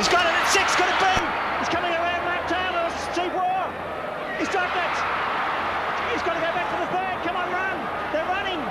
He's got it at 6, could it be? He's coming around Mark Taylor, Steve Waugh. He's dropped it. He's got to go back to the third. Come on, run. They're running.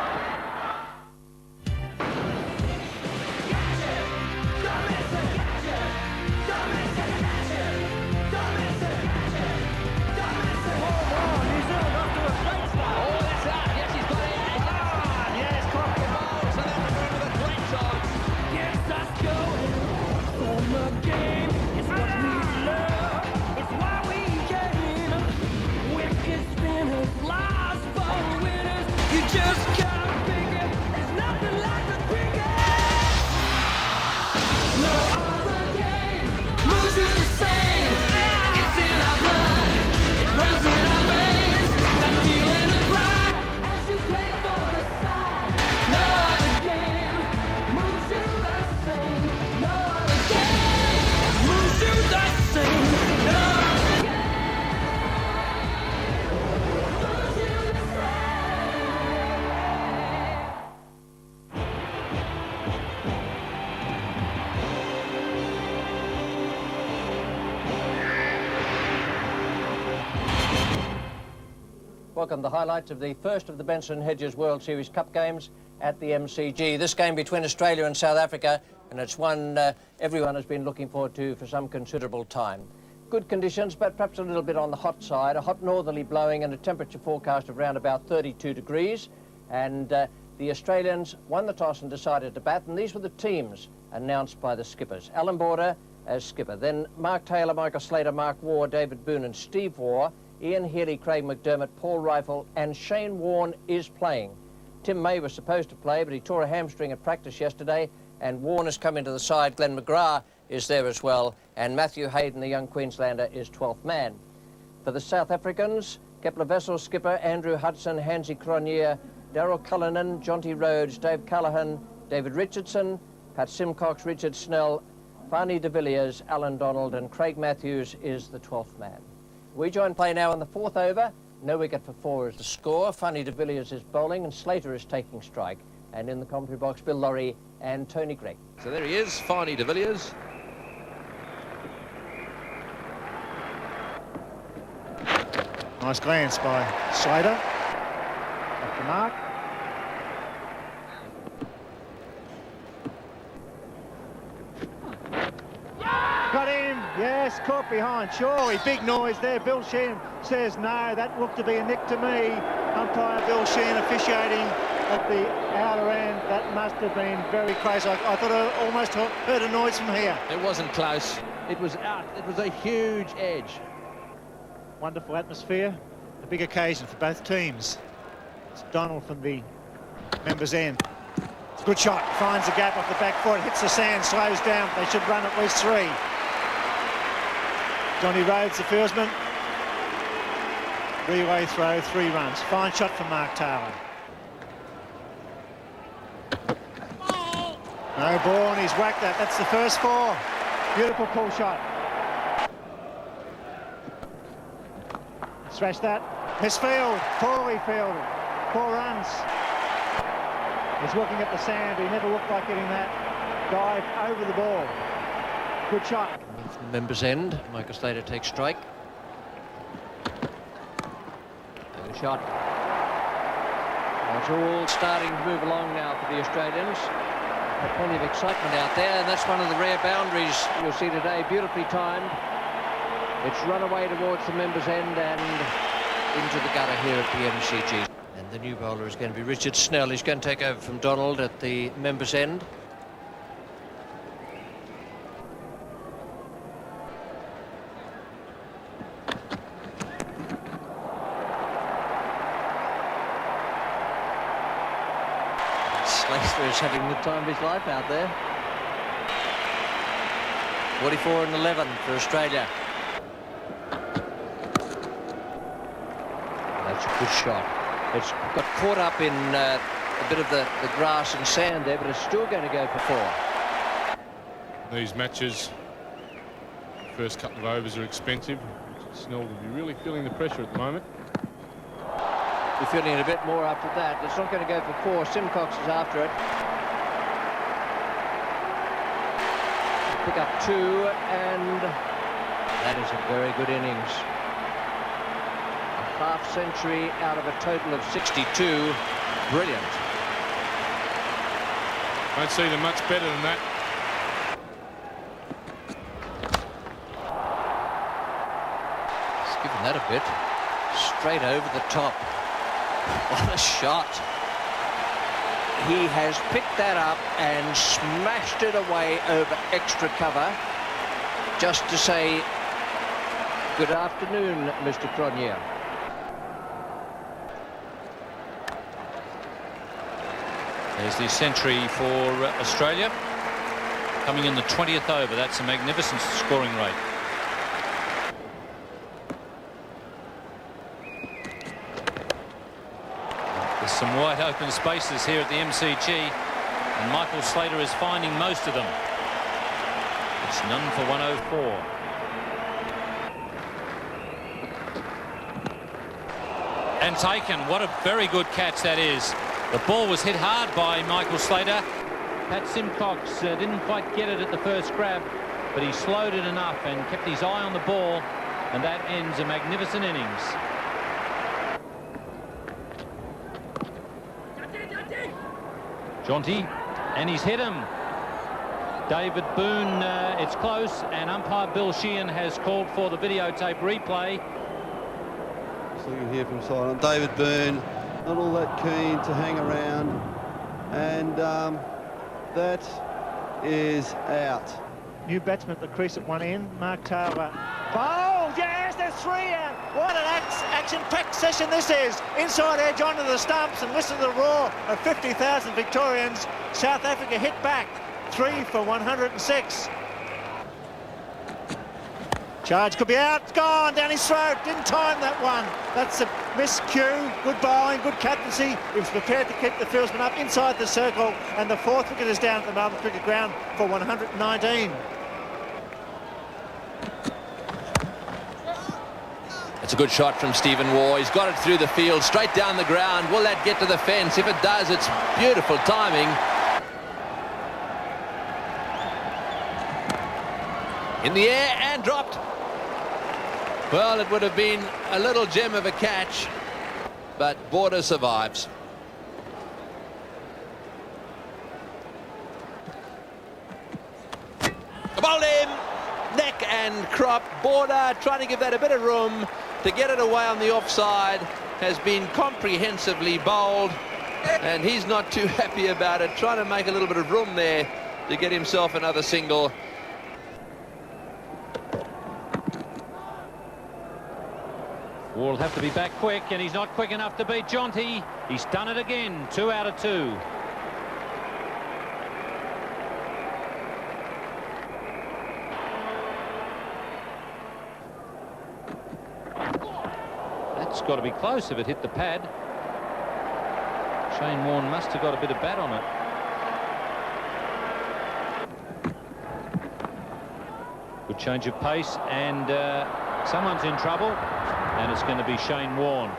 Welcome the highlights of the first of the Benson Hedges World Series Cup games at the MCG. This game between Australia and South Africa, and it's one everyone has been looking forward to for some considerable time. Good conditions, but perhaps a little bit on the hot side. A hot northerly blowing and a temperature forecast of around about 32 degrees. And the Australians won the toss and decided to bat, and these were the teams announced by the skippers. Alan Border as skipper, then Mark Taylor, Michael Slater, Mark Waugh, David Boone and Steve Waugh, Ian Healy, Craig McDermott, Paul Rifle, and Shane Warne is playing. Tim May was supposed to play, but he tore a hamstring at practice yesterday, and Warne has come into the side. Glenn McGrath is there as well, and Matthew Hayden, the young Queenslander, is 12th man. For the South Africans, Kepler Wessels skipper, Andrew Hudson, Hansie Cronje, Daryl Cullinan, Jonty Rhodes, Dave Callaghan, David Richardson, Pat Simcox, Richard Snell, Fani de Villiers, Alan Donald, and Craig Matthews is the 12th man. We join play now in the 4th over. No wicket for 4 is the score. Fani de Villiers is bowling and Slater is taking strike. And in the commentary box, Bill Laurie and Tony Greig. So there he is, Fani de Villiers. Nice glance by Slater. Off the mark. Got him. Yes, caught behind. Surely, big noise there. Bill Sheehan says no. That looked to be a nick to me. Umpire Bill Sheehan officiating at the outer end. That must have been very close. I thought I almost heard a noise from here. It wasn't close. It was out. It was a huge edge. Wonderful atmosphere. A big occasion for both teams. It's Donald from the members' end. It's a good shot. Finds the gap off the back foot. Hits the sand. Slows down. They should run at least 3. Johnny Rhodes, the fieldsman. Relay throw, 3 runs. Fine shot from Mark Taylor. No ball, and he's whacked that. That's the first 4. Beautiful pull shot. Smash that. Misfield. Poorly fielded. 4 runs. He's looking at the sand. He never looked like getting that dive over the ball. Good shot. From the members' end, Michael Slater takes strike. Good shot. It's all starting to move along now for the Australians. Plenty of excitement out there, and that's one of the rare boundaries you'll see today. Beautifully timed. It's run away towards the members' end and into the gutter here at the MCG. And the new bowler is going to be Richard Snell. He's going to take over from Donald at the members' end. Slater is having the time of his life out there. 44 and 11 for Australia. That's a good shot. It's got caught up in a bit of the grass and sand there, but it's still going to go for 4. These matches, first couple of overs are expensive. Snell will be really feeling the pressure at the moment. You're feeling it a bit more after that. It's not going to go for 4. Simcox is after it. pick up 2, and that is a very good innings. A half century out of a total of 62. Brilliant. Don't see them much better than that. He's given that a bit. Straight over the top. What a shot. He has picked that up and smashed it away over extra cover, just to say good afternoon, Mr. Cronje. There's the century for Australia, coming in the 20th over. That's a magnificent scoring rate. There's some wide open spaces here at the MCG, and Michael Slater is finding most of them. It's none for 104. And taken. What a very good catch that is. The ball was hit hard by Michael Slater. Pat Simcox didn't quite get it at the first grab, but he slowed it enough and kept his eye on the ball, and that ends a magnificent innings. Jonty, and he's hit him. David Boone, it's close, and umpire Bill Sheehan has called for the videotape replay. Just looking here from silent. David Boone, not all that keen to hang around, and that is out. New batsman at the crease at one end, Mark Taylor. Oh, yes, there's 3 out. What an action-packed session this is. Inside edge onto the stumps, and listen to the roar of 50,000 Victorians. South Africa hit back, 3 for 106. Charge could be out, it's gone down his throat, didn't time that one. That's a miscue, good bowling, good captaincy. He was prepared to keep the fieldsman up inside the circle, and the 4th wicket is down at the Melbourne Cricket Ground for 119. It's a good shot from Stephen Waugh. He's got it through the field, straight down the ground. Will that get to the fence? If it does, it's beautiful timing. In the air and dropped. Well, it would have been a little gem of a catch, but Border survives. Bowled him, neck and crop. Border trying to give that a bit of room to get it away on the offside. Has been comprehensively bowled, and he's not too happy about it. Trying to make a little bit of room there to get himself another single. Will have to be back quick, and he's not quick enough to beat Jonty. He's done it again. 2 out of 2. That's got to be close if it hit the pad. Shane Warne must have got a bit of bat on it. Good change of pace, and someone's in trouble, and it's going to be Shane Warne.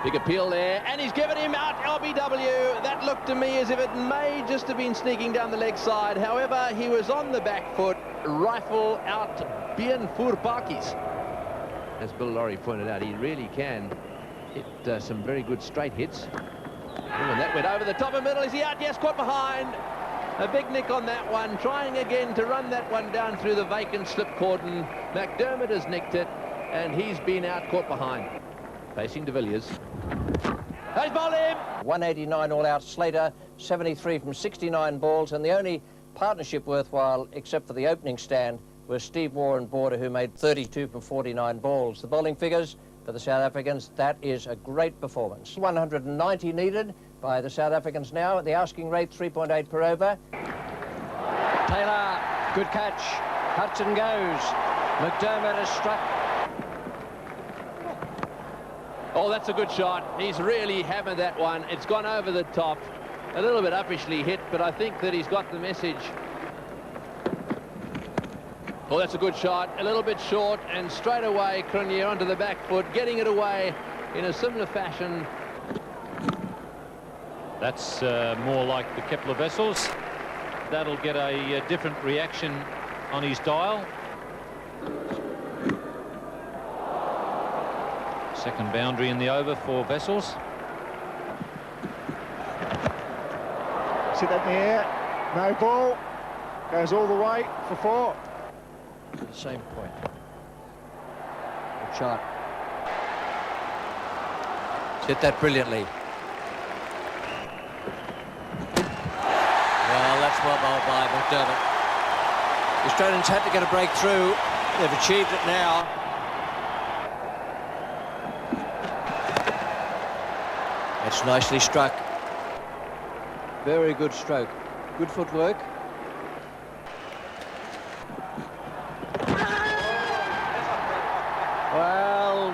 Big appeal there, and he's given him out LBW. That looked to me as if it may just have been sneaking down the leg side. However, he was on the back foot. Rifle out bien voor pakkies. As Bill Laurie pointed out, he really can hit some very good straight hits. And that went over the top of middle. Is he out? Yes, caught behind. A big nick on that one, trying again to run that one down through the vacant slip cordon. McDermott has nicked it, and he's been out, caught behind. Facing de Villiers. He's bowled him! 189 all out. Slater 73 from 69 balls, and the only partnership worthwhile, except for the opening stand, was Steve Waugh and Border, who made 32 from 49 balls. The bowling figures for the South Africans, that is a great performance. 190 needed by the South Africans now at the asking rate, 3.8 per over. Taylor, good catch. Hudson goes. McDermott has struck. Oh, that's a good shot. He's really hammered that one. It's gone over the top. A little bit uppishly hit, but I think that he's got the message. Oh, that's a good shot. A little bit short, and straight away, Cronje onto the back foot, getting it away in a similar fashion. That's more like the Kepler Vessels. that'll get a different reaction on his dial. Second boundary in the over for Wessels. See that in the air, no ball, goes all the way for 4. The same point. Good shot. Hit that brilliantly. Well, that's well bowled by McDermott. The Australians had to get a break through. They've achieved it now. It's nicely struck. Very good stroke. Good footwork. Well.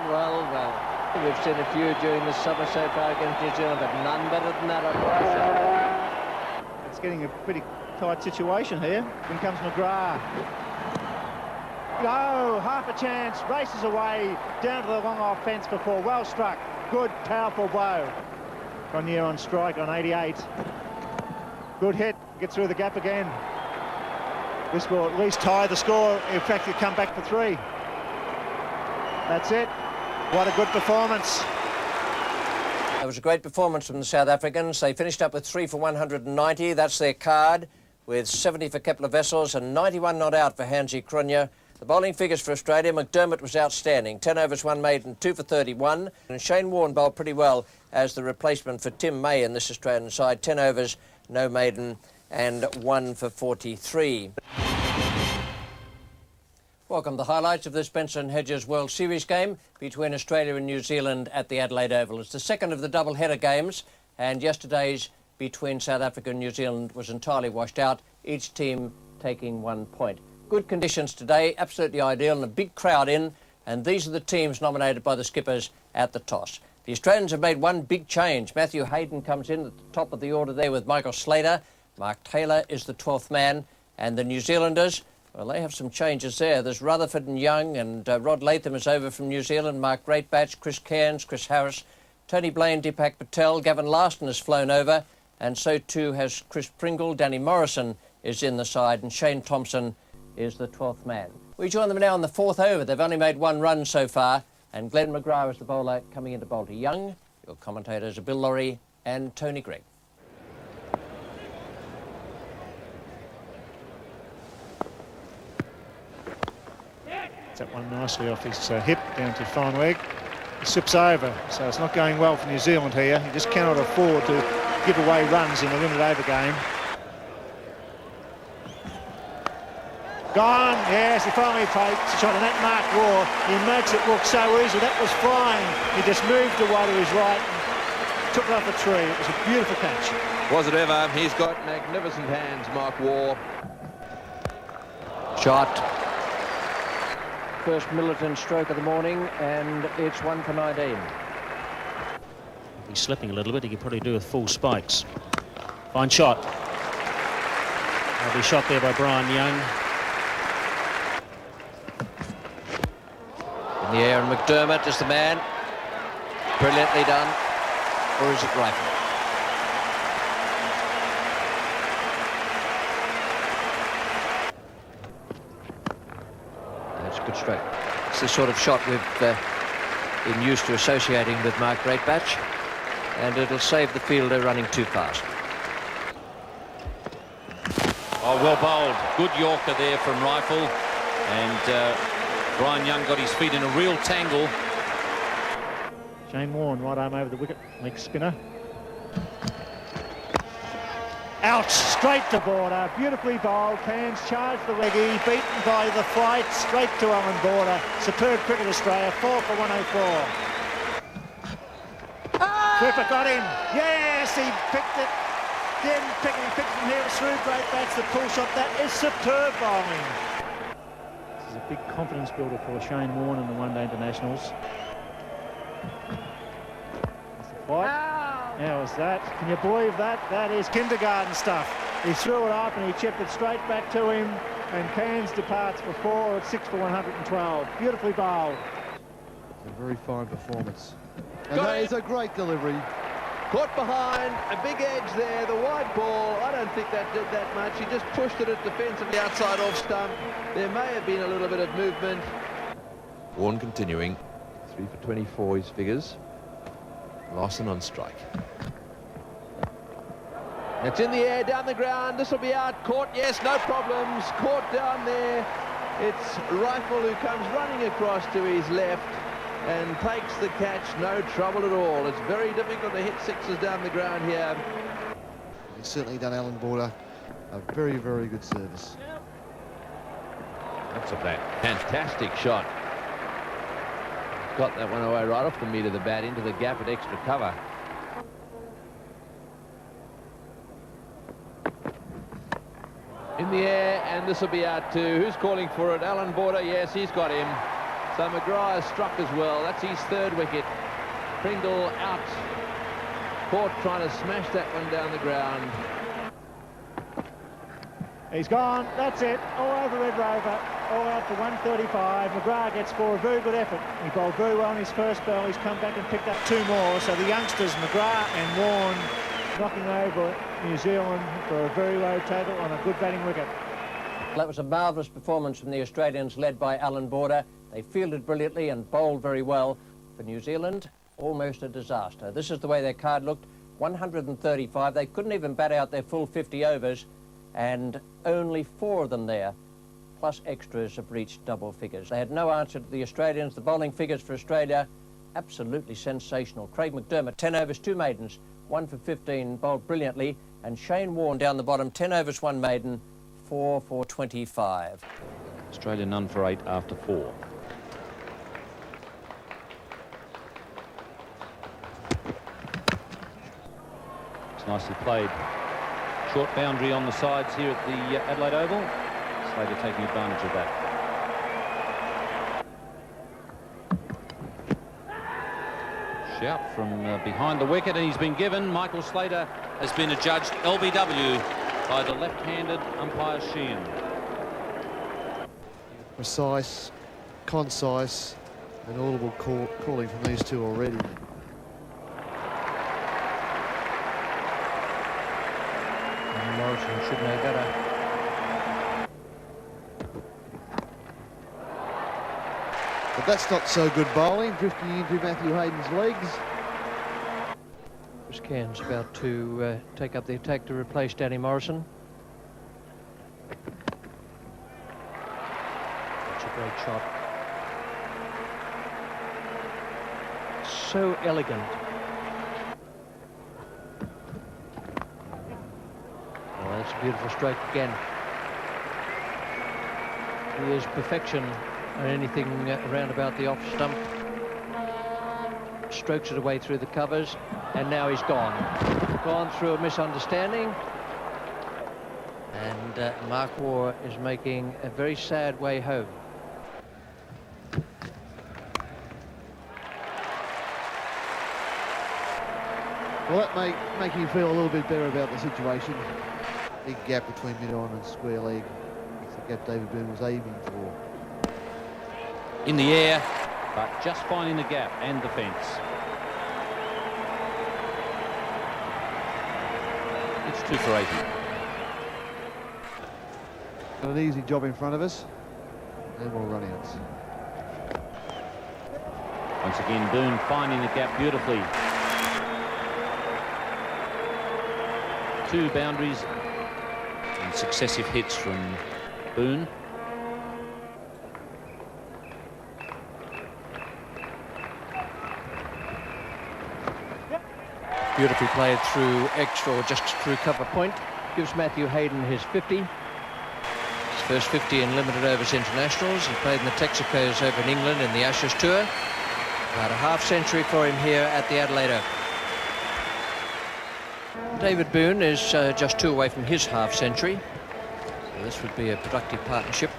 We've seen a few during the summer so far against New Zealand, but none better than that on pressure. It's getting a pretty tight situation here. In comes McGrath. Oh, half a chance, races away, down to the long off fence for 4. Well struck, good, powerful blow. Cronje on strike on 88. Good hit, gets through the gap again. This will at least tie the score. In fact, he'll come back for 3. That's it. What a good performance. It was a great performance from the South Africans. They finished up with 3 for 190. That's their card, with 70 for Kepler Wessels and 91 not out for Hansie Cronje. The bowling figures for Australia, McDermott was outstanding. 10 overs, 1 maiden, 2 for 31. And Shane Warne bowled pretty well as the replacement for Tim May in this Australian side. 10 overs, no maiden, and 1 for 43. Welcome to the highlights of this Benson Hedges World Series game between Australia and New Zealand at the Adelaide Oval. It's the second of the double-header games, and yesterday's between South Africa and New Zealand was entirely washed out, each team taking 1 point. Good conditions today, absolutely ideal, and a big crowd in, and these are the teams nominated by the skippers at the toss. The Australians have made one big change. Matthew Hayden comes in at the top of the order there with Michael Slater. Mark Taylor is the 12th man, and the New Zealanders, well, they have some changes there. There's Rutherford and Young, and Rod Latham is over from New Zealand. Mark Greatbatch, Chris Cairns, Chris Harris, Tony Blaine, Deepak Patel, Gavin Larson has flown over, and so too has Chris Pringle. Danny Morrison is in the side, and Shane Thompson is the 12th man. We join them now on the 4th over. They've only made 1 run so far, and Glenn McGrath is the bowler coming into bowl to Young. Your commentators are Bill Laurie and Tony Gregg. That one nicely off his hip down to fine leg. He slips over, so it's not going well for New Zealand here. You just cannot afford to give away runs in a limited over game. Gone, yes, he finally takes a shot, and that Mark Waugh, he makes it look so easy. That was flying. He just moved away to his right and took it off a tree. It was a beautiful catch. Was it ever? He's got magnificent hands, Mark Waugh. Shot. First militant stroke of the morning, and it's 1 for 19. He's slipping a little bit. He could probably do with full spikes. Fine shot. Lovely shot there by Brian Young. In the air, and McDermott is the man. Brilliantly done. Or is it rifle? That's a good stroke. It's the sort of shot we've been used to associating with Mark Greatbatch, and it'll save the fielder running too fast. Oh, well bowled. Good Yorker there from Rifle, and Brian Young got his feet in a real tangle. Shane Warne, right arm over the wicket, leg spinner. Out, straight to border, beautifully bowled. Cairns charged the leggy, beaten by the flight, straight to Owen Border. Superb cricket, Australia, 4 for 104. Clipper got him. Yes, he picked it. Didn't pick it. He picked it from here. It's through Greatbatch, the pull shot. That is superb bowling. This is a big confidence builder for Shane Warne in the one-day internationals. That's the fight. How was that? Can you believe that? That is kindergarten stuff. He threw it up and he chipped it straight back to him, and Cairns departs for 4 at 6 for 112. Beautifully bowled. It's a very fine performance. And that is a great delivery. Caught behind, a big edge there, the wide ball. I don't think that did that much. He just pushed it at defensively outside off stump. There may have been a little bit of movement. Warne continuing. 3 for 24, his figures. Larson on strike. It's in the air, down the ground. This will be out. Caught, yes, no problems. Caught down there. It's Rifle who comes running across to his left and takes the catch. No trouble at all. It's very difficult to hit sixes down the ground here. He's certainly done Alan Border a very, very good service. That's a fantastic shot. Got that one away right off the meat of the bat into the gap at extra cover. In the air, and this will be out too. Who's calling for it? Alan Border. Yes, he's got him. So McGrath has struck as well. That's his third wicket. Pringle out. Caught trying to smash that one down the ground. He's gone. That's it. All over Red Rover. All out for 135. McGrath gets 4. A very good effort. He bowled very well in his first spell. He's come back and picked up 2 more. So the youngsters, McGrath and Warne, knocking over New Zealand for a very low total on a good batting wicket. That was a marvellous performance from the Australians, led by Alan Border. They fielded brilliantly and bowled very well. For New Zealand, almost a disaster. This is the way their card looked. 135. They couldn't even bat out their full 50 overs, and only 4 of them there, plus extras, have reached double figures. They had no answer to the Australians. The bowling figures for Australia, absolutely sensational. Craig McDermott, 10 overs, 2 maidens, 1 for 15, bowled brilliantly. And Shane Warne down the bottom, 10 overs, 1 maiden, 4 for 25. Australia none for 8 after 4. It's nicely played. Short boundary on the sides here at the Adelaide Oval. Slater taking advantage of that. Shout from behind the wicket, and he's been given. Michael Slater has been adjudged LBW by the left-handed umpire Sheehan. Precise, concise, and audible calling from these two already. And Morrison should know better. But that's not so good bowling, drifting into Matthew Hayden's legs. Chris Cairns about to take up the attack to replace Danny Morrison. That's a great shot. So elegant. Oh, that's a beautiful stroke again. He is perfection on anything around about the off stump. Strokes it away through the covers, and now he's gone. Gone through a misunderstanding. And Mark Waugh is making a very sad way home. Well, that may make you feel a little bit better about the situation. Big gap between mid-on and square leg. It's the gap David Boone was aiming for. In the air, but just finding the gap and the fence. It's 2 for 80. Got an easy job in front of us. No more run-outs. Once again, Boone finding the gap beautifully. 2 boundaries and successive hits from Boone. Beautifully played through extra, or just through cover point. Gives Matthew Hayden his 50. His first 50 in limited overs internationals. He played in the Texacos over in England in the Ashes Tour. About a half-century for him here at the Adelaide Oval. David Boone is just 2 away from his half-century. So this would be a productive partnership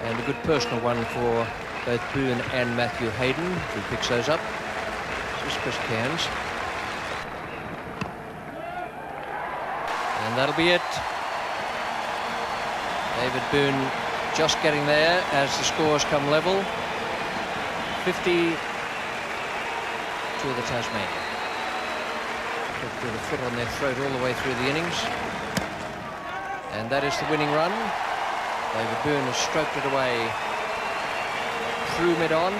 and a good personal one for both Boone and Matthew Hayden, if he picks those up. This is Chris Cairns. And that'll be it. David Boone just getting there as the scores come level. 50 to the Tasmania. Kept with a foot on their throat all the way through the innings. And that is the winning run. David Boon has stroked it away through mid-on.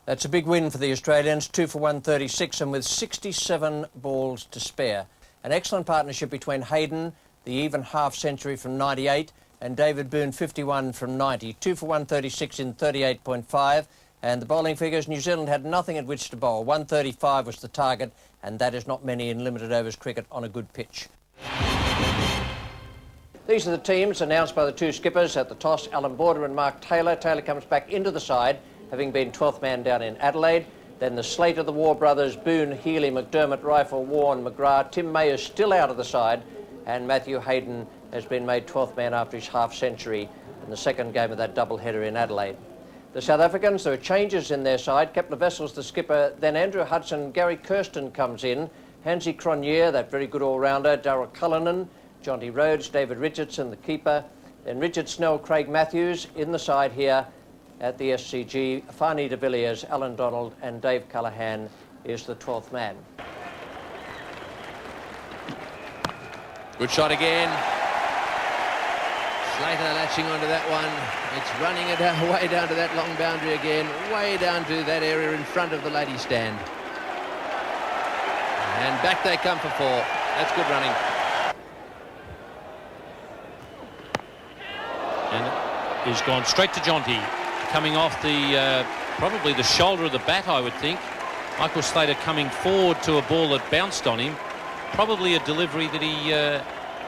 That's a big win for the Australians, 2 for 136 and with 67 balls to spare. An excellent partnership between Hayden, the even half century from 98, and David Boon, 51 from 90. 2 for 136 in 38.5. And the bowling figures, New Zealand had nothing at which to bowl. 135 was the target, and that is not many in limited overs cricket on a good pitch. These are the teams announced by the two skippers at the toss, Alan Border and Mark Taylor. Taylor comes back into the side, having been 12th man down in Adelaide. Then the slate of the War brothers, Boon, Healy, McDermott, Rifle, Warren, McGrath. Tim May is still out of the side, and Matthew Hayden has been made 12th man after his half century in the second game of that double-header in Adelaide. The South Africans, there are changes in their side. Kepler Wessels, the skipper, then Andrew Hudson, Gary Kirsten comes in, Hansie Cronje, that very good all-rounder, Darryl Cullinan, Jonty Rhodes, David Richardson, the keeper, then Richard Snell, Craig Matthews in the side here at the SCG. Fani de Villiers, Alan Donald and Dave Callaghan is the 12th man. Good shot again. Slater latching onto that one. It's running it way down to that long boundary again, way down to that area in front of the ladies' stand. And back they come for 4. That's good running. And he's gone straight to Jonty, coming off the probably the shoulder of the bat, I would think. Michael Slater coming forward to a ball that bounced on him. Probably a delivery that he,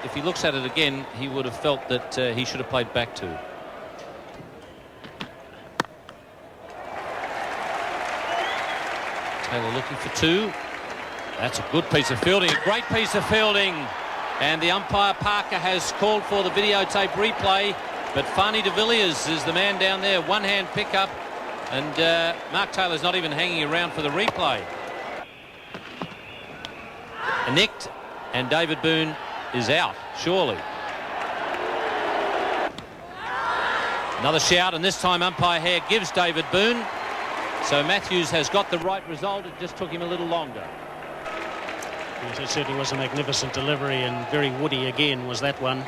if he looks at it again, he would have felt that he should have played back to. Taylor looking for 2. That's a good piece of fielding, a great piece of fielding. And the umpire, Parker, has called for the videotape replay. But Fani de Villiers is the man down there, one-hand pickup. And Mark Taylor's not even hanging around for the replay. Nicked, and David Boon is out, surely. Another shout, and this time umpire Hare gives David Boon. So Matthews has got the right result. It just took him a little longer. Yes, it certainly was a magnificent delivery, and very woody again was that one.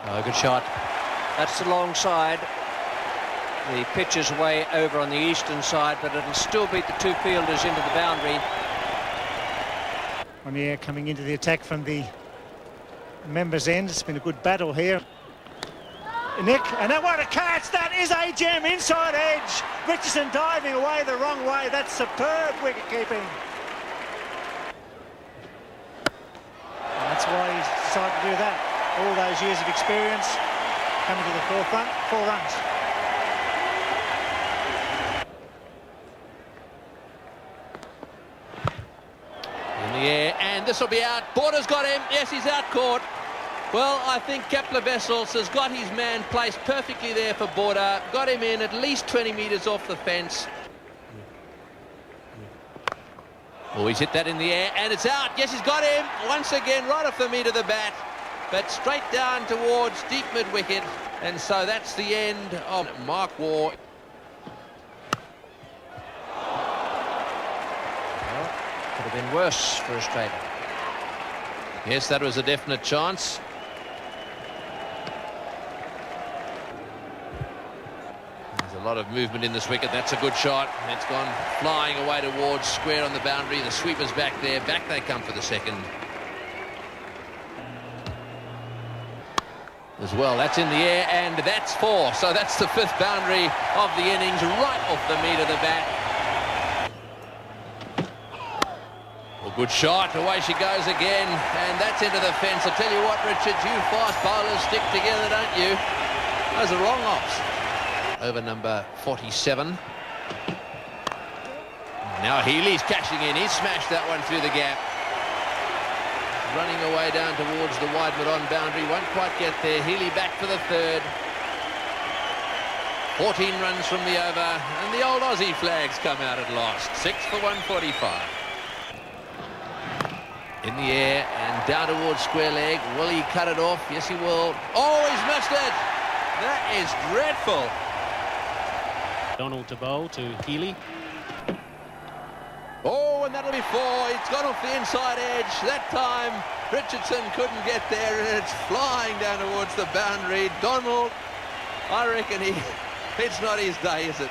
Oh, good shot. That's the long side. The pitch is way over on the eastern side, but it'll still beat the two fielders into the boundary. On the air coming into the attack from the members' end. It's been a good battle here. Nick, and that what a catch! That is a gem, inside edge. Richardson diving away the wrong way. That's superb wicket keeping. And that's why he's decided to do that. All those years of experience coming to the forefront. 4 runs. In the air, and this will be out. Border's got him. Yes, he's out caught. Well, I think Kepler Wessels has got his man placed perfectly there for Border. Got him in at least 20 metres off the fence. Oh, he's hit that in the air, and it's out. Yes, he's got him. Once again, right off the meat of the bat, but straight down towards deep mid-wicket. And so that's the end of Mark Waugh. Well, could have been worse for Australia. Yes, that was a definite chance. There's a lot of movement in this wicket. That's a good shot. It's gone flying away towards square on the boundary. The sweeper's back there. Back they come for the second. As well, that's in the air, and that's 4. So that's the 5th boundary of the innings, right off the meat of the bat. Well, good shot. Away she goes again, and that's into the fence. I'll tell you what, Richard, you fast bowlers stick together, don't you? Those are wrong offs. Over number 47. Now Healy's cashing in. He's smashed that one through the gap. Running away down towards the wide mid-on boundary. Won't quite get there. Healy back for the 3rd. 14 runs from the over. And the old Aussie flags come out at last. 6 for 145. In the air and down towards square leg. Will he cut it off? Yes, he will. Oh, he's missed it. That is dreadful. Donald to bowl to Healy. and that'll be 4. It's gone off the inside edge. That time, Richardson couldn't get there, and it's flying down towards the boundary. Donald, I reckon it's not his day, is it?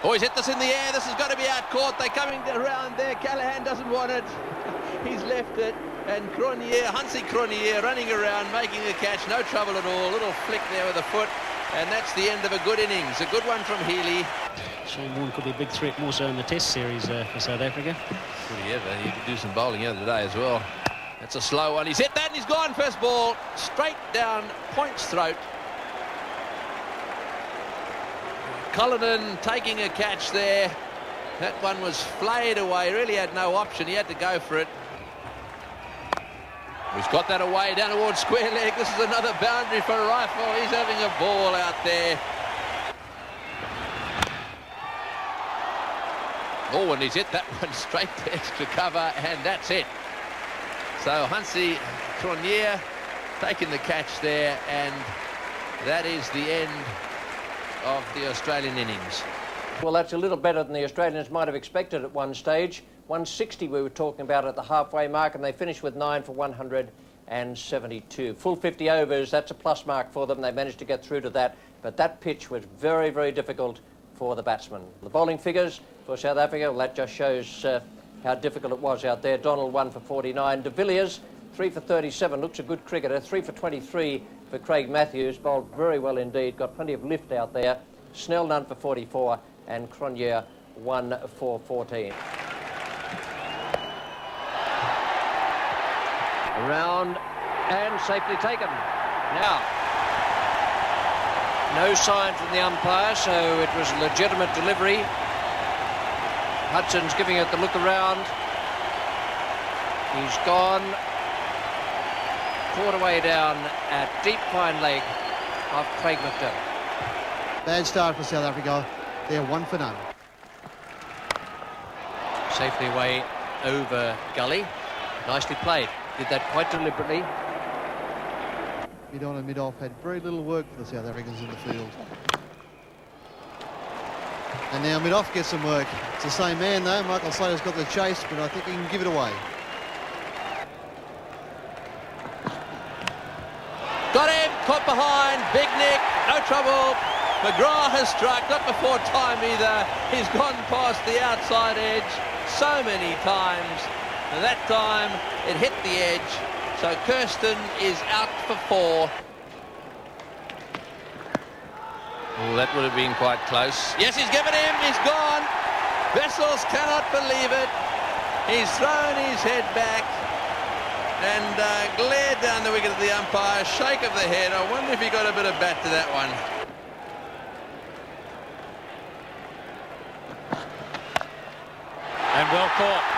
Oh, he's hit this in the air. This has got to be out caught. They're coming around there. Callahan doesn't want it. He's left it. And Cronje, Hansi Cronje, running around, making the catch. No trouble at all. Little flick there with a foot. And that's the end of a good innings. A good one from Healy. Shane Warne could be a big threat more so in the Test series for South Africa. Could he ever? He could do some bowling the other day as well. That's a slow one. He's hit that and he's gone. First ball straight down Point's throat. Cullinan taking a catch there. That one was flayed away. Really had no option. He had to go for it. He's got that away down towards square leg. This is another boundary for Rifle. He's having a ball out there. Oh, and he's hit that one straight to extra cover, and that's it. So Hansi Cronje taking the catch there, and that is the end of the Australian innings. Well, that's a little better than the Australians might have expected at one stage. 160 we were talking about at the halfway mark, and they finished with 9 for 172. Full 50 overs, that's a plus mark for them. They managed to get through to that, but that pitch was very, very difficult for the batsmen. The bowling figures for South Africa, well, that just shows how difficult it was out there. Donald 1 for 49. De Villiers 3 for 37, looks a good cricketer. 3 for 23 for Craig Matthews, bowled very well indeed, got plenty of lift out there. Snell none for 44, and Cronje 1 for 14. Around and safely taken. Now, no sign from the umpire, so it was a legitimate delivery. Hudson's giving it the look around. He's gone. Caught away down at deep fine leg of Craig McDermott. Bad start for South Africa. They're 1 for none. Safely away over gully. Nicely played. Did that quite deliberately. Mid-on and mid-off had very little work for the South Africans in the field. And now mid-off gets some work. It's the same man though. Michael Slater's got the chase, but I think he can give it away. Got him, caught behind, Big Nick, no trouble. McGrath has struck, not before time either. He's gone past the outside edge so many times. And that time it hit the edge. So Kirsten is out for 4. Oh, that would have been quite close. Yes, he's given him, he's gone. Wessels cannot believe it. He's thrown his head back and glared down the wicket at the umpire, shake of the head. I wonder if he got a bit of bat to that one. And well caught.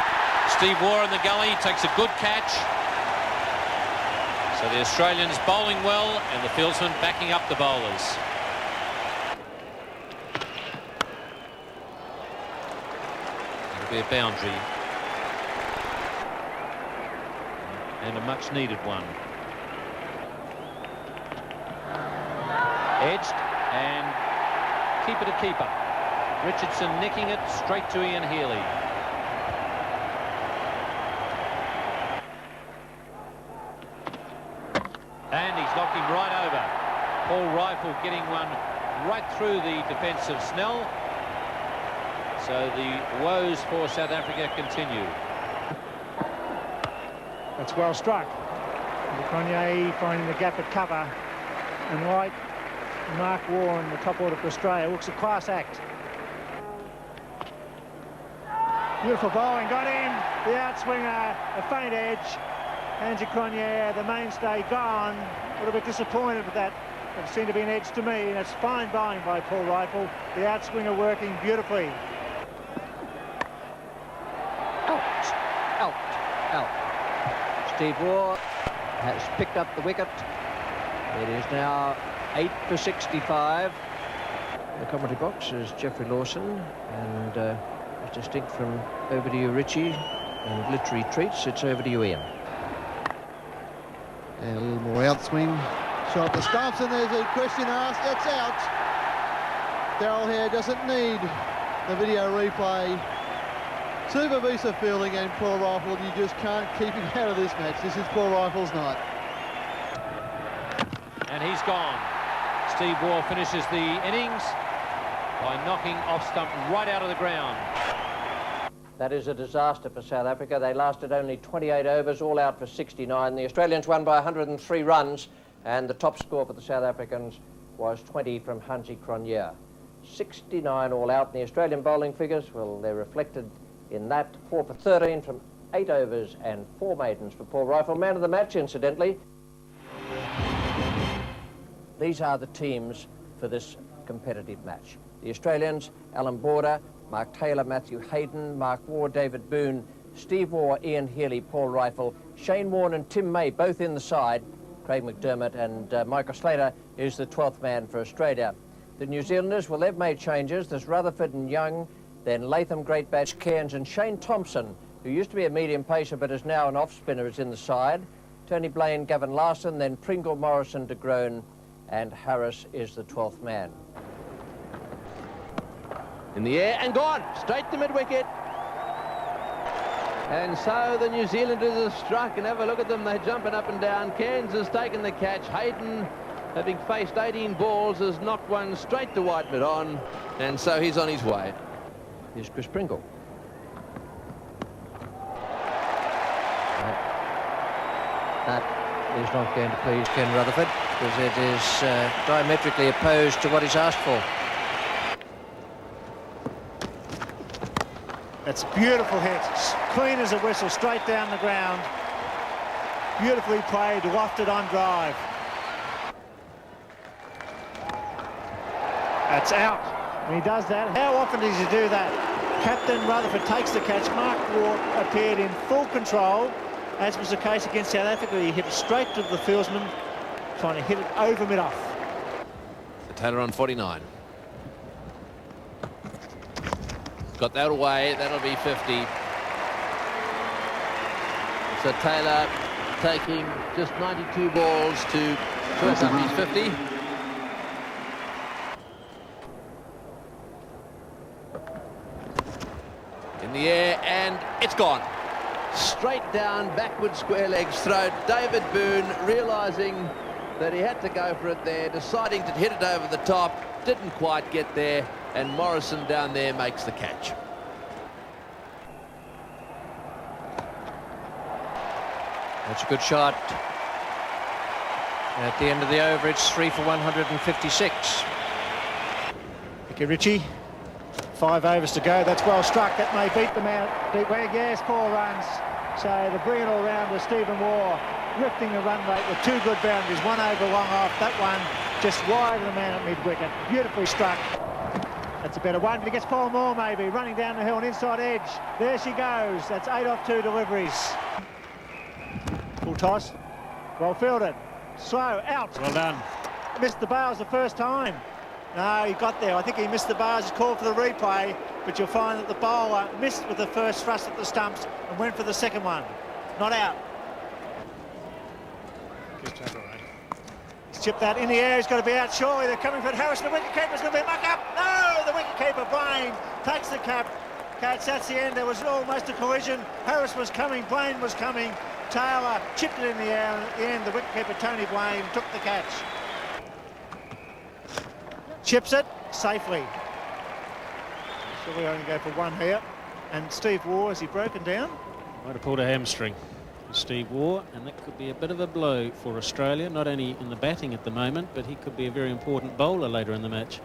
Steve Waugh in the gully takes a good catch. So the Australians bowling well and the fieldsmen backing up the bowlers. It'll be a boundary. And a much needed one. Edged and keeper to keeper. Richardson nicking it straight to Ian Healy. And he's knocked him right over. Paul Rifle getting one right through the defence of Snell. So the woes for South Africa continue. That's well struck. Cronje finding the gap at cover. And like Mark Warren, the top order for Australia, looks a class act. Beautiful bowling, got him. The outswinger, a faint edge. Hansi Cronje, the mainstay, gone. A little bit disappointed with that. It seemed to be an edge to me, and it's fine bowling by Paul Rifle. The outswinger working beautifully. Out. Steve Waugh has picked up the wicket. It is now 8 for 65. In the commentary box is Jeffrey Lawson, and as distinct from over to you, Richie, and literary treats, it's over to you, Ian. And a little more outswing shot the stumps, and there's a question asked. That's out. Daryl Hare doesn't need the video replay. Super Visa fielding and Paul Rifle, you just can't keep him out of this match. This is Paul Rifle's night. And he's gone. Steve Waugh finishes the innings by knocking off stump right out of the ground. That is a disaster for South Africa. They lasted only 28 overs, all out for 69. The Australians won by 103 runs, and the top score for the South Africans was 20 from Hansi Cronje. 69 all out. And the Australian bowling figures, well, they're reflected in that. 4 for 13 from 8 overs and 4 maidens for Paul Rifle. Man of the match, incidentally. These are the teams for this competitive match. The Australians, Alan Border, Mark Taylor, Matthew Hayden, Mark Waugh, David Boone, Steve Waugh, Ian Healy, Paul Rifle, Shane Warne and Tim May, both in the side. Craig McDermott and Michael Slater is the 12th man for Australia. The New Zealanders, well, they've made changes. There's Rutherford and Young, then Latham, Greatbatch, Cairns and Shane Thompson, who used to be a medium pacer but is now an off-spinner, is in the side. Tony Blaine, Gavin Larson, then Pringle, Morrison, de Groen, and Harris is the 12th man. In the air and gone straight to mid-wicket. And so the New Zealanders have struck, and have a look at them, they're jumping up and down. Cairns has taken the catch. Hayden, having faced 18 balls, has knocked one straight to white mid-on, and so he's on his way. Here's Chris Pringle. That is not going to please Ken Rutherford, because it is diametrically opposed to what he's asked for. That's a beautiful hit. Clean as a whistle, straight down the ground. Beautifully played, wafted on drive. That's out. When he does that, how often does he do that? Captain Rutherford takes the catch. Mark Waugh appeared in full control, as was the case against South Africa. He hit it straight to the fieldsman, trying to hit it over mid-off. Taylor on 49. Got that away, that'll be 50. So Taylor taking just 92 balls to chalk up his 50. In the air, and it's gone. Straight down, backward square leg throw. David Boone realising that he had to go for it there, deciding to hit it over the top, didn't quite get there, and Morrison down there makes the catch. That's a good shot. And at the end of the over, it's 3 for 156. Mickey Ritchie, 5 overs to go. That's well struck. That may beat the man. Yes, 4 runs. So the brilliant all-rounder Stephen Waugh lifting the run rate with 2 good boundaries. 1 over, 1 off. That one just wide of the man at mid-wicket. Beautifully struck. That's a better one, but he gets Paul Moore maybe, running down the hill, an inside edge. There she goes. That's 8 off 2 deliveries. Full toss. Well fielded. Slow, out. Well done. Missed the bars the first time. No, he got there. I think he missed the bars. He's called for the replay, but you'll find that the bowler missed with the first thrust at the stumps and went for the second one. Not out. He's chipped that in the air. He's got to be out. Surely they're coming for it. Harris, the wicketkeeper's going to be muck up. No, the wicketkeeper, Blaine, takes the catch. That's the end. There was almost a collision. Harris was coming. Blaine was coming. Taylor chipped it in the air, and at the end, the wicketkeeper, Tony Blaine, took the catch. Chips it safely. So we only go for 1 here. And Steve Waugh, has he broken down? Might have pulled a hamstring, Steve Waugh, and that could be a bit of a blow for Australia, not only in the batting at the moment, but he could be a very important bowler later in the match.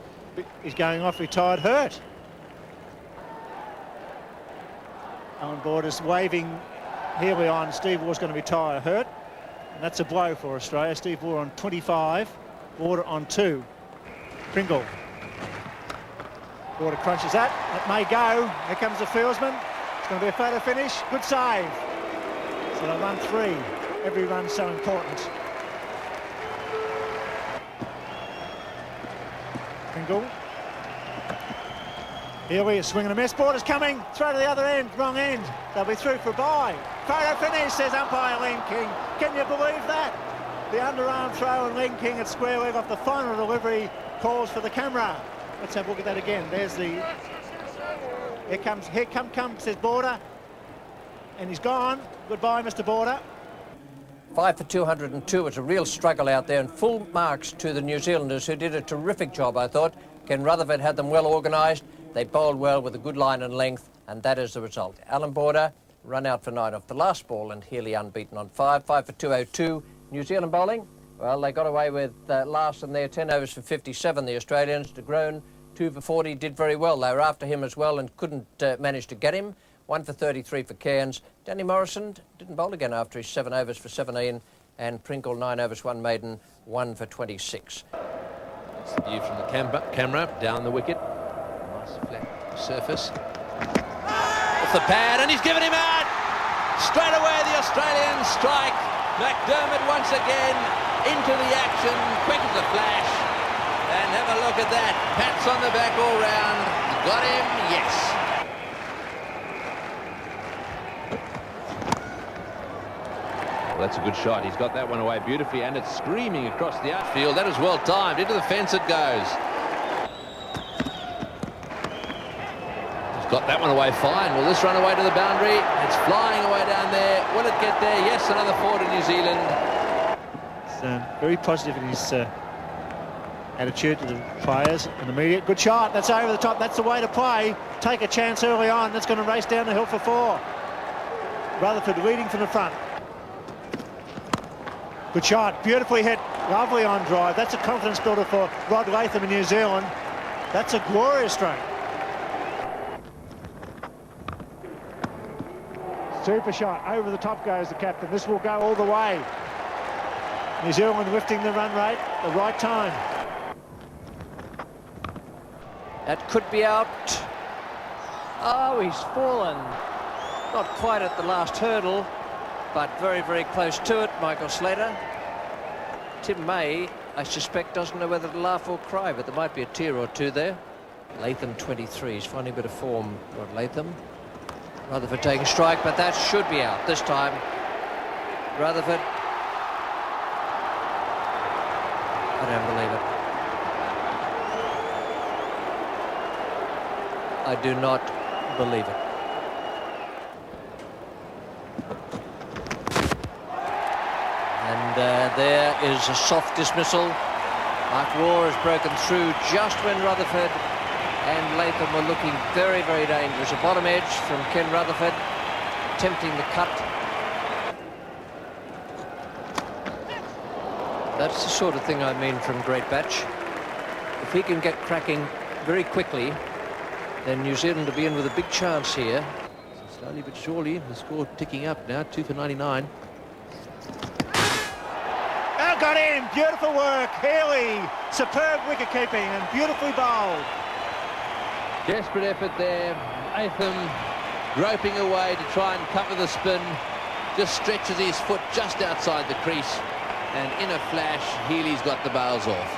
He's going off retired hurt. On board is waving Healy on. Steve Waugh's going to retire hurt. And that's a blow for Australia. Steve Waugh on 25, Border on 2. Pringle. Border crunches that. It may go. Here comes the fieldsman. It's going to be a photo finish. Good save. So they'll run 3. Every run's so important. Pringle. Healy is swinging a miss. Border's coming. Throw to the other end. Wrong end. They'll be through for a bye. Photo finish, says umpire Len King. Can you believe that? The underarm throw and Len King at square leg off the final delivery calls for the camera. Let's have a look at that again. There's the Here comes, says Border. And he's gone. Goodbye, Mr. Border. 5 for 202. It's a real struggle out there, and full marks to the New Zealanders, who did a terrific job, I thought. Ken Rutherford had them well organised. They bowled well with a good line and length, and that is the result. Alan Border run out for 9 off the last ball, and Healy unbeaten on 5. 5 for 202. New Zealand bowling, well, they got away with Larson there, 10 overs for 57, the Australians. De Groen, 2 for 40, did very well. They were after him as well and couldn't manage to get him. 1 for 33 for Cairns. Danny Morrison didn't bowl again after his 7 overs for 17, and Pringle 9 overs, 1 maiden, 1 for 26. That's the view from the camera down the wicket. Nice flat surface. Off the pad, and he's given him out. Straight away the Australians strike. McDermott once again into the action, quick as a flash. And have a look at that. Pats on the back all round. Got him, yes. Well, that's a good shot. He's got that one away beautifully, and it's screaming across the outfield. That is well timed. Into the fence it goes. He's got that one away fine. Will this run away to the boundary? It's flying away down there. Will it get there? Yes, another 4 to New Zealand. It's very positive in his attitude to the players and the media. Good shot. That's over the top. That's the way to play. Take a chance early on. That's going to race down the hill for 4. Rutherford leading from the front. Good shot, beautifully hit, lovely on drive. That's a confidence builder for Rod Latham in New Zealand. That's a glorious stroke. Super shot, over the top goes the captain. This will go all the way. New Zealand lifting the run rate at the right time. That could be out. Oh, he's fallen. Not quite at the last hurdle, but very, very close to it, Michael Slater. Tim May, I suspect, doesn't know whether to laugh or cry, but there might be a tear or two there. Latham 23, he's finding a bit of form, Rod Latham. Rutherford taking strike, but that should be out this time. Rutherford. I don't believe it. I do not believe it. And there is a soft dismissal. Mark Waugh has broken through just when Rutherford and Latham were looking very, very dangerous. A bottom edge from Ken Rutherford, attempting the cut. That's the sort of thing I mean from Great Batch. If he can get cracking very quickly, then New Zealand will be in with a big chance here. So slowly but surely, the score ticking up now, 2 for 99. Got him, beautiful work, Healy, superb wicket keeping and beautifully bowled. Desperate effort there, Latham groping away to try and cover the spin, just stretches his foot just outside the crease, and in a flash, Healy's got the bails off.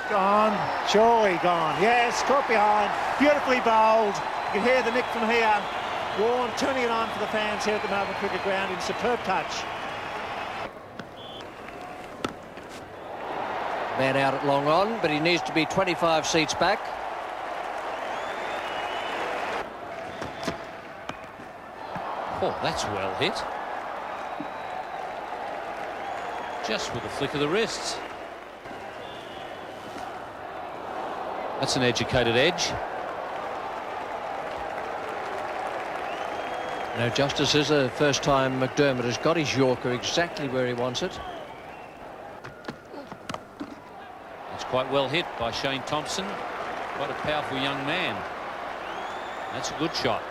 Gone, surely gone, yes, caught behind, beautifully bowled. You can hear the nick from here. Warren turning it on for the fans here at the Melbourne Cricket Ground in superb touch. Man out at long on, but he needs to be 25 seats back. Oh, that's well hit. Just with a flick of the wrists. That's an educated edge. No, Justice is the first time McDermott has got his Yorker exactly where he wants it. Quite well hit by Shane Thompson. Quite a powerful young man. That's a good shot.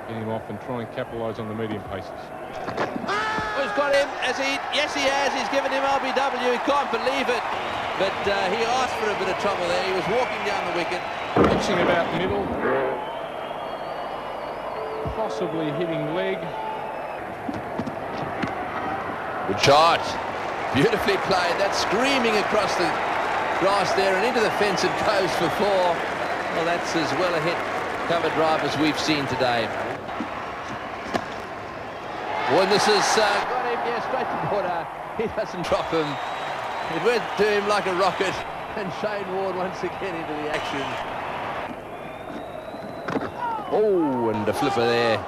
Get him off and try and capitalise on the medium paces. Oh, he's got him. Yes, he has. He's given him LBW. He can't believe it. But he asked for a bit of trouble there. He was walking down the wicket. Pitching about middle. Possibly hitting leg. Good shot. Beautifully played. That's screaming across the grass there and into the fence it goes for 4. Well, that's as well a hit cover drive as we've seen today. Well, this is got him, yeah, straight to Border. He doesn't drop him. It went to him like a rocket, and Shane Warne once again into the action. Oh, and a flipper there.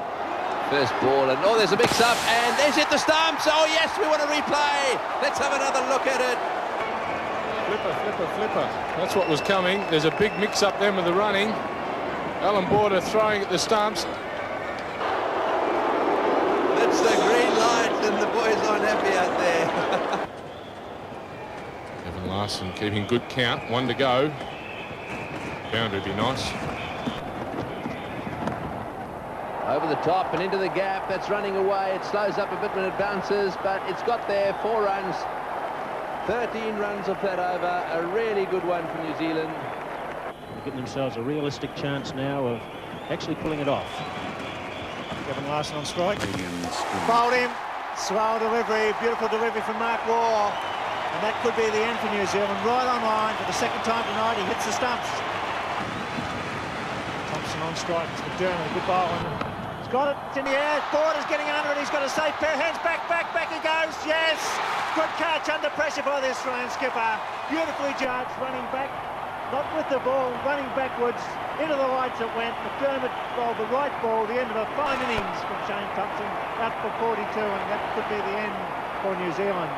First ball, and oh, there's a mix-up, and there's hit the stumps. Oh, yes, we want to replay. Let's have another look at it. Flipper. That's what was coming. There's a big mix-up then with the running. Alan Border throwing at the stumps. That's the green light, and the boys aren't happy out there. Evan Larson keeping good count. 1 to go. Boundary would be nice. Over the top and into the gap. That's running away. It slows up a bit when it bounces, but it's got there. 4 runs. 13 runs off that over. A really good one for New Zealand. They're giving themselves a realistic chance now of actually pulling it off. Evan Larson on strike. Bowled him. Swell delivery. Beautiful delivery from Mark Waugh. And that could be the end for New Zealand. Right on line for the second time tonight. He hits the stumps. Thompson on strike. It's McDermott. Good bowling. He's got it. It's in the air. Border's getting under it. He's got a safe pair of hands. Back he goes. Yes! Good catch under pressure by the Australian skipper. Beautifully judged. Running back. Not with the ball. Running backwards. Into the lights it went. McDermott bowled the right ball. The end of a fine innings from Shane Thompson. Out for 42, and that could be the end for New Zealand.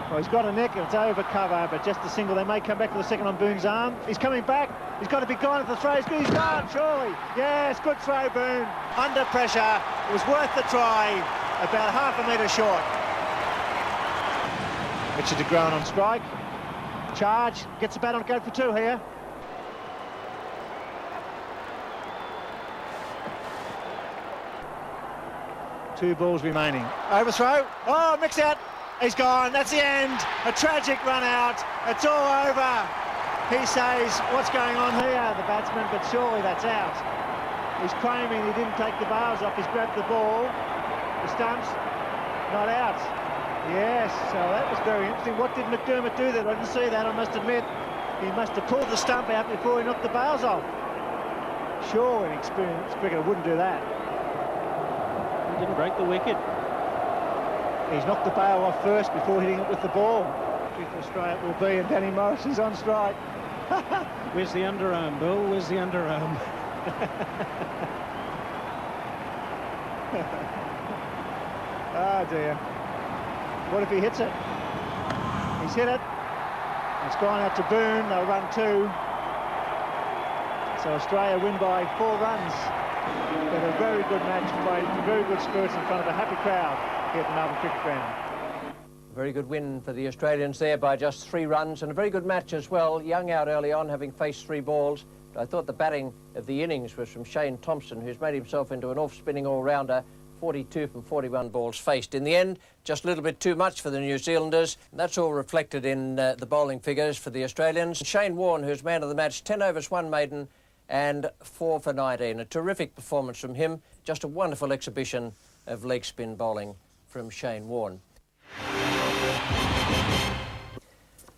Well, he's got a nick, it's over cover, but just a single. They may come back to the second on Boone's arm. He's coming back. He's got to be gone if the throw is good. He's gone, surely. Yes, good throw, Boone. Under pressure. It was worth the try. About half a metre short. Richard de Groen on strike. Charge. Gets the bat on go for 2 here. Two balls remaining. Overthrow. Oh, mix out. He's gone. That's the end. A tragic run out. It's all over. He says, what's going on here, the batsman, but surely that's out. He's claiming he didn't take the bars off. He's grabbed the ball. The stumps, not out. Yes, so that was very interesting. What did McDermott do there? I didn't see that, I must admit. He must have pulled the stump out before he knocked the bars off. Sure, an experienced cricketer wouldn't do that. He didn't break the wicket. He's knocked the bail off first before hitting it with the ball. For Australia it will be, and Danny Morris is on strike. Where's the underarm, Bill? Where's the underarm? Oh dear. What if he hits it? He's hit it. It's gone out to Boone. They'll run 2. So Australia win by 4 runs. They had a very good match, played very good spirits in front of a happy crowd here at the Melbourne Cricket Ground. A very good win for the Australians there by just 3 runs, and a very good match as well. Young out early on, having faced 3 balls. But I thought the batting of the innings was from Shane Thompson, who's made himself into an off-spinning all-rounder. 42 from 41 balls faced. In the end, just a little bit too much for the New Zealanders. That's all reflected in the bowling figures for the Australians. Shane Warne, who's man of the match, 10 overs, 1 maiden, and 4 for 19. A terrific performance from him. Just a wonderful exhibition of leg spin bowling from Shane Warne.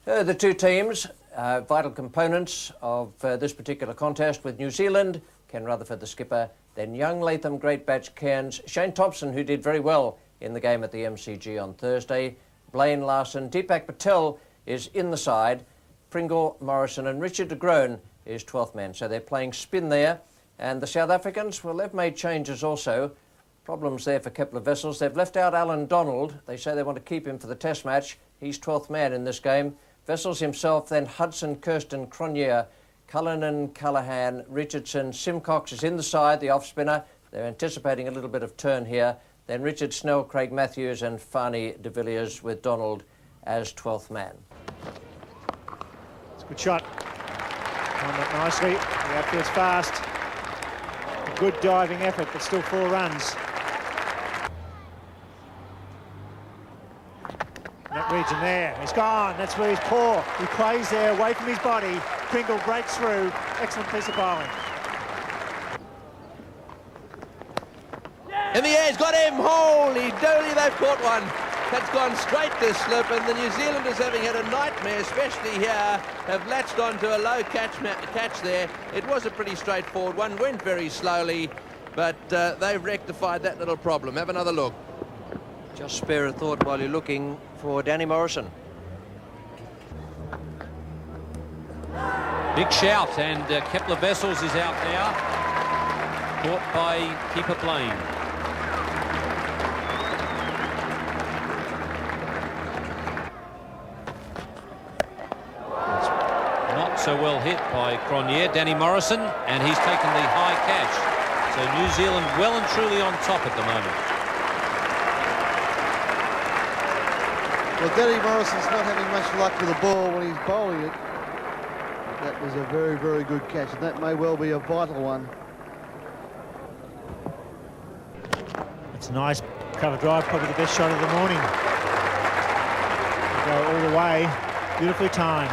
The 2 teams, vital components of this particular contest with New Zealand. Ken Rutherford, the skipper, then young Latham, great batch Cairns, Shane Thompson, who did very well in the game at the MCG on Thursday, Blaine Larson, Deepak Patel is in the side, Pringle, Morrison and Richard de Groen is 12th man. So they're playing spin there. And the South Africans, well, they've made changes also. Problems there for Kepler Wessels. They've left out Alan Donald. They say they want to keep him for the test match. He's 12th man in this game. Wessels himself, then Hudson, Kirsten, Cronje, Cullinan, Callaghan, Richardson, Simcox is in the side, the off-spinner. They're anticipating a little bit of turn here. Then Richard Snell, Craig Matthews and Fani de Villiers with Donald as 12th man. It's a good shot. Timed up nicely. The outfield's fast. A good diving effort, but still 4 runs. That reads him there. He's gone. That's where he's poor. He plays there away from his body. Pringle breaks through. Excellent piece of bowling. In the air, he's got him. Holy doly, they've caught one. That's gone straight to slip, and the New Zealanders, having had a nightmare, especially here, have latched onto a low catch there. It was a pretty straightforward one. Went very slowly, but they've rectified that little problem. Have another look. Just spare a thought while you're looking for Danny Morrison. Big shout, and Kepler Vessels is out now. Caught by keeper Blaine. It's not so well hit by Cronje. Danny Morrison, and he's taken the high catch. So New Zealand well and truly on top at the moment. Well, Danny Morrison's not having much luck with the ball when he's bowling it. That was a very, very good catch, and that may well be a vital one. It's a nice cover drive, probably the best shot of the morning. Go all the way, beautifully timed.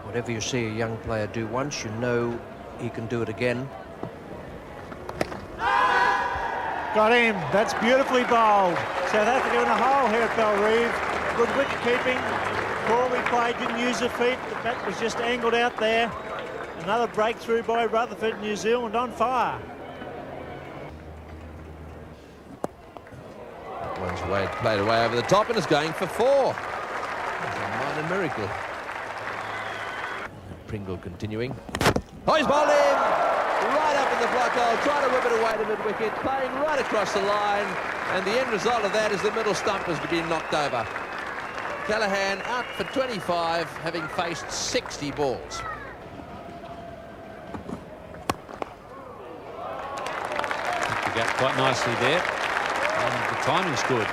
Whatever you see a young player do once, you know he can do it again. Got him. That's beautifully bowled. South Africa in a hole here at Bellerive. Good wicket keeping. Poorly played, didn't use the feet. The bat was just angled out there. Another breakthrough by Rutherford. New Zealand on fire. That one's played away over the top and is going for 4. That's a minor miracle. Pringle continuing. Oh, he's bowled him! Right up in the block hole, trying to whip it away to mid-wicket, playing right across the line, and the end result of that is the middle stump has been knocked over. Callaghan out for 25, having faced 60 balls. Picked the gap quite nicely there, and the timing's good.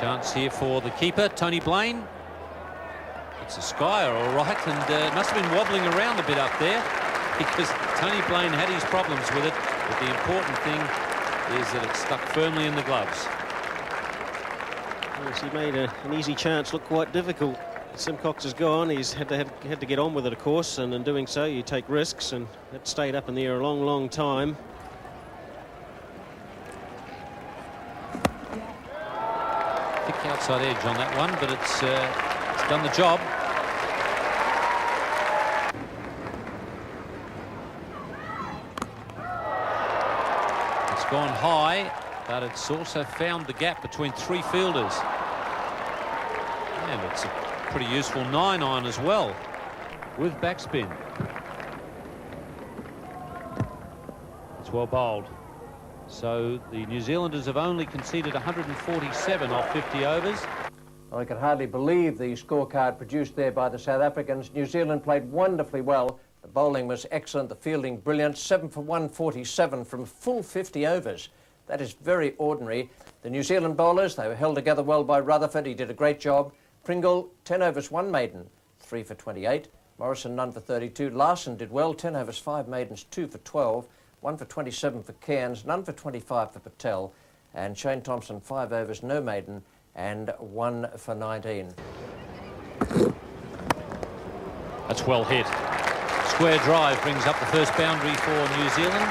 Chance here for the keeper, Tony Blaine. It's a skyer, all right, and it must have been wobbling around a bit up there because Tony Blaine had his problems with it, but the important thing is that it stuck firmly in the gloves. Yes, he made an easy chance look quite difficult. Simcox is gone. He's had to get on with it, of course, and in doing so, you take risks, and that stayed up in the air a long, long time. Thick outside edge on that one, but it's done the job. It's gone high, but it's also found the gap between 3 fielders. And it's a pretty useful 9-iron as well, with backspin. It's well bowled. So the New Zealanders have only conceded 147 off 50 overs. I can hardly believe the scorecard produced there by the South Africans. New Zealand played wonderfully well. The bowling was excellent, the fielding brilliant. 7 for 147 from full 50 overs. That is very ordinary. The New Zealand bowlers, they were held together well by Rutherford. He did a great job. Pringle, 10 overs, 1 maiden, 3 for 28. Morrison, none for 32. Larson did well, 10 overs, 5 maidens, 2 for 12. 1 for 27 for Cairns, none for 25 for Patel. And Shane Thompson, 5 overs, no maiden, and 1 for 19. That's well hit. Square drive brings up the first boundary for New Zealand.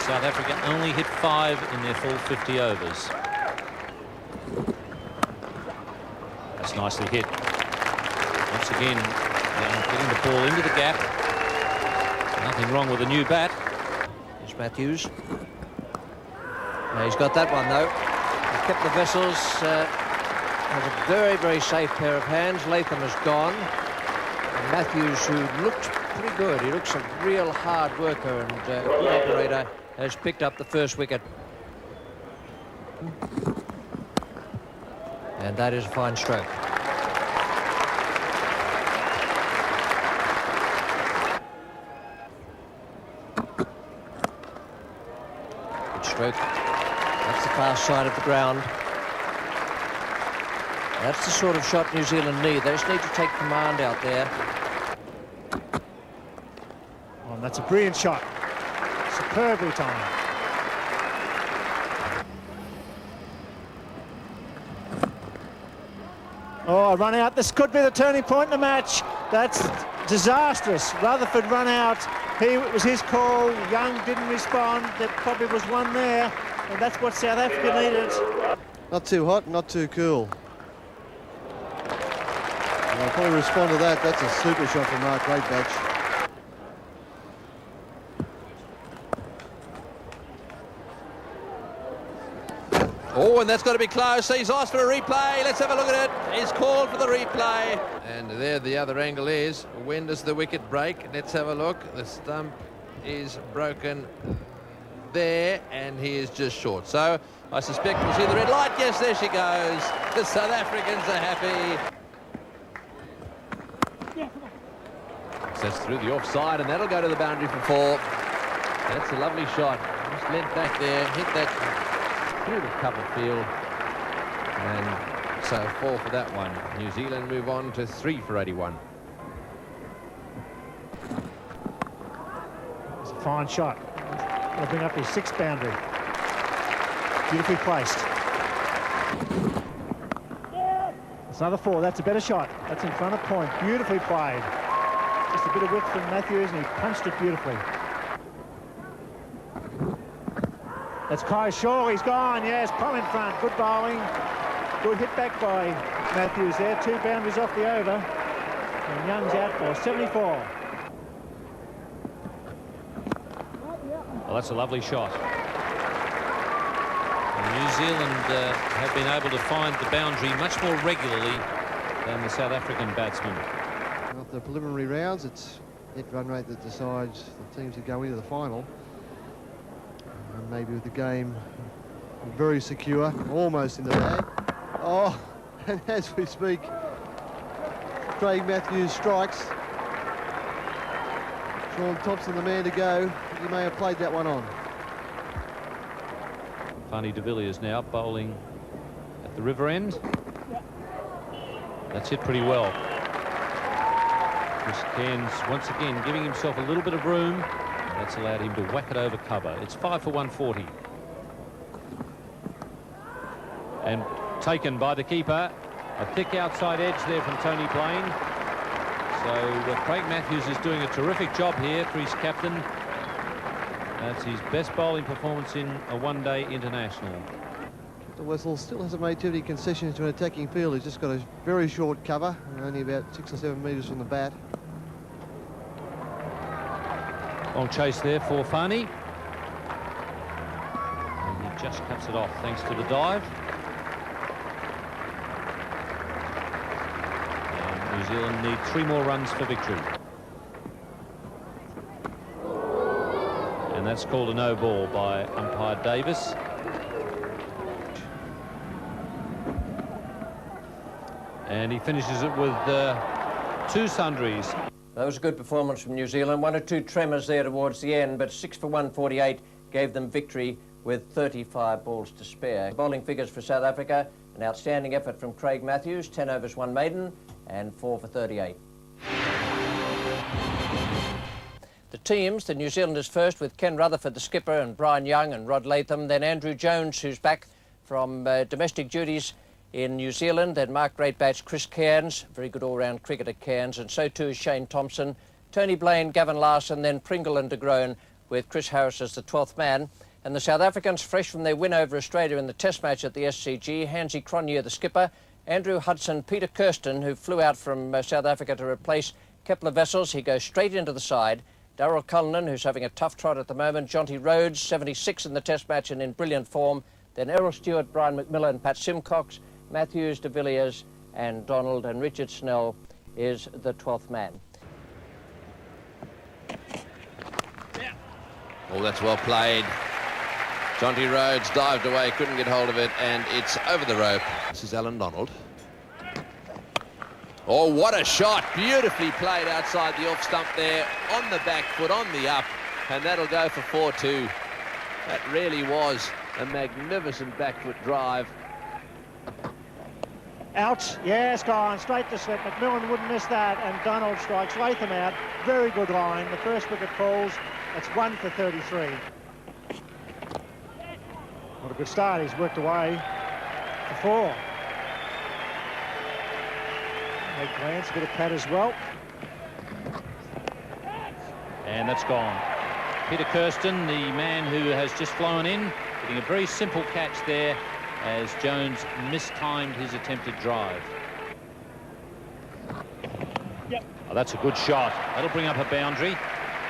South Africa only hit 5 in their full 50 overs. That's nicely hit. Once again, getting the ball into the gap. Nothing wrong with the new bat. Here's Matthews. Now he's got that one though. He kept the Vessels. Has a very, very safe pair of hands. Latham has gone. And Matthews, who looked pretty good, he looks a real hard worker and good operator, has picked up the first wicket. And that is a fine stroke. Good stroke. That's the fast side of the ground. That's the sort of shot New Zealand need. They just need to take command out there. Oh, and that's a brilliant shot. Superbly timed. Oh, run out. This could be the turning point in the match. That's disastrous. Rutherford run out. It was his call. Young didn't respond. There probably was one there. And that's what South Africa needed. Not too hot, not too cool. And I'll probably respond to that. That's a super shot from Mark Greatbatch. Oh, and that's got to be close. He's asked for a replay. Let's have a look at it. He's called for the replay. And there the other angle is. When does the wicket break? Let's have a look. The stump is broken there, and he is just short. So I suspect we'll see the red light. Yes, there she goes. The South Africans are happy. That's through the offside, and that'll go to the boundary for 4. That's a lovely shot. Just leant back there, hit that through the cover field. And so 4 for that one. New Zealand move on to 3 for 81. It's a fine shot. He'll bring up his 6th boundary. Beautifully placed. It's another 4. That's a better shot. That's in front of point. Beautifully played. Just a bit of width from Matthews, and he punched it beautifully. That's Kai Shaw. He's gone. Yes, plumb in front. Good bowling. Good hit back by Matthews there. 2 boundaries off the over. And Young's out for 74. Well, that's a lovely shot. And New Zealand have been able to find the boundary much more regularly than the South African batsmen. After the preliminary rounds, it's net run rate that decides the teams that go into the final. And maybe with the game very secure, almost in the bag. Oh, and as we speak, Craig Matthews strikes. Sean Thompson, the man to go. He may have played that one on. Fani de Villiers now bowling at the river end. That's hit pretty well. Chris Cairns once again giving himself a little bit of room. That's allowed him to whack it over cover. It's 5 for 140. And taken by the keeper. A thick outside edge there from Tony Blaine. So Craig Matthews is doing a terrific job here for his captain. That's his best bowling performance in a one-day international. The Wessel still hasn't made too many concessions to an attacking field. He's just got a very short cover, only about 6 or 7 metres from the bat. Long chase there for Fani. And he just cuts it off thanks to the dive. And New Zealand need 3 more runs for victory. And that's called a no ball by umpire Davis. And he finishes it with 2 sundries. That was a good performance from New Zealand. 1 or 2 tremors there towards the end, but 6 for 148 gave them victory with 35 balls to spare. Bowling figures for South Africa, an outstanding effort from Craig Matthews, 10 overs, 1 maiden, and 4 for 38. The teams, the New Zealanders first with Ken Rutherford, the skipper, and Brian Young and Rod Latham, then Andrew Jones, who's back from domestic duties in New Zealand, then Mark Greatbatch, Chris Cairns, very good all-round cricketer Cairns, and so too is Shane Thompson, Tony Blaine, Gavin Larson, then Pringle and de Groen with Chris Harris as the 12th man. And the South Africans, fresh from their win over Australia in the Test match at the SCG, Hansie Cronje, the skipper, Andrew Hudson, Peter Kirsten, who flew out from South Africa to replace Kepler Wessels. He goes straight into the side. Darryl Cullinan, who's having a tough trot at the moment. Jonty Rhodes, 76 in the Test match and in brilliant form. Then Errol Stewart, Brian McMillan, Pat Simcox, Matthews, de Villiers and Donald, and Richard Snell is the 12th man. Oh, that's well played. Jonty Rhodes dived away, couldn't get hold of it, and it's over the rope. This is Alan Donald. Oh, what a shot. Beautifully played outside the off stump there, on the back foot, on the up, and that'll go for 4-2. That really was a magnificent back foot drive. Out, yes, gone, straight to slip. McMillan wouldn't miss that, and Donald strikes Latham out. Very good line. The first wicket falls. That's 1 for 33. What a good start. He's worked away for 4. Make glance, a bit of pat as well. And that's gone. Peter Kirsten, the man who has just flown in, getting a very simple catch there as Jones mistimed his attempted drive. Yep. Oh, that's a good shot. That'll bring up a boundary,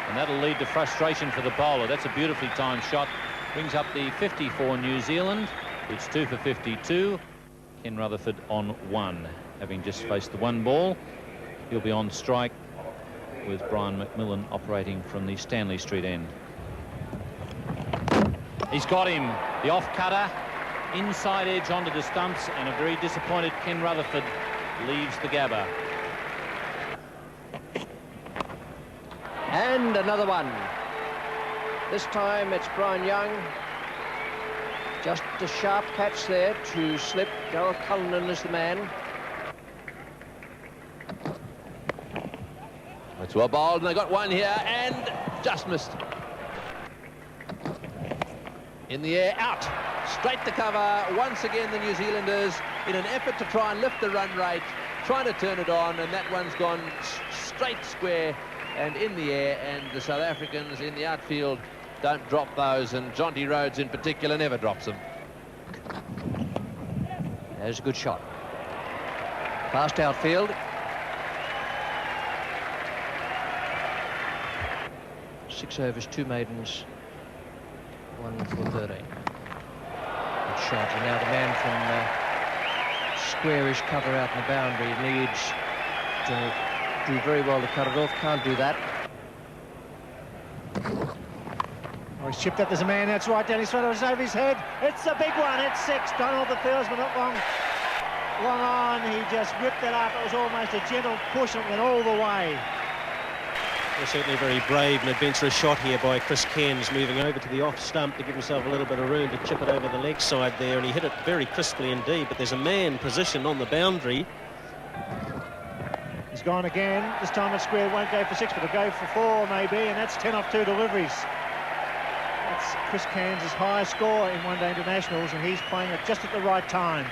and that'll lead to frustration for the bowler. That's a beautifully timed shot. Brings up the 50 for New Zealand. It's 2 for 52. Ken Rutherford on 1, having just faced the 1 ball. He'll be on strike with Brian McMillan operating from the Stanley Street end. He's got him. The off cutter, inside edge onto the stumps, and a very disappointed Ken Rutherford leaves the Gabba. And another one. This time it's Brian Young. Just a sharp catch there to slip. Darrell Cullinan is the man. It's well bowled, and they got one here, and just missed. In the air, out. Straight to cover. Once again, the New Zealanders, in an effort to try and lift the run rate, trying to turn it on, and that one's gone straight square and in the air, and the South Africans in the outfield don't drop those, and Jonty Rhodes in particular never drops them. There's a good shot. Fast outfield. Six overs, 2 maidens, 1 for 13. Good shot. And now the man from squarish cover out in the boundary needs to do very well to cut it off. Can't do that. Oh, he's chipped up. There's a man. That's right down his front. It's over his head. It's a big one. It's 6. Donald, the fieldsman, not long on. He just ripped it up. It was almost a gentle push and went all the way. Well, certainly very brave and adventurous shot here by Chris Cairns, moving over to the off stump to give himself a little bit of room to chip it over the leg side there, and he hit it very crisply indeed, but there's a man positioned on the boundary. He's gone again. This time it's square. Won't go for 6, but it'll go for 4 maybe, and that's 10 off 2 deliveries. That's Chris Cairns' highest score in one-day internationals, and he's playing it just at the right time.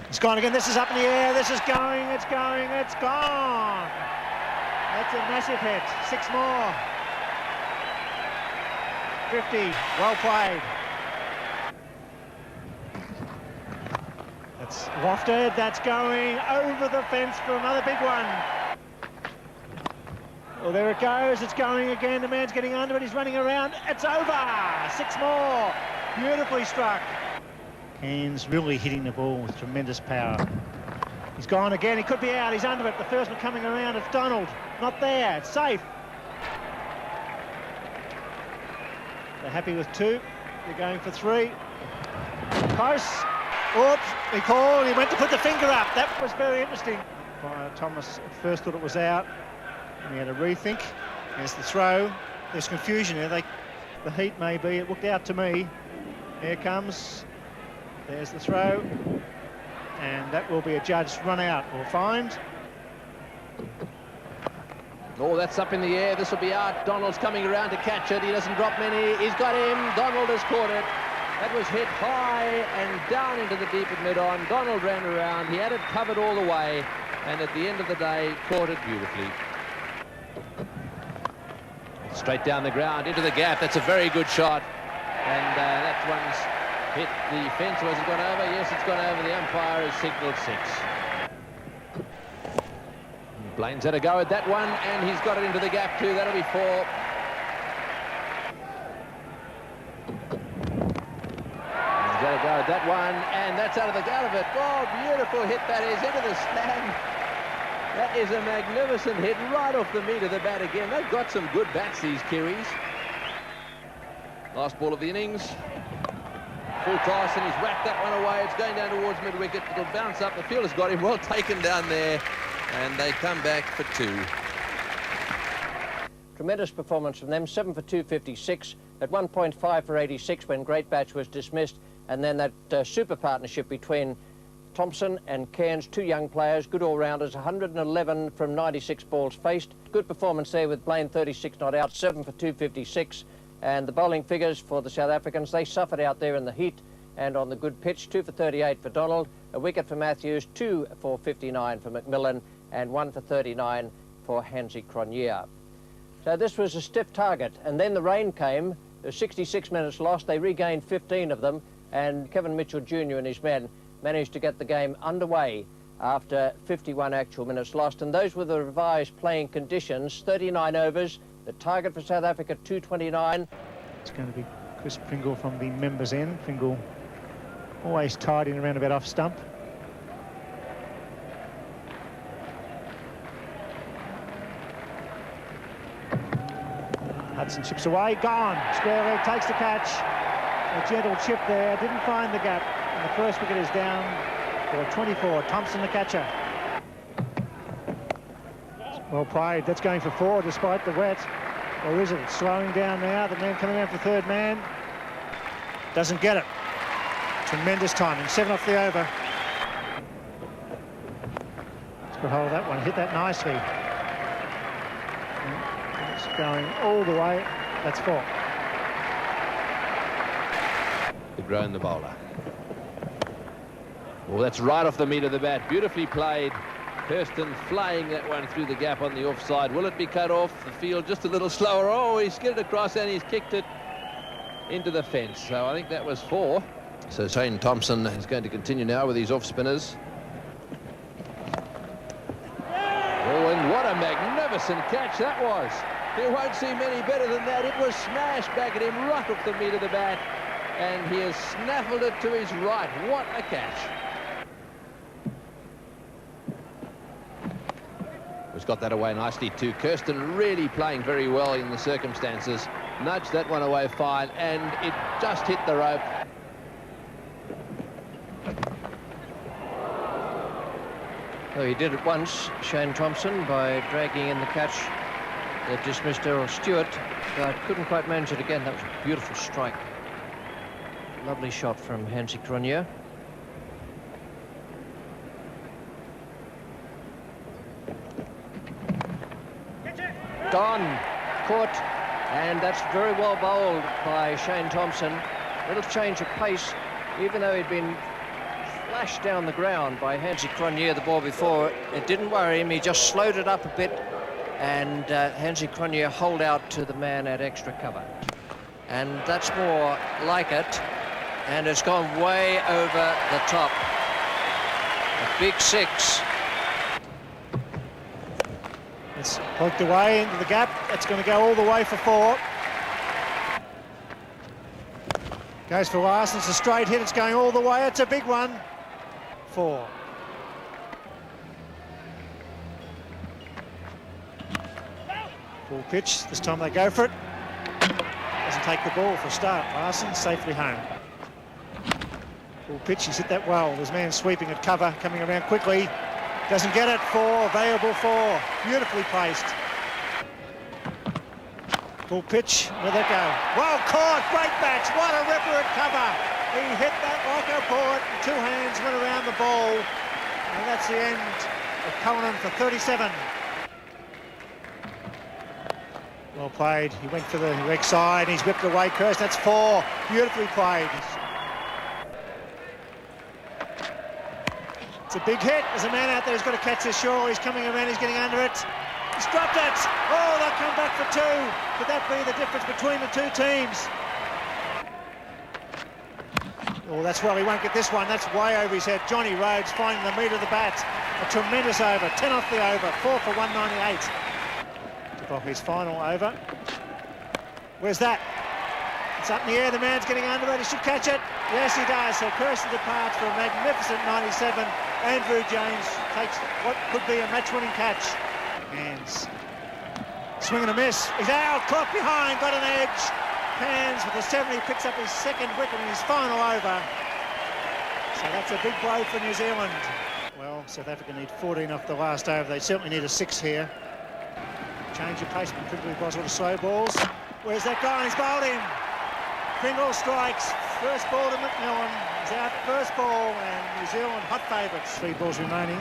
It's gone again. This is up in the air. This is going. It's going. It's gone. That's a massive hit. 6 more. 50. Well played. That's wafted. That's going over the fence for another big one. Well, there it goes. It's going again. The man's getting under it. He's running around. It's over. 6 more. Beautifully struck. Cairns really hitting the ball with tremendous power. He's gone again. He could be out. He's under it. The first one coming around. It's Donald. Not there. It's safe. They're happy with 2. They're going for 3. Close. Oops. He called. He went to put the finger up. That was very interesting. Thomas at first thought it was out. And he had a rethink. There's the throw. There's confusion there. The heat maybe. It looked out to me. Here comes. There's the throw, and that will be a judged run out or fined. Oh, that's up in the air. This will be out. Donald's coming around to catch it. He doesn't drop many. He's got him. Donald has caught it. That was hit high and down into the deep at mid-on. Donald ran around. He had it covered all the way, and at the end of the day, caught it beautifully. Straight down the ground, into the gap. That's a very good shot. And that one's hit the fence. Was it gone over? Yes, it's gone over. The umpire has signalled 6. Blaine's had a go at that one, and he's got it into the gap too. That'll be 4. He's got a go at that one, and that's out of it. Oh, beautiful hit that is, into the stand. That is a magnificent hit right off the meat of the bat again. They've got some good bats, these Kiwis. Last ball of the innings. Full toss, and he's whacked that one away. It's going down towards mid-wicket. It'll bounce up. The fielder's got him well taken down there, and they come back for 2. Tremendous performance from them. 7 for 256 at 1.5 for 86 when Great Batch was dismissed, and then that super partnership between Thompson and Cairns, 2 young players, good all-rounders, 111 from 96 balls faced. Good performance there with Blaine 36 not out, 7 for 256. And the bowling figures for the South Africans, they suffered out there in the heat and on the good pitch. 2 for 38 for Donald, a wicket for Matthews, 2 for 59 for McMillan, and 1 for 39 for Hansie Cronje. So this was a stiff target, and then the rain came. There were 66 minutes lost. They regained 15 of them, and Kevin Mitchell Jr. and his men managed to get the game underway after 51 actual minutes lost. And those were the revised playing conditions. 39 overs. The target for South Africa, 229. It's going to be Chris Pringle from the members' end. Pringle always tied in around about off stump. Hudson chips away, gone. Square leg takes the catch. A gentle chip there, didn't find the gap. And the first wicket is down for 24. Thompson the catcher. Well played, that's going for 4 despite the wet. Or is it? It's slowing down now. The man coming around for third man. Doesn't get it. Tremendous timing. 7 off the over. Let's put hold of that one. Hit that nicely. It's going all the way. That's 4. De Groen, the bowler. Well, that's right off the meat of the bat. Beautifully played. Kirsten flying that one through the gap on the offside. Will it be cut off? The field just a little slower. Oh, he's skidded across and he's kicked it into the fence. So I think that was 4. So Shane Thompson is going to continue now with his off spinners. Oh, and what a magnificent catch that was. You won't see many better than that. It was smashed back at him right off the meat of the bat, and he has snaffled it to his right. What a catch. He's got that away nicely too. Kirsten really playing very well in the circumstances. Nudged that one away fine, and it just hit the rope. Well, he did it once, Shane Thompson, by dragging in the catch that dismissed Errol Stewart, but couldn't quite manage it again. That was a beautiful strike. Lovely shot from Hansi Cronje. Gone, caught, and that's very well bowled by Shane Thompson. Little change of pace, even though he'd been flashed down the ground by Hansi Cronje the ball before. It didn't worry him, he just slowed it up a bit, and Hansi Cronje holed out to the man at extra cover. And that's more like it, and it's gone way over the top. A big 6. It's poked away into the gap. It's going to go all the way for 4. Goes for Larson. It's a straight hit. It's going all the way. It's a big one. 4. Full pitch. This time they go for it. Doesn't take the ball for a start. Larson safely home. Full pitch. He's hit that well. There's a man sweeping at cover, coming around quickly. Doesn't get it. 4, available 4. Beautifully placed. Full pitch. Where'd that go? Well caught. Great match. What a ripper at cover. He hit that like a bullet. 2 hands went around the ball. And that's the end of Cullinan for 37. Well played. He went for the leg side. He's whipped away. Kirst. That's 4. Beautifully played. It's a big hit. There's a man out there who's got to catch this shore. He's coming around, he's getting under it. He's dropped it. Oh, they'll come back for 2. Could that be the difference between the 2 teams? Oh, that's well, he won't get this one. That's way over his head. Johnny Rhodes finding the meat of the bat. A tremendous over. 10 off the over. 4 for 198. Took off his final over. Where's that? It's up in the air. The man's getting under it. He should catch it. Yes, he does. So Kirsten departs for a magnificent 97. Andrew James takes what could be a match-winning catch. Hands. Swing and a miss. He's out. Caught behind. Got an edge. Hands with a 70. Picks up his second wicket in his final over. So that's a big blow for New Zealand. Well, South Africa need 14 off the last over. They certainly need a 6 here. Change of pace from Pringle Boswell to slow balls. Where's that guy? He's bowled him. Pringle strikes. First ball to McMillan. He's out first ball, and New Zealand hot favourites. 3 balls remaining.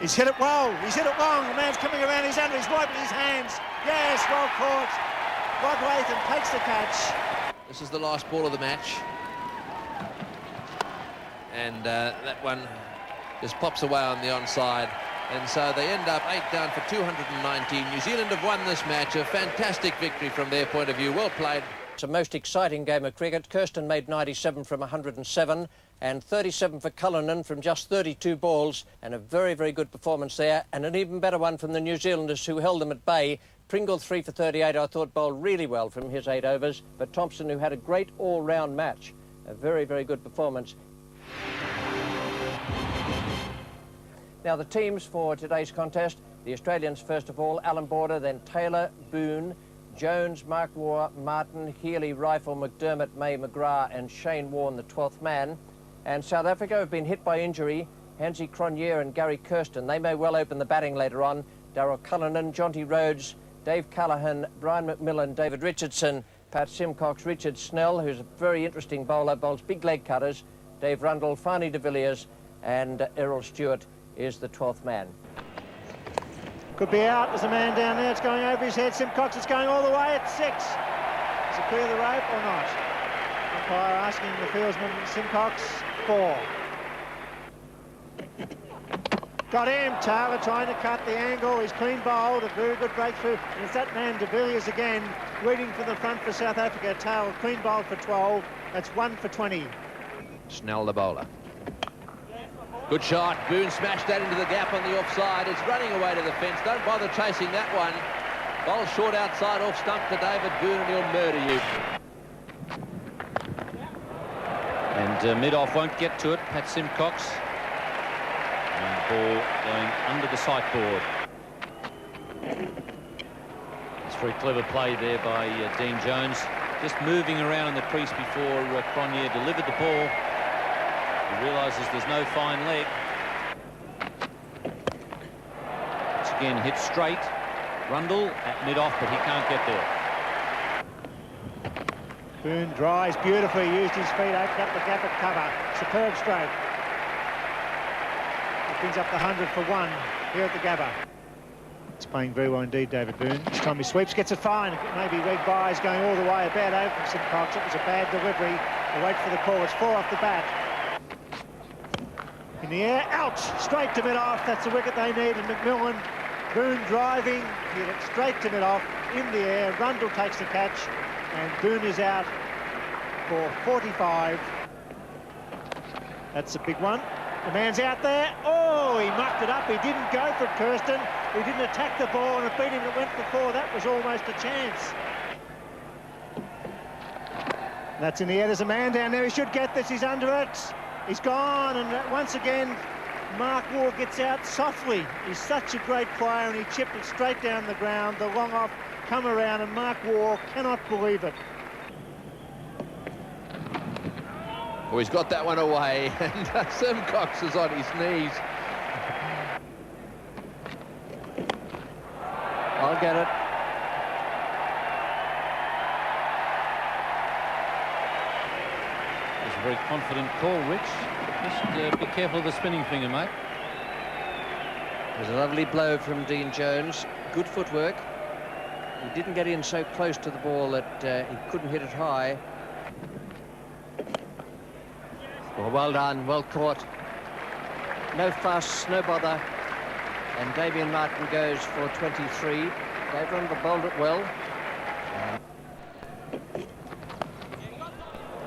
He's hit it well. He's hit it long. The man's coming around. He's under. He's wiping his hands. Yes, well caught. Rod Latham takes the catch. This is the last ball of the match. And that one just pops away on the onside. And so they end up 8 down for 219. New Zealand have won this match. A fantastic victory from their point of view. Well played. It's a most exciting game of cricket. Kirsten made 97 from 107 and 37 for Cullinan from just 32 balls, and a very, very good performance there, and an even better one from the New Zealanders who held them at bay Pringle 3 for 38, I thought, bowled really well from his 8 overs, but Thompson, who had a great all-round match, a very, very good performance. Now, the teams for today's contest, the Australians, first of all, Alan Border, then Taylor, Boone, Jones, Mark Waugh, Martin, Healy, Rifle, McDermott, May, McGrath, and Shane Warne, the 12th man. And South Africa have been hit by injury. Hansie Cronje and Gary Kirsten, they may well open the batting later on. Darryl Cullinan, Jonty Rhodes, Dave Callaghan, Brian McMillan, David Richardson, Pat Simcox, Richard Snell, who's a very interesting bowler, bowls big leg cutters, Dave Rundle, Fani de Villiers, and Errol Stewart is the 12th man. Could be out. There's a man down there. It's going over his head. Simcox is going all the way at 6. Does it clear the rope or not? Umpire asking the fieldsman, Simcox, 4. Got him. Taylor trying to cut the angle. He's clean bowled. A very good breakthrough. And it's that man, de Villiers again, reading for the front for South Africa. Taylor clean bowled for 12. That's 1 for 20. Snell, the bowler. Good shot. Boone smashed that into the gap on the offside. It's running away to the fence. Don't bother chasing that one. Bowl short outside off stump to David Boone and he'll murder you. And mid-off won't get to it. Pat Simcox. And ball going under the sight board. It's very clever play there by Dean Jones. Just moving around in the crease before Cronje delivered the ball. He realises there's no fine leg. Once again hit straight. Rundle at mid-off, but he can't get there. Boone dries beautifully, used his feet, opened up the gap at cover. Superb stroke. He brings up the 100 for 1 here at the Gabba. It's playing very well indeed, David Boone. Each time he sweeps, gets it fine. Maybe Reg Byes going all the way. A bad over from Simcox. It was a bad delivery. They wait for the call. It's 4 off the bat. In the air, out, straight to mid-off. That's the wicket they need. And McMillan, Boone driving, hit it straight to mid-off, in the air. Rundle takes the catch, and Boone is out for 45. That's a big one. The man's out there. Oh, he mucked it up. He didn't go for Kirsten. He didn't attack the ball, and it beat him. It went for 4. That was almost a chance. That's in the air. There's a man down there. He should get this. He's under it. He's gone, and once again, Mark Waugh gets out softly. He's such a great player, and he chipped it straight down the ground. The long off come around, and Mark Waugh cannot believe it. Oh, he's got that one away, and Simcox is on his knees. I'll get it. It's a very confident call, Rich. Just be careful of the spinning finger, mate. There's a lovely blow from Dean Jones. Good footwork. He didn't get in so close to the ball that he couldn't hit it high. Well done, well caught. No fuss, no bother. And Damien Martin goes for 23. Dave Rundle bowled it well.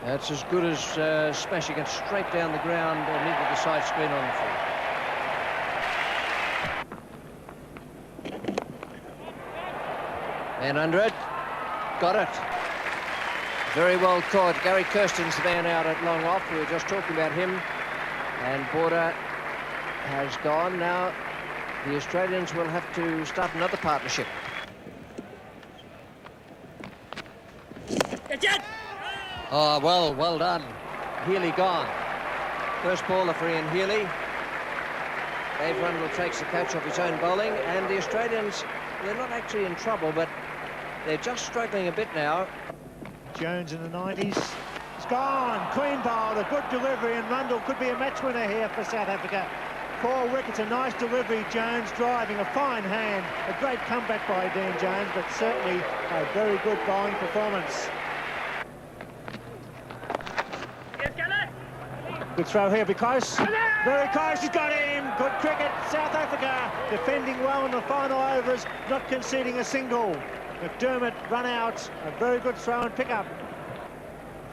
That's as good as smashing it straight down the ground and into the side screen on the full. And under it. Got it. Very well caught. Gary Kirsten's the man out at long off. We were just talking about him. And Border has gone. Now the Australians will have to start another partnership. Oh, well done. Healy gone. First baller for Ian Healy. Dave Rundle takes the catch off his own bowling, and the Australians, they're not actually in trouble, but they're just struggling a bit now. Jones in the 90s. It's gone. Clean bowled. A good delivery, and Rundle could be a match winner here for South Africa. 4 wickets, a nice delivery. Jones driving, a fine hand. A great comeback by Dean Jones, but certainly a very good bowling performance. Good throw here, be close. Very close, he's got him. Good cricket. South Africa defending well in the final overs, not conceding a single. McDermott run out. A very good throw and pick up.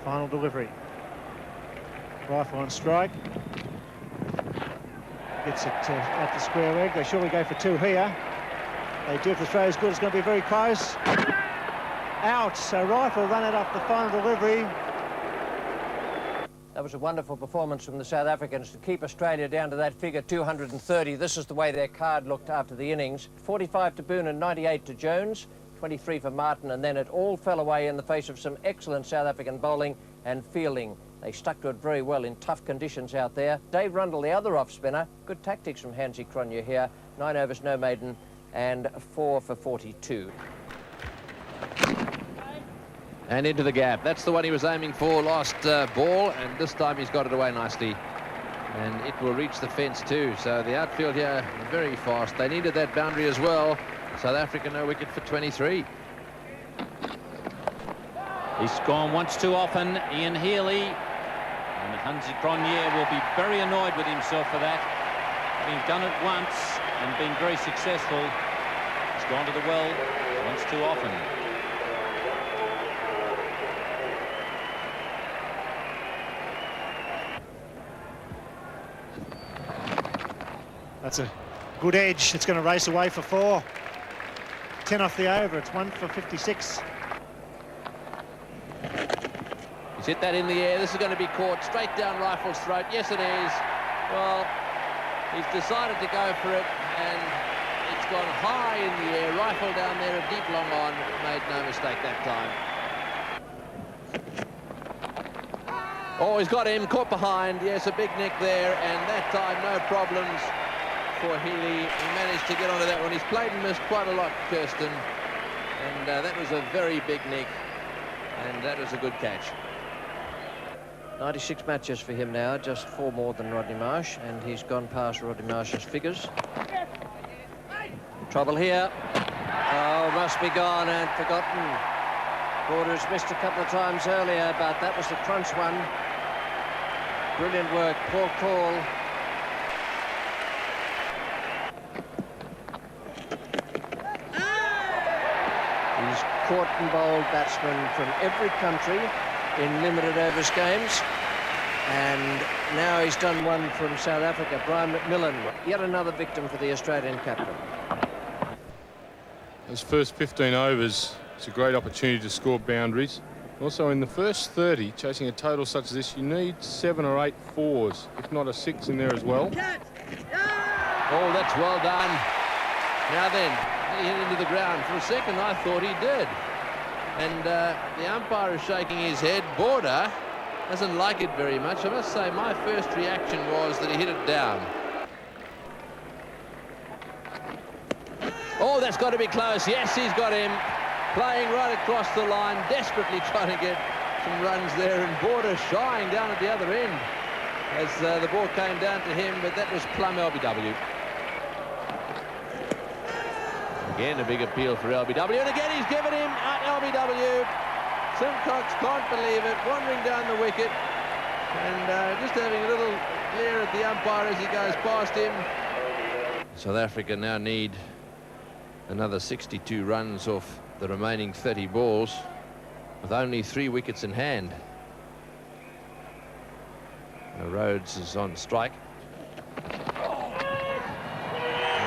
Final delivery. Rifle on strike. Gets it at the square leg. They surely go for 2 here. They do if the throw is good. It's going to be very close. Out. So Rifle run it off the final delivery. That was a wonderful performance from the South Africans to keep Australia down to that figure 230. This is the way their card looked after the innings. 45 to Boone and 98 to Jones, 23 for Martin, and then it all fell away in the face of some excellent South African bowling and fielding. They stuck to it very well in tough conditions out there. Dave Rundle, the other off-spinner, good tactics from Hansie Cronje here. 9 overs, no maiden, and 4 for 42. And into the gap. That's the one he was aiming for, last ball, and this time he's got it away nicely. And it will reach the fence too. So the outfield here very fast. They needed that boundary as well. South Africa no wicket for 23. He's gone once too often, Ian Healy. And Hansie Cronje will be very annoyed with himself for that. Having done it once and been very successful, he's gone to the well once too often. That's a good edge. It's going to race away for 4. 10 off the over. It's 1 for 56. He's hit that in the air. This is going to be caught straight down Rifle's throat. Yes, it is. Well, he's decided to go for it, and it's gone high in the air. Rifle down there, a deep long on. Made no mistake that time. Oh, he's got him. Caught behind. Yes, a big nick there, and that time no problems for Healy. He managed to get onto that one. He's played and missed quite a lot, Kirsten, and that was a very big nick, and that was a good catch. 96 matches for him now, just 4 more than Rodney Marsh, and he's gone past Rodney Marsh's figures. Trouble here. Oh, must be gone and forgotten. Borders missed a couple of times earlier, but that was the crunch one. Brilliant work, poor call. He's caught and bowled batsmen from every country in limited overs games, and now he's done one from South Africa. Brian McMillan, yet another victim for the Australian captain. Those first 15 overs, it's a great opportunity to score boundaries. Also, in the first 30, chasing a total such as this, you need 7 or 8 fours, if not a 6 in there as well. Oh, that's well done. Now then, he hit into the ground. For a second, I thought he did. And the umpire is shaking his head. Border doesn't like it very much. I must say, my first reaction was that he hit it down. Oh, that's got to be close. Yes, he's got him. Playing right across the line, desperately trying to get some runs there, and Border shying down at the other end as the ball came down to him, but that was plumb LBW. Again, a big appeal for LBW, and again he's given him LBW. Simcox can't believe it, wandering down the wicket, and just having a little glare at the umpire as he goes past him. South Africa now need another 62 runs off the remaining 30 balls with only 3 wickets in hand. Now Rhodes is on strike.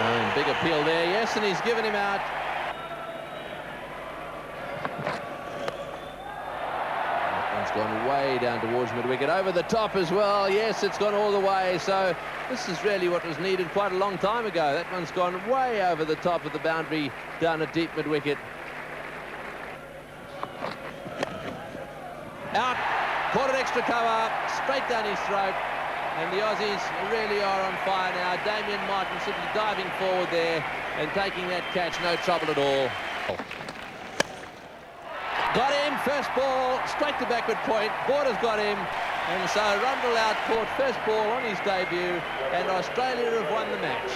And big appeal there, yes, and he's given him out. That one's gone way down towards mid-wicket, over the top as well. Yes, it's gone all the way, so this is really what was needed quite a long time ago. That one's gone way over the top of the boundary, down at deep mid-wicket. Out, caught an extra cover, straight down his throat, and the Aussies really are on fire now. Damien Martin simply diving forward there and taking that catch, no trouble at all. Got him, first ball, straight to backward point. Borders got him, and so Rundle out, caught first ball on his debut, and Australia have won the match.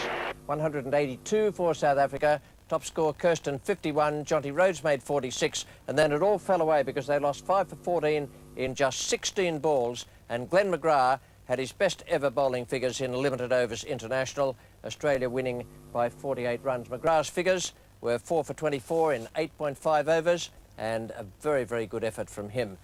182 for South Africa. Top score, Kirsten 51, Jonty Rhodes made 46, and then it all fell away because they lost 5 for 14 in just 16 balls, and Glenn McGrath had his best ever bowling figures in limited overs international, Australia winning by 48 runs. McGrath's figures were 4 for 24 in 8.5 overs, and a very, very good effort from him.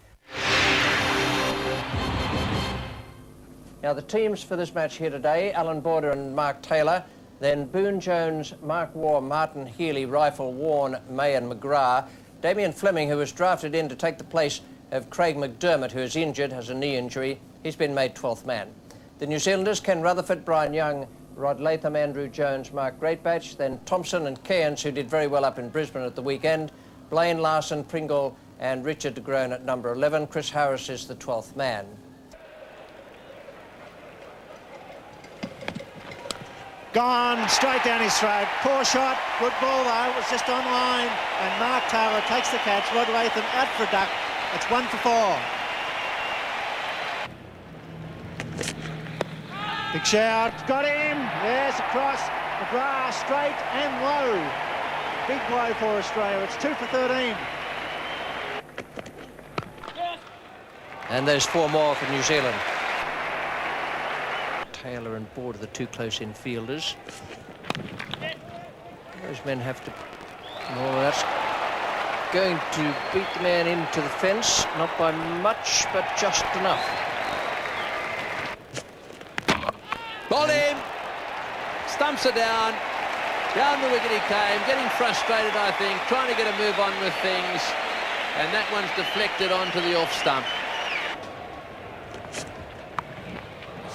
Now the teams for this match here today, Alan Border and Mark Taylor. Then Boone Jones, Mark Waugh, Martin Healy, Rifle, Warne, May and McGrath. Damien Fleming, who was drafted in to take the place of Craig McDermott, who is injured, has a knee injury. He's been made 12th man. The New Zealanders, Ken Rutherford, Brian Young, Rod Latham, Andrew Jones, Mark Greatbatch. Then Thompson and Cairns, who did very well up in Brisbane at the weekend. Blaine, Larson, Pringle and Richard de Groen at number 11. Chris Harris is the 12th man. Gone straight down his throat. Poor shot. Good ball though. It was just on line. And Mark Taylor takes the catch. Rod Latham out for a duck. It's 1 for 4. Big shout. Got him. Yes, across. McGrath straight and low. Big blow for Australia. It's 2 for 13. And there's 4 more for New Zealand. Taylor and Board are the 2 close-in fielders. Those men have to... Oh, that's going to beat the man into the fence. Not by much, but just enough. Ball him. Stumps are down. Down the wicket he came. Getting frustrated, I think. Trying to get a move on with things. And that one's deflected onto the off stump.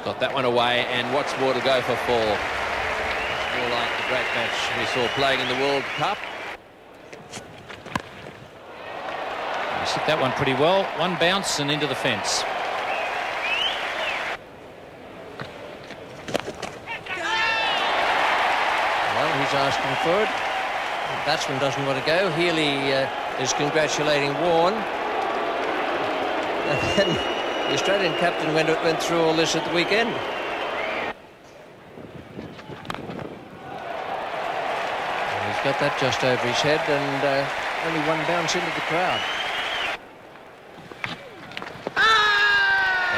Got that one away, and what's more to go for 4? More like the great match we saw playing in the World Cup. He's hit that one pretty well. One bounce and into the fence. Well, he's asking for it. The batsman doesn't want to go. Healy is congratulating Warne. And then the Australian captain went through all this at the weekend. And he's got that just over his head, and only one bounce into the crowd.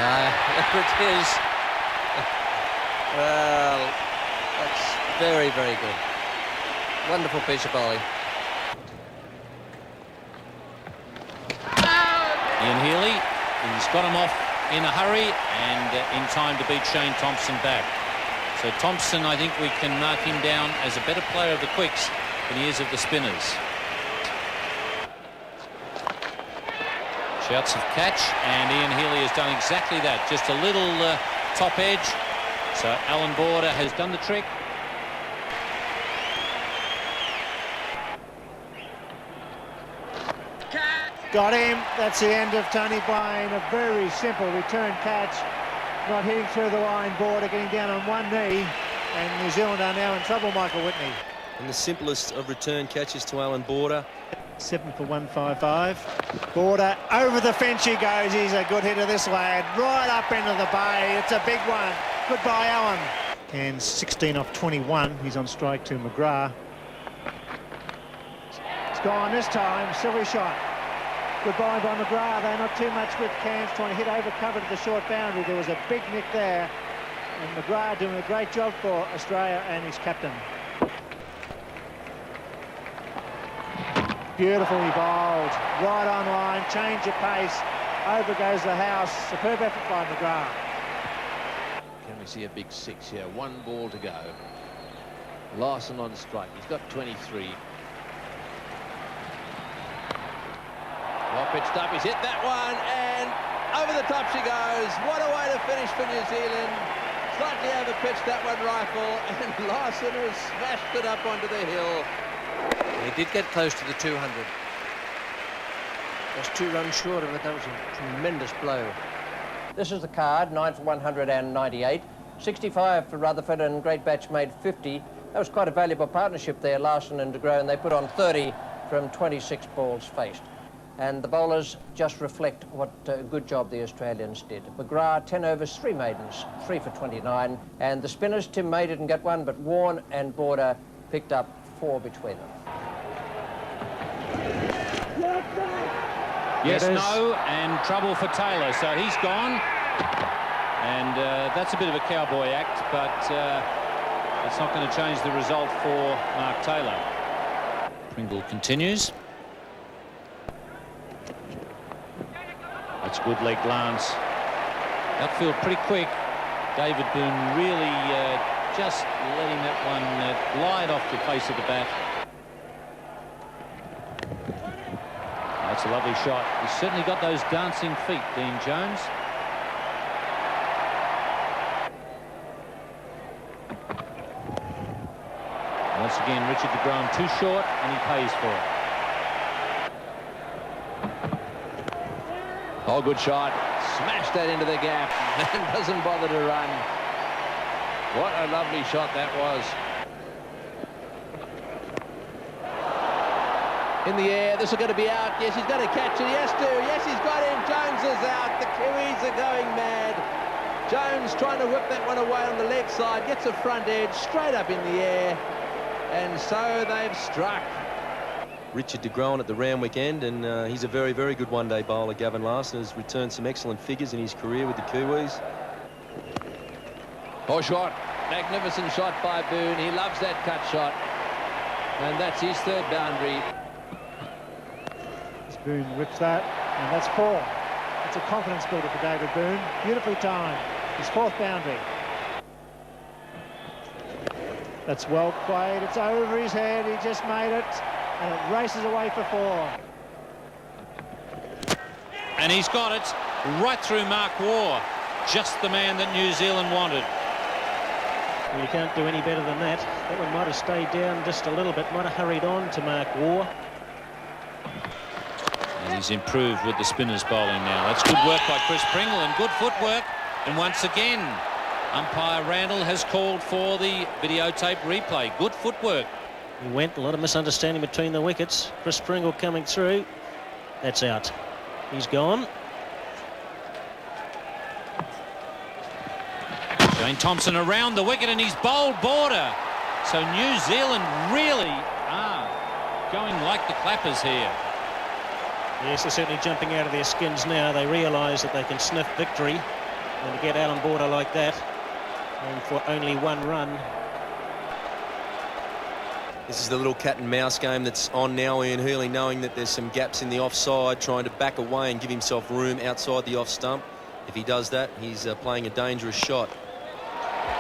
There it is. Well, that's very, very good. Wonderful piece of bowling. Ian Healy, he's got him off in a hurry and in time to beat Shane Thompson back. So Thompson, I think we can mark him down as a better player of the quicks than he is of the spinners. Shouts of catch, and Ian Healy has done exactly that. Just a little top edge. So Alan Border has done the trick. Got him. That's the end of Tony Blaine. A very simple return catch. Not hitting through the line border, getting down on one knee. And New Zealand are now in trouble, Michael Whitney. And the simplest of return catches to Alan Border. 7 for 155. Border over the fence he goes. He's a good hitter, this lad. Right up into the bay. It's a big one. Goodbye, Alan. And 16 off 21. He's on strike to McGrath. It's gone this time. Silly shot. Goodbye by McGrath. They're not too much with Cairns trying to hit over cover to the short boundary. There was a big nick there. And McGrath doing a great job for Australia and his captain. Beautifully bowled. Right on line. Change of pace. Over goes the house. Superb effort by McGrath. Can we see a big 6 here? 1 ball to go. Larson on strike. He's got 23. Well pitched up, he's hit that one, and over the top she goes. What a way to finish for New Zealand. Slightly over pitched that one, Rifle, and Larson has smashed it up onto the hill. He did get close to the 200. Just 2 runs short of it. That was a tremendous blow. This is the card, 9 for 198. 65 for Rutherford, and Greatbatch made 50. That was quite a valuable partnership there, Larson and de Groen. They put on 30 from 26 balls faced. And the bowlers just reflect what a good job the Australians did. McGrath, 10 overs, 3 maidens, 3 for 29. And the spinners, Tim May didn't get one, but Warne and Border picked up 4 between them. Yes, no, and trouble for Taylor. So he's gone. And that's a bit of a cowboy act, but it's not going to change the result for Mark Taylor. Pringle continues. That's good leg glance. Outfield pretty quick. David Boone really just letting that one glide off the face of the bat. That's a lovely shot. He's certainly got those dancing feet, Dean Jones. Once again, Richard de Groen too short, and he pays for it. Oh, good shot. Smashed that into the gap and doesn't bother to run. What a lovely shot that was. In the air, this is going to be out. Yes, he's going to catch it. He has to. Yes, he's got him. Jones is out. The Kiwis are going mad. Jones trying to whip that one away on the leg side. Gets a front edge straight up in the air. And so they've struck. Richard de Groen at the Randwick end, and he's a very, very good one-day bowler. Gavin Larsen has returned some excellent figures in his career with the Kiwis. Oh, shot. Magnificent shot by Boone. He loves that cut shot. And that's his third boundary. Boone whips that, and that's 4. It's a confidence builder for David Boone. Beautifully timed. His 4th boundary. That's well played. It's over his head. He just made it, and it races away for 4. And he's got it right through Mark Waugh. Just the man that New Zealand wanted. Well, you can't do any better than that. That one might have stayed down just a little bit, might have hurried on to Mark Waugh. And he's improved with the spinners bowling now. That's good work by Chris Pringle and good footwork. And once again, umpire Randall has called for the videotape replay. Good footwork. He went, a lot of misunderstanding between the wickets. Chris Pringle coming through. That's out. He's gone. Shane Thompson around the wicket and he's bowled border. So New Zealand really are going like the clappers here. Yes, they're certainly jumping out of their skins now. They realise that they can sniff victory, and to get Alan Border like that, and for only 1 run. This is the little cat and mouse game that's on now. Ian Healy, knowing that there's some gaps in the offside, trying to back away and give himself room outside the off stump. If he does that, he's playing a dangerous shot.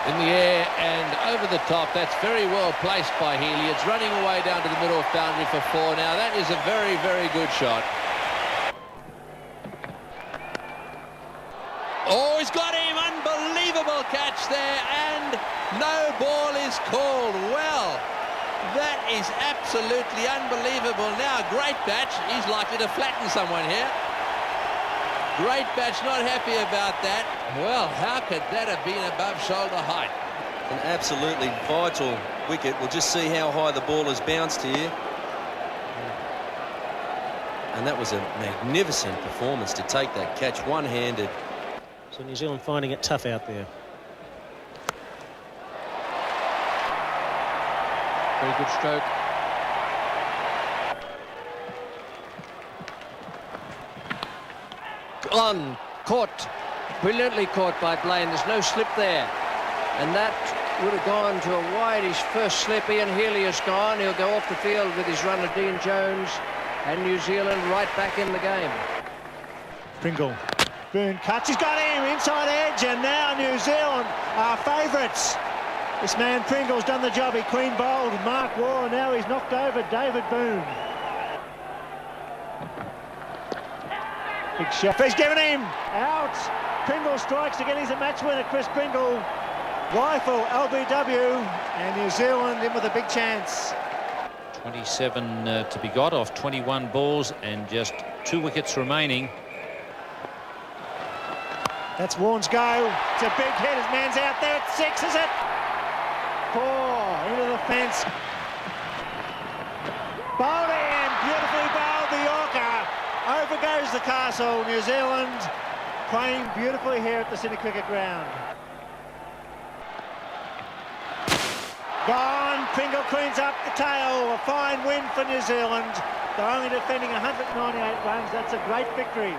In the air and over the top. That's very well placed by Healy. It's running away down to the middle of boundary for 4. Now that is a very, very good shot. Oh, he's got him. Unbelievable catch there, and no ball is called. Well, that is absolutely unbelievable. Now, great batch. He's likely to flatten someone here. Great batch, not happy about that. Well, how could that have been above shoulder height? An absolutely vital wicket. We'll just see how high the ball has bounced here. And that was a magnificent performance to take that catch one-handed. So New Zealand finding it tough out there. Very good stroke. On, caught, brilliantly caught by Blaine. There's no slip there. And that would have gone to a wideish first slip. Ian Healy is gone. He'll go off the field with his runner, Dean Jones, and New Zealand right back in the game. Pringle. Boone cuts. He's got him inside edge, and now New Zealand are favourites. This man Pringle's done the job. He clean bowled Mark Waugh. Now he's knocked over David Boone. Big shot. He's given him out. Pringle strikes again. He's a match winner. Chris Pringle. Rifle LBW, and New Zealand in with a big chance. 27 to be got off 21 balls and just 2 wickets remaining. That's Warren's go. It's a big hit. His man's out there at 6, is it? 4 into the fence. Bowled in. Beautifully bowled the Yorker. Over goes the castle. New Zealand playing beautifully here at the Sydney Cricket Ground. Gone. Pringle cleans up the tail. A fine win for New Zealand. They're only defending 198 runs. That's a great victory.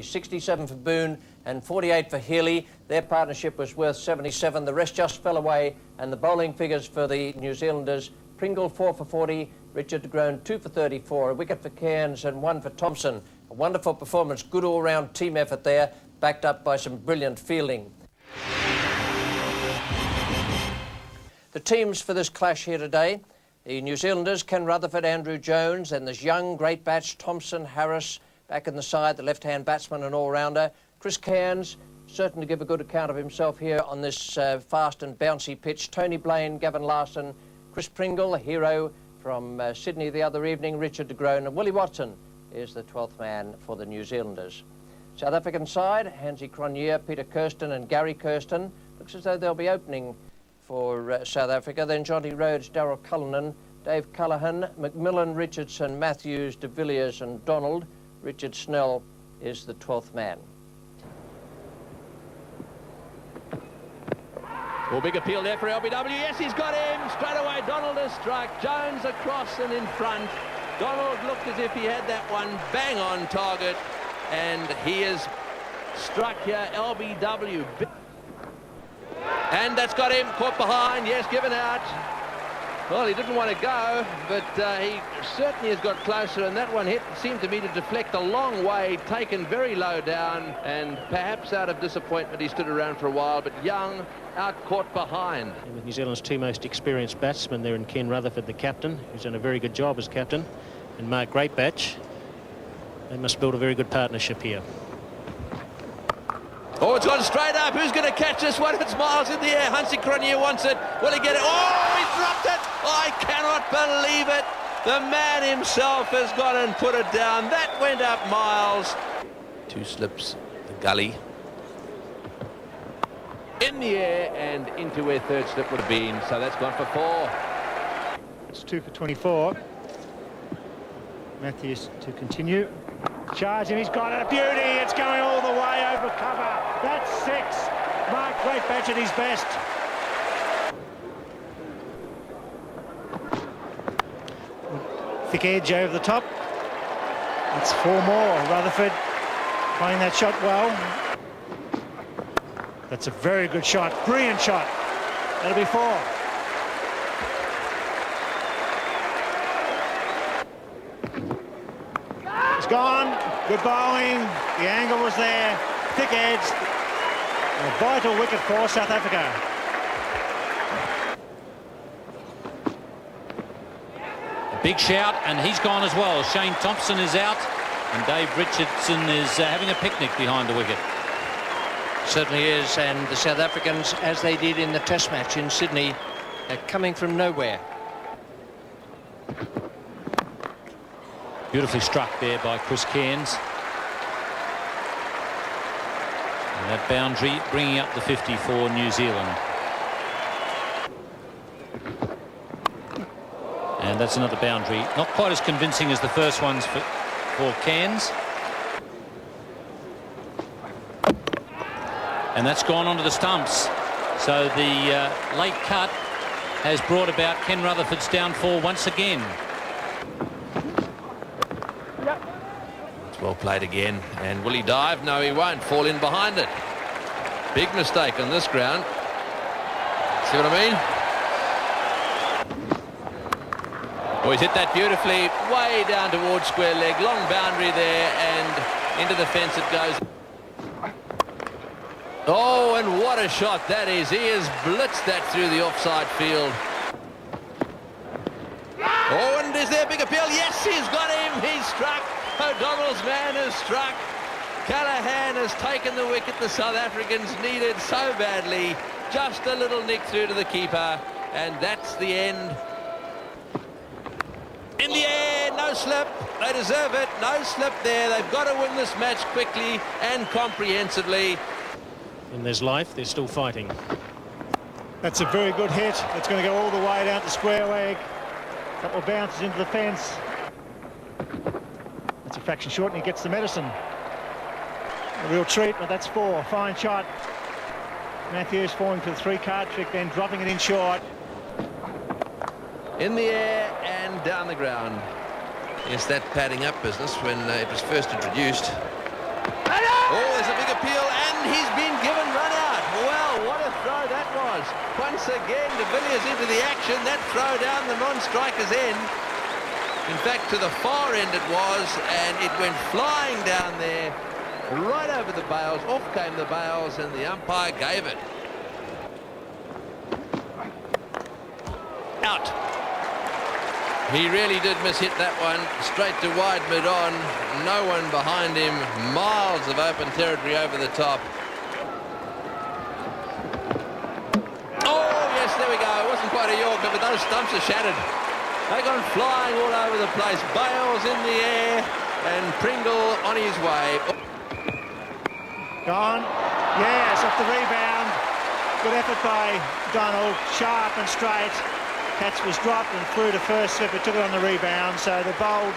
67 for Boone and 48 for Healy. Their partnership was worth 77. The rest just fell away, and the bowling figures for the New Zealanders: Pringle 4 for 40, Richard de Groen 2 for 34, a wicket for Cairns and 1 for Thompson. A wonderful performance, good all-round team effort there, backed up by some brilliant fielding. The teams for this clash here today, the New Zealanders, Ken Rutherford, Andrew Jones, and this young great batch, Thompson, Harris, back in the side, the left-hand batsman and all-rounder. Chris Cairns, certain to give a good account of himself here on this fast and bouncy pitch. Tony Blaine, Gavin Larson, Chris Pringle, a hero from Sydney the other evening, Richard de Groen, and Willie Watson is the 12th man for the New Zealanders. South African side, Hansie Cronje, Peter Kirsten and Gary Kirsten. Looks as though they'll be opening for South Africa. Then Jonty Rhodes, Darryl Cullinan, Dave Callaghan, McMillan, Richardson, Matthews, de Villiers and Donald. Richard Snell is the 12th man. Well, big appeal there for LBW. Yes, he's got him. Straight away, Donald has struck. Jones across and in front. Donald looked as if he had that one bang on target. And he has struck here, LBW. And that's got him caught behind. Yes, given out. Well, he didn't want to go, but he certainly has got closer, and that one seemed to me to deflect a long way, taken very low down, and perhaps out of disappointment he stood around for a while, but Young out caught behind. And with New Zealand's two most experienced batsmen there in Ken Rutherford, the captain, who's done a very good job as captain, and Mark Greatbatch, they must build a very good partnership here. Oh, it's gone straight up. Who's going to catch this one? It's miles in the air. Hansie Cronje wants it. Will he get it? Oh, he dropped it. I cannot believe it. The man himself has gone and put it down. That went up miles. Two slips, the gully. In the air and into where third slip would have been. So that's gone for 4. It's 2 for 24. Matthews to continue. Charging, he's got it. Beauty, it's going all the way over cover. That's 6. Mark Greatbatch at his best. Thick edge over the top. That's 4 more. Rutherford playing that shot well. That's a very good shot. Brilliant shot. That'll be 4. It's gone. Good bowling. The angle was there. Thick edge. A vital wicket for South Africa. A big shout, and he's gone as well. Shane Thompson is out, and Dave Richardson is having a picnic behind the wicket. Certainly is, and the South Africans, as they did in the Test match in Sydney, are coming from nowhere. Beautifully struck there by Chris Cairns. And that boundary bringing up the 50 for New Zealand. And that's another boundary. Not quite as convincing as the first ones for Cairns. And that's gone onto the stumps. So the late cut has brought about Ken Rutherford's downfall once again. Well played again. And will he dive? No, he won't. Fall in behind it. Big mistake on this ground. See what I mean? Oh, he's hit that beautifully. Way down towards square leg. Long boundary there, and into the fence it goes. Oh, and what a shot that is. He has blitzed that through the offside field. Oh, and is there a big appeal? Yes, he's got him. He's struck. O'Donnell's man has struck. Callaghan has taken the wicket the South Africans needed so badly. Just a little nick through to the keeper, and that's the end. In the air, no slip. They deserve it. No slip there. They've got to win this match quickly and comprehensively. And there's life. They're still fighting. That's a very good hit. It's going to go all the way down to square leg. Couple of bounces into the fence. That's a fraction short, and he gets the medicine. A real treat, but that's 4. Fine shot. Matthews falling for the 3-card trick, then dropping it in short. In the air and down the ground. Yes, that padding up business when it was first introduced. Oh, there's a big appeal, and he's been given run out. Well, what a throw that was. Once again, de Villiers into the action. That throw down the non-striker's end. In fact, to the far end it was, and it went flying down there, right over the bails. Off came the bails, and the umpire gave it. out. He really did miss-hit that one. Straight to wide mid-on. No one behind him. Miles of open territory over the top. Oh, yes, there we go. It wasn't quite a Yorker, but those stumps are shattered. They've gone flying all over the place. Bales in the air and Pringle on his way. Gone. Yes, off the rebound. Good effort by Donald. Sharp and straight. Catch was dropped and flew to first slip. It took it on the rebound. So they bowled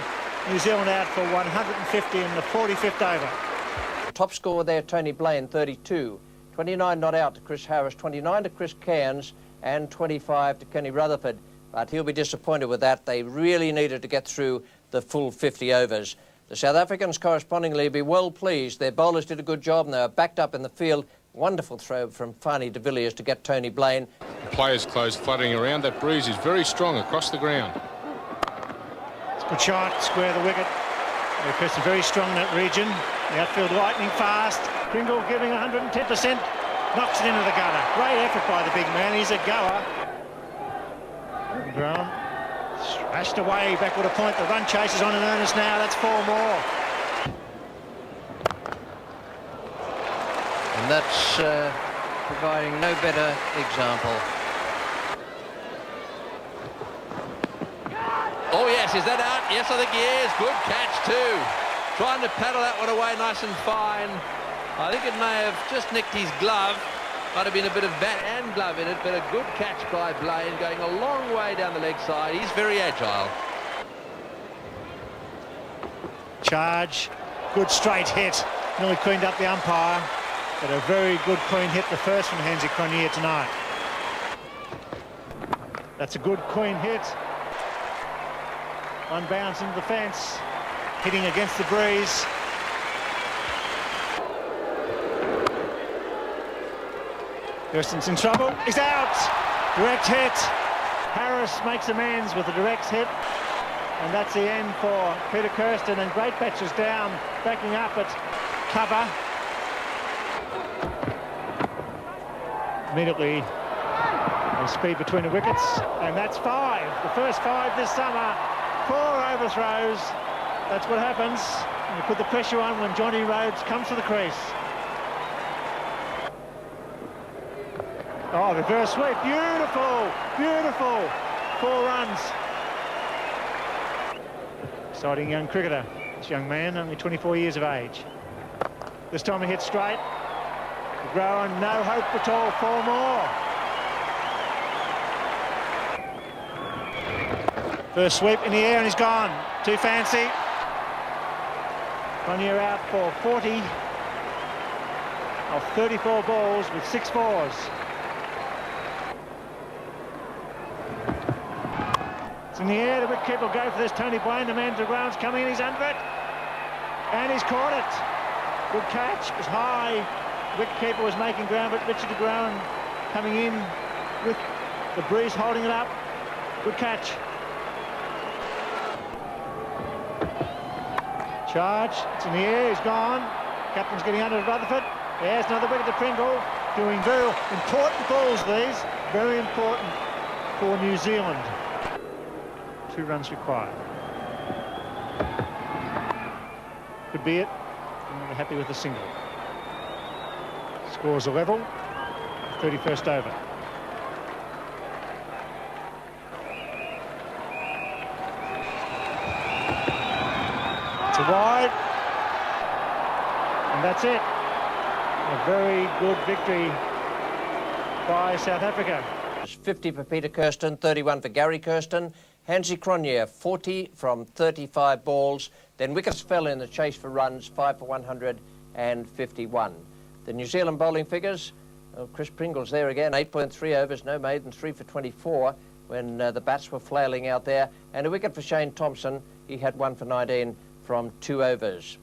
New Zealand out for 150 in the 45th over. Top scorer there, Tony Blaine, 32. 29 not out to Chris Harris, 29 to Chris Cairns, and 25 to Kenny Rutherford. But he'll be disappointed with that. They really needed to get through the full 50 overs. The South Africans correspondingly be well pleased. Their bowlers did a good job and they were backed up in the field. Wonderful throw from Fani de Villiers to get Tony Blaine. The players close fluttering around. That breeze is very strong across the ground. It's a good shot, square the wicket. They're pressing very strong in that region. The outfield lightning fast. Pringle giving 110%. Knocks it into the gutter. Great effort by the big man. He's a goer. Brown smashed away backward a point. The run chase is on in earnest now. That's 4 more. And that's providing no better example. Oh, yes, is that out? Yes, I think he is. Good catch, too. Trying to paddle that one away nice and fine. I think it may have just nicked his glove. Might have been a bit of bat and glove in it, but a good catch by Blaine, going a long way down the leg side. He's very agile. Charge. Good straight hit. Nearly cleaned up the umpire. But a very good clean hit, the first from Hansie Cronje tonight. That's a good clean hit. One bounce into the fence, hitting against the breeze. Kirsten's in trouble. He's out. Direct hit. Harris makes amends with a direct hit. And that's the end for Peter Kirsten. And great batches down, backing up at cover. Immediately, there's speed between the wickets. And that's 5. The first 5 this summer. 4 overthrows. That's what happens. And you put the pressure on when Johnny Rhodes comes to the crease. Oh, reverse sweep. Beautiful, beautiful. 4 runs. Exciting young cricketer. This young man, only 24 years of age. This time he hits straight. McGrawan, no hope at all. 4 more. First sweep in the air and he's gone. Too fancy. 1 year out for 40 of 34 balls with 6 fours. It's in the air. The wicketkeeper will go for this. Tony Blaine, the man to ground's coming in. He's under it. And he's caught it. Good catch. It was high. Wicketkeeper was making ground, but Richard de Grauwen coming in with the breeze holding it up. Good catch. Charge. It's in the air. He's gone. Captain's getting under to Rutherford. There's another wicket to Pringle. Doing very important balls, these. Very important for New Zealand. 2 runs required. Could be it. And we're happy with the single. Scores a level. 31st over. It's a wide. And that's it. A very good victory by South Africa. 50 for Peter Kirsten, 31 for Gary Kirsten. Hansie Cronje, 40 from 35 balls. Then wickets fell in the chase for runs, 5 for 151. The New Zealand bowling figures, Chris Pringle's there again, 8.3 overs, no maiden, 3 for 24 when the bats were flailing out there. And a wicket for Shane Thompson. He had 1 for 19 from 2 overs.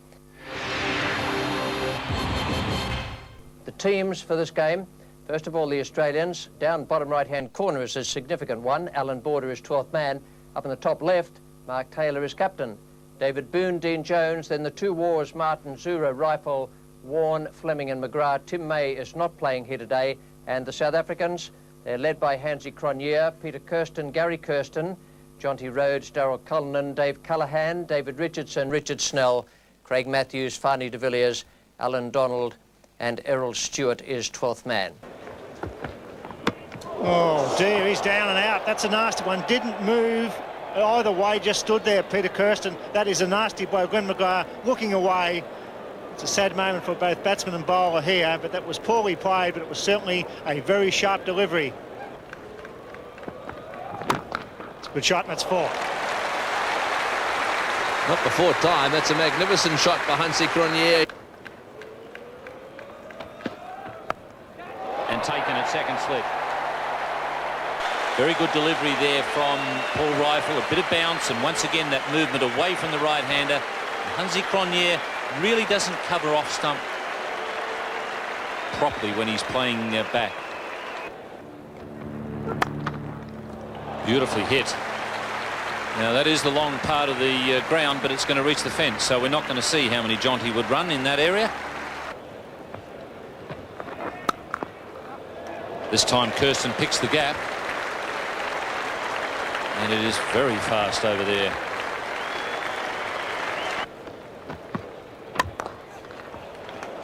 The teams for this game. First of all, the Australians. Down bottom right-hand corner is a significant one. Alan Border is 12th man. Up in the top left, Mark Taylor is captain. David Boone, Dean Jones. Then the 2 wars, Martin, Zura, Rifle, Warne, Fleming and McGrath. Tim May is not playing here today. And the South Africans, They're led by Hansie Cronje, Peter Kirsten, Gary Kirsten, Jonty Rhodes, Darrell Cullinan, Dave Callaghan, David Richardson, Richard Snell, Craig Matthews, Farney de Villiers, Alan Donald, and Errol Stewart is 12th man. Oh dear, he's down and out. That's a nasty one. Didn't move either way, just stood there, Peter Kirsten. That is a nasty blow. Glenn Maguire looking away. It's a sad moment for both batsman and bowler here, but that was poorly played, but it was certainly a very sharp delivery. It's a good shot, and that's 4. Not before time. That's a magnificent shot by Hansie Cronje. And taken at second slip. Very good delivery there from Paul Rifle. A bit of bounce, and once again that movement away from the right-hander. Hansie Cronje really doesn't cover off stump properly when he's playing back. Beautifully hit. Now that is the long part of the ground, but it's going to reach the fence, so we're not going to see how many Jonty would run in that area. This time Kirsten picks the gap, and it is very fast over there.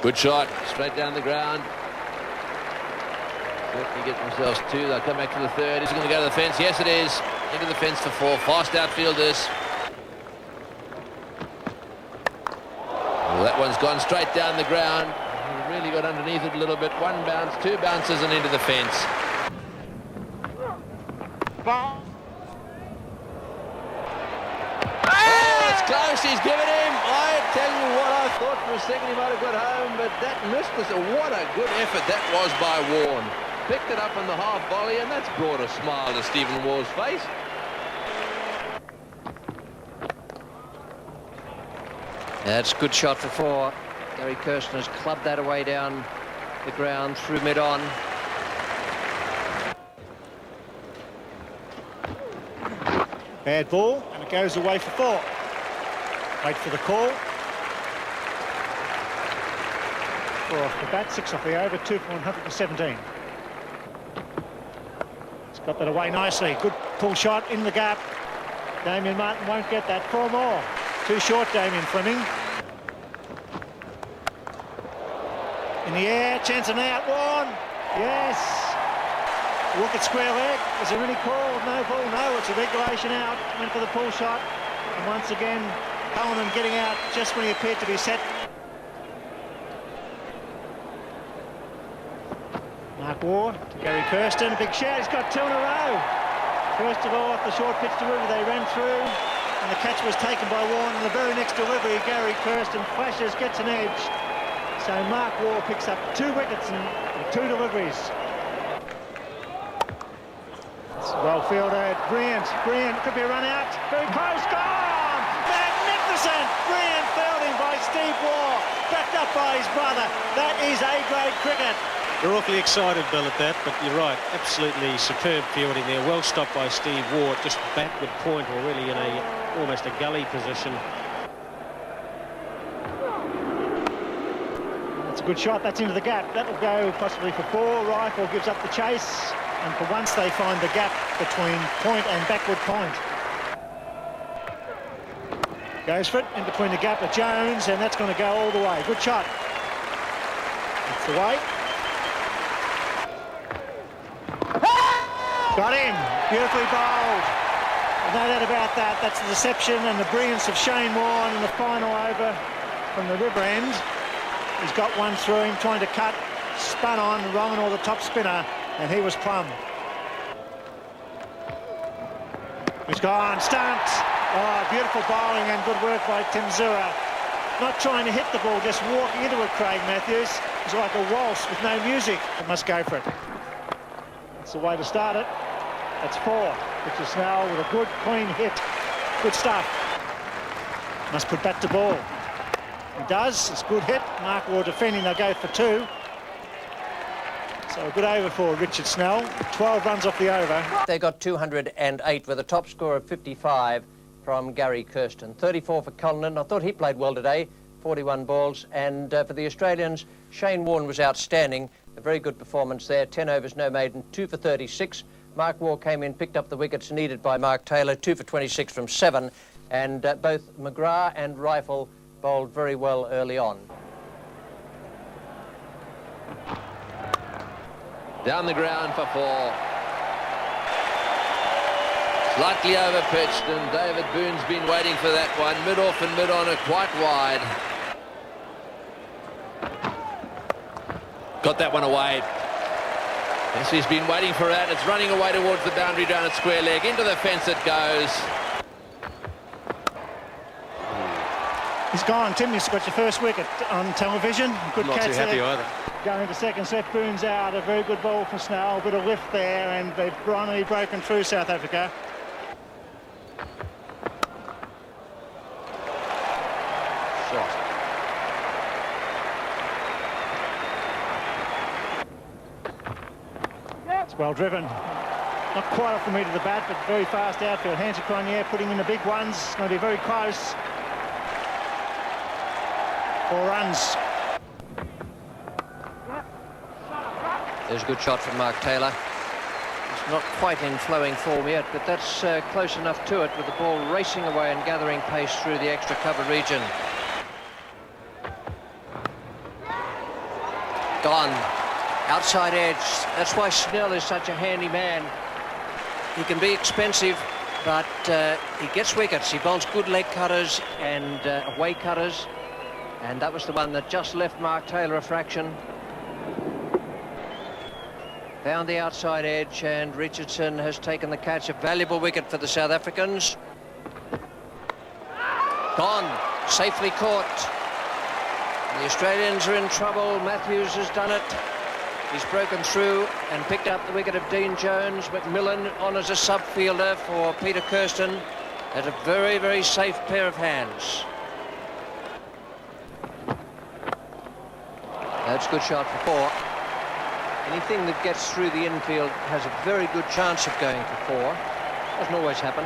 Good shot, straight down the ground. Certainly get themselves 2. They'll come back to the 3rd. Is it going to go to the fence? Yes, it is. Into the fence for 4. Fast outfielders. Well, that one's gone straight down the ground. He really got underneath it a little bit. 1 bounce, 2 bounces, and into the fence. Oh, it's close. He's given him. I tell you what, I thought for a second he might have got home, but that missed us. What a good effort that was by Warne. Picked it up on the half volley, and that's brought a smile to Stephen Waugh's face. That's a good shot for 4. Gary Kirsten has clubbed that away down the ground through mid-on. Bad ball, and it goes away for 4. Wait for the call. 4 off the bat, 6 off the over, 2 for 117. It's got that away nicely. Good pull shot in the gap. Damien Martin won't get that. 4 more. Too short, Damien Fleming. In the air, chance and out. Warne. Yes. Look at square leg. Is there any call? No ball. No, it's a regulation out. Went for the pull shot. And once again, Cullinan getting out just when he appeared to be set. Mark Waugh to Gary Kirsten. Big shout. He's got 2 in a row. First of all, off the short pitch delivery, they ran through, and the catch was taken by Warne. And the very next delivery, Gary Kirsten flashes, gets an edge. So Mark Waugh picks up 2 wickets and 2 deliveries. It's well fielded. Brilliant. Could be a run out. Very close. Gone! Magnificent! Brilliant fielding by Steve Waugh. Backed up by his brother. That is A-grade cricket. You're awfully excited, Bill, at that, but you're right. Absolutely superb fielding there. Well stopped by Steve Waugh, just backward point, or really in almost a gully position. That's a good shot. That's into the gap. That will go possibly for 4. Rifle gives up the chase, and for once they find the gap between point and backward point. Goes for it in between the gap of Jones, and that's going to go all the way. Good shot. That's the way. Got him. Beautifully bowled. No doubt about that. That's the deception and the brilliance of Shane Warne in the final over from the river end. He's got one through him, trying to cut, spun on, wrong on the top spinner, and he was plumb. He's gone, stumped. Oh, beautiful bowling and good work by Tim Zura. Not trying to hit the ball, just walking into it, Craig Matthews. It's like a waltz with no music. It must go for it. That's the way to start it. That's 4, which is now with a good, clean hit. Good stuff. Must put back to ball. He does. It's a good hit. Mark Waugh defending. They'll go for 2. So a good over for Richard Snell. 12 runs off the over. They got 208 with a top score of 55 from Gary Kirsten. 34 for Cullinan. I thought he played well today. 41 balls. And for the Australians, Shane Warne was outstanding. A very good performance there. 10 overs, no maiden, 2 for 36. Mark Waugh came in, picked up the wickets needed by Mark Taylor, 2 for 26 from 7. And both McGrath and Rifle bowled very well early on. Down the ground for 4. Slightly over pitched, and David Boone's been waiting for that one. Mid-off and mid-on are quite wide. Got that one away. Yes, he's been waiting for it. It's running away towards the boundary down at square leg. Into the fence it goes. He's gone. Tim, you've got your first wicket on television. Good Not catch too happy there. either. Going to second set, Boone's out. A very good ball from Snell. A bit of lift there, and they've finally broken through South Africa. Shot. It's well driven. Not quite off the meat of the bat, but very fast outfield. Hansi Cronje putting in the big ones. It's going to be very close. 4 runs. There's a good shot from Mark Taylor. It's not quite in flowing form yet, but that's close enough to it with the ball racing away and gathering pace through the extra cover region. Gone. Outside edge. That's why Snell is such a handy man. He can be expensive, but he gets wickets. He bowls good leg cutters and away cutters. And that was the one that just left Mark Taylor a fraction. Found the outside edge, and Richardson has taken the catch. A valuable wicket for the South Africans. Gone. Safely caught. The Australians are in trouble. Matthews has done it. He's broken through and picked up the wicket of Dean Jones. McMillan on as a sub-fielder for Peter Kirsten. At a very, very safe pair of hands. That's a good shot for 4. Anything that gets through the infield has a very good chance of going for 4. Doesn't always happen.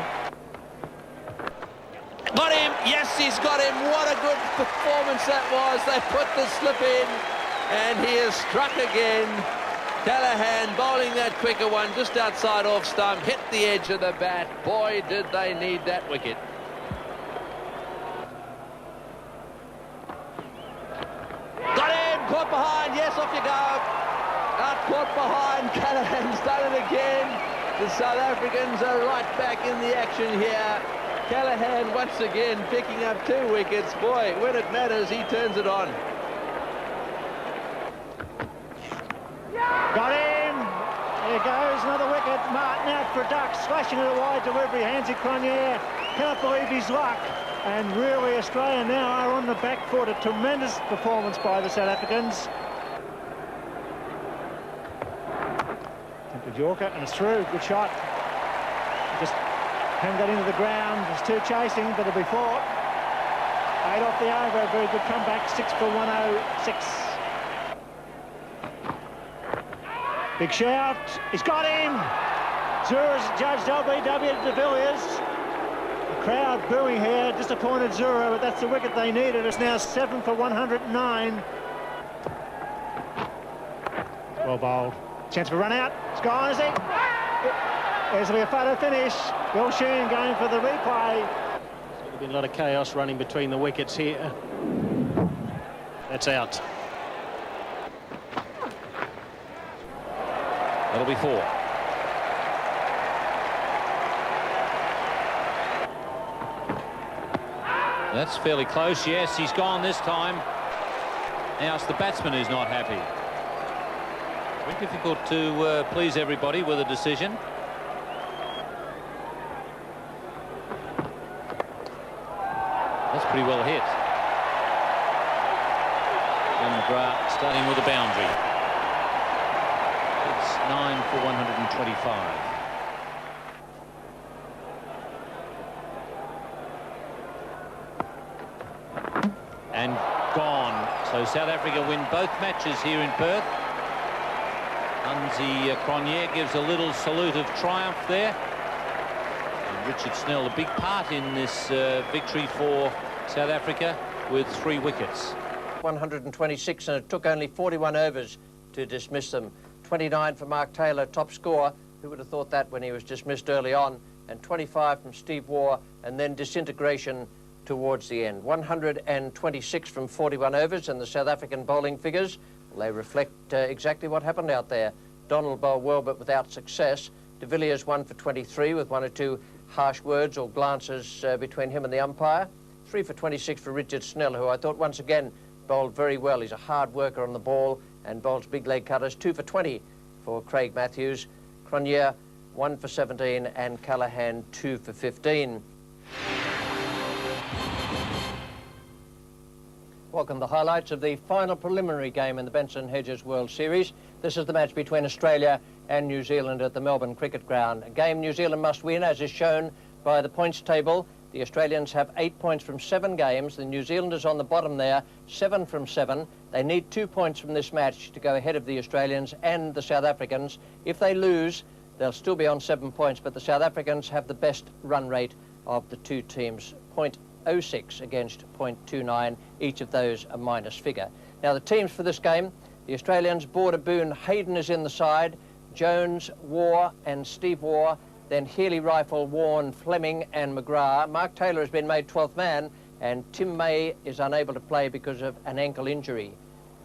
Got him! Yes, he's got him. What a good performance that was. They put the slip in, and he is struck again. Callaghan bowling that quicker one just outside off stump, hit the edge of the bat. Boy, did they need that wicket. Got him! Caught behind. Yes, off you go. Out caught behind. Callaghan's done it again. The South Africans are right back in the action here. Callaghan once again picking up 2 wickets. Boy, when it matters, he turns it on. Got him! There goes another wicket. Martin out for a duck, slashing it a wide delivery. Hansi Cronje cannot believe his luck. And really, Australia now are on the back foot. A tremendous performance by the South Africans. Good Yorker, and it's through. Good shot. Just haven't got into the ground. There's 2 chasing, but it'll be 4. 8 off the over. Very good comeback. 6 for 106. Big shout. He's got him. Zura's judged LBW de Villiers. The crowd booing here. Disappointed Zura, but that's the wicket they needed. It's now 7 for 109. Well bowled. Chance for run out. It's gone, is it? There's to be a photo finish. Bill Sheehan going for the replay. There's been a lot of chaos running between the wickets here. That's out. That'll be 4. That's fairly close. Yes, he's gone this time. Now it's the batsman who's not happy. Very difficult to please everybody with a decision. That's pretty well hit. And McGrath starting with a boundary. It's 9 for 125. And gone. So South Africa win both matches here in Perth. Hansi Cronje gives a little salute of triumph there. And Richard Snell, a big part in this victory for South Africa with 3 wickets. 126, and it took only 41 overs to dismiss them. 29 for Mark Taylor, top scorer. Who would have thought that when he was dismissed early on? And 25 from Steve Waugh, and then disintegration towards the end. 126 from 41 overs, and the South African bowling figures, well, they reflect exactly what happened out there. Donald bowled well, but without success. De Villiers 1 for 23 with 1 or 2 harsh words or glances between him and the umpire. 3 for 26 for Richard Snell, who I thought once again bowled very well. He's a hard worker on the ball and bowls big leg cutters. 2 for 20 for Craig Matthews. Cronje 1 for 17 and Callaghan 2 for 15. Welcome the highlights of the final preliminary game in the Benson Hedges World Series. This is the match between Australia and New Zealand at the Melbourne Cricket Ground. A game New Zealand must win, as is shown by the points table. The Australians have 8 points from 7 games. The New Zealanders on the bottom there, 7 from 7. They need 2 points from this match to go ahead of the Australians and the South Africans. If they lose, they'll still be on 7 points, but the South Africans have the best run rate of the two teams, 0.06 against 0.29, each of those a minus figure. Now the teams for this game, the Australians, Border, Boone, Hayden is in the side, Jones, Waugh and Steve Waugh, then Healy, Rifle, Warren, Fleming and McGrath. Mark Taylor has been made 12th man, and Tim May is unable to play because of an ankle injury.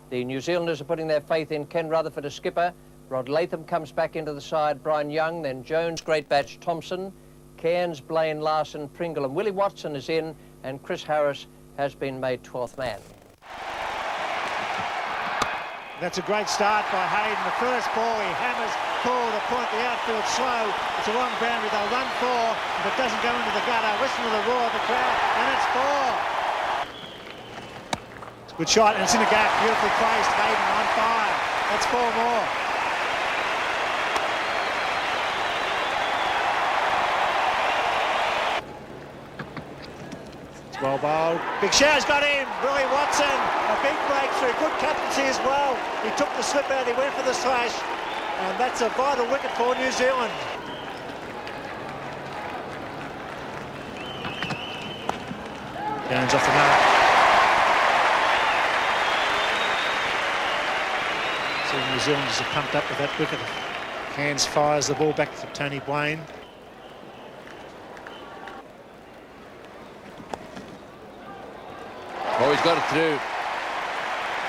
The New Zealanders are putting their faith in Ken Rutherford as skipper. Rod Latham comes back into the side, Brian Young, then Jones, Greatbatch, Thompson, Cairns, Blaine, Larson, Pringle and Willie Watson is in, and Chris Harris has been made 12th man. That's a great start by Hayden. The first ball, he hammers forward to point the outfield slow. It's a long boundary. They'll run 4. If it doesn't go into the gutter, listen to the roar of the crowd, and it's 4. It's a good shot, and it's in the gap. Beautifully placed. Hayden on fire. That's 4 more. Well bowled. Big Show's got him. Willie Watson, a big breakthrough. Good captaincy as well. He took the slip out, he went for the slash. And that's a vital wicket for New Zealand. Jones off the mark. So the New Zealanders are pumped up with that wicket. Hands fires the ball back to Tony Blaine. Oh, he's got it through.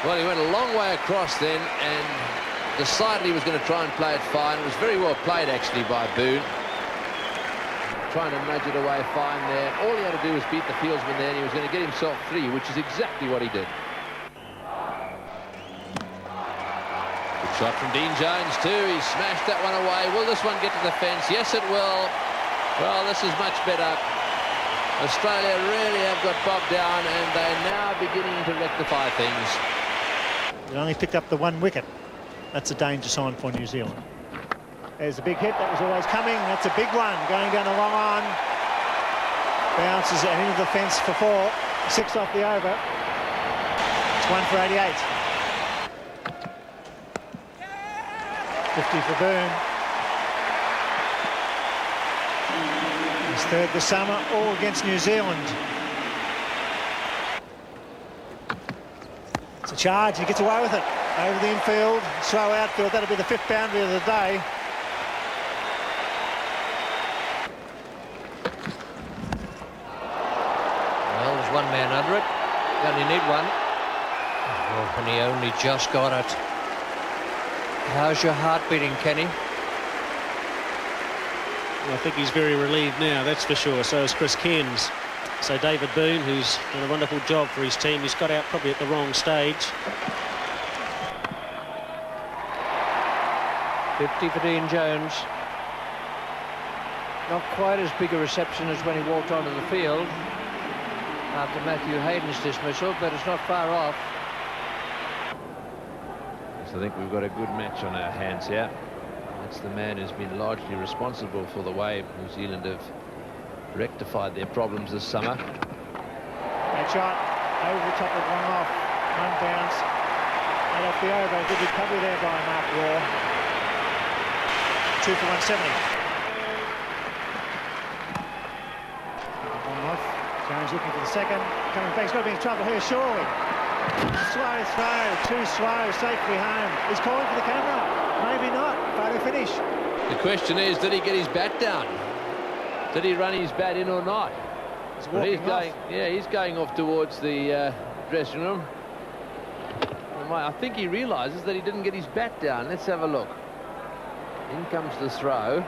Well, he went a long way across then and decided he was going to try and play it fine. It was very well played, actually, by Boone. Trying to nudge it away fine there. All he had to do was beat the fieldsman there, and he was going to get himself 3, which is exactly what he did. Good shot from Dean Jones, too. He smashed that one away. Will this one get to the fence? Yes, it will. Well, this is much better. Australia really have got bogged down, and they're now beginning to rectify things. They only picked up the 1 wicket. That's a danger sign for New Zealand. There's a big hit that was always coming. That's a big one going down the long on. Bounces and into the fence for 4. 6 off the over. It's 1 for 88. 50 for Boone. His 3rd this summer, all against New Zealand. It's a charge, he gets away with it. Over the infield, slow outfield, that'll be the 5th boundary of the day. Well, there's 1 man under it. You only need 1. Oh, and he only just got it. How's your heart beating, Kenny? Well, I think he's very relieved now, that's for sure. So is Chris Cairns. So David Boone, who's done a wonderful job for his team, he's got out probably at the wrong stage. 50 for Dean Jones. Not quite as big a reception as when he walked onto the field after Matthew Hayden's dismissal, but it's not far off. So I think we've got a good match on our hands here. That's the man who's been largely responsible for the way New Zealand have rectified their problems this summer. That shot over the top of 1 off. 1 bounce. And off the over. Good recovery there by Mark Waugh. 2 for 170. 1 off. Jones looking for the second. Coming back. He's got to be in trouble here, surely. Slow throw, too slow, safely home. He's calling for the camera. Maybe not. Photo finish. The question is, did he get his bat down? Did he run his bat in or not? Well, he's going. Yeah, he's going off towards the dressing room. I think he realises that he didn't get his bat down. Let's have a look. In comes the throw.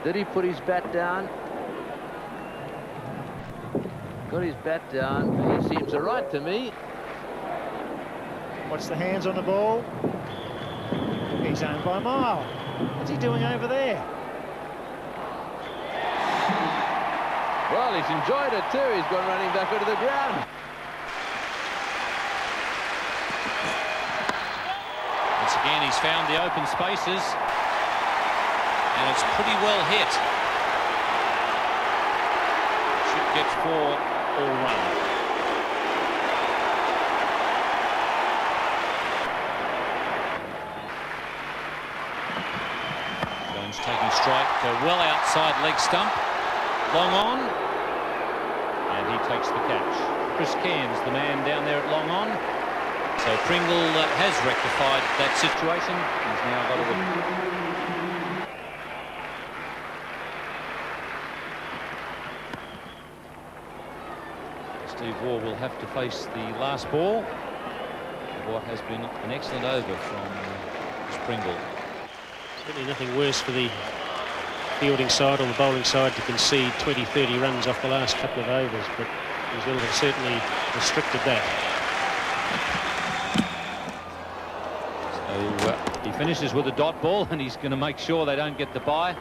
Did he put his bat down? Got his bat down. He seems all right to me. Watch the hands on the ball. He's owned by a mile. What's he doing over there? Well, he's enjoyed it too. He's gone running back onto the ground. Once again, he's found the open spaces, and it's pretty well hit. Should get 4 all run. Jones taking strike well outside leg stump. Long on, and he takes the catch. Chris Cairns, the man down there at long on. So Pringle has rectified that situation. He's now got a wicket. Steve Waugh will have to face the last ball of what has been an excellent over from Chris Pringle. Certainly nothing worse for the fielding side or the bowling side to concede 20-30 runs off the last couple of overs, but New Zealand have certainly restricted that. So he finishes with a dot ball, and he's going to make sure they don't get the bye.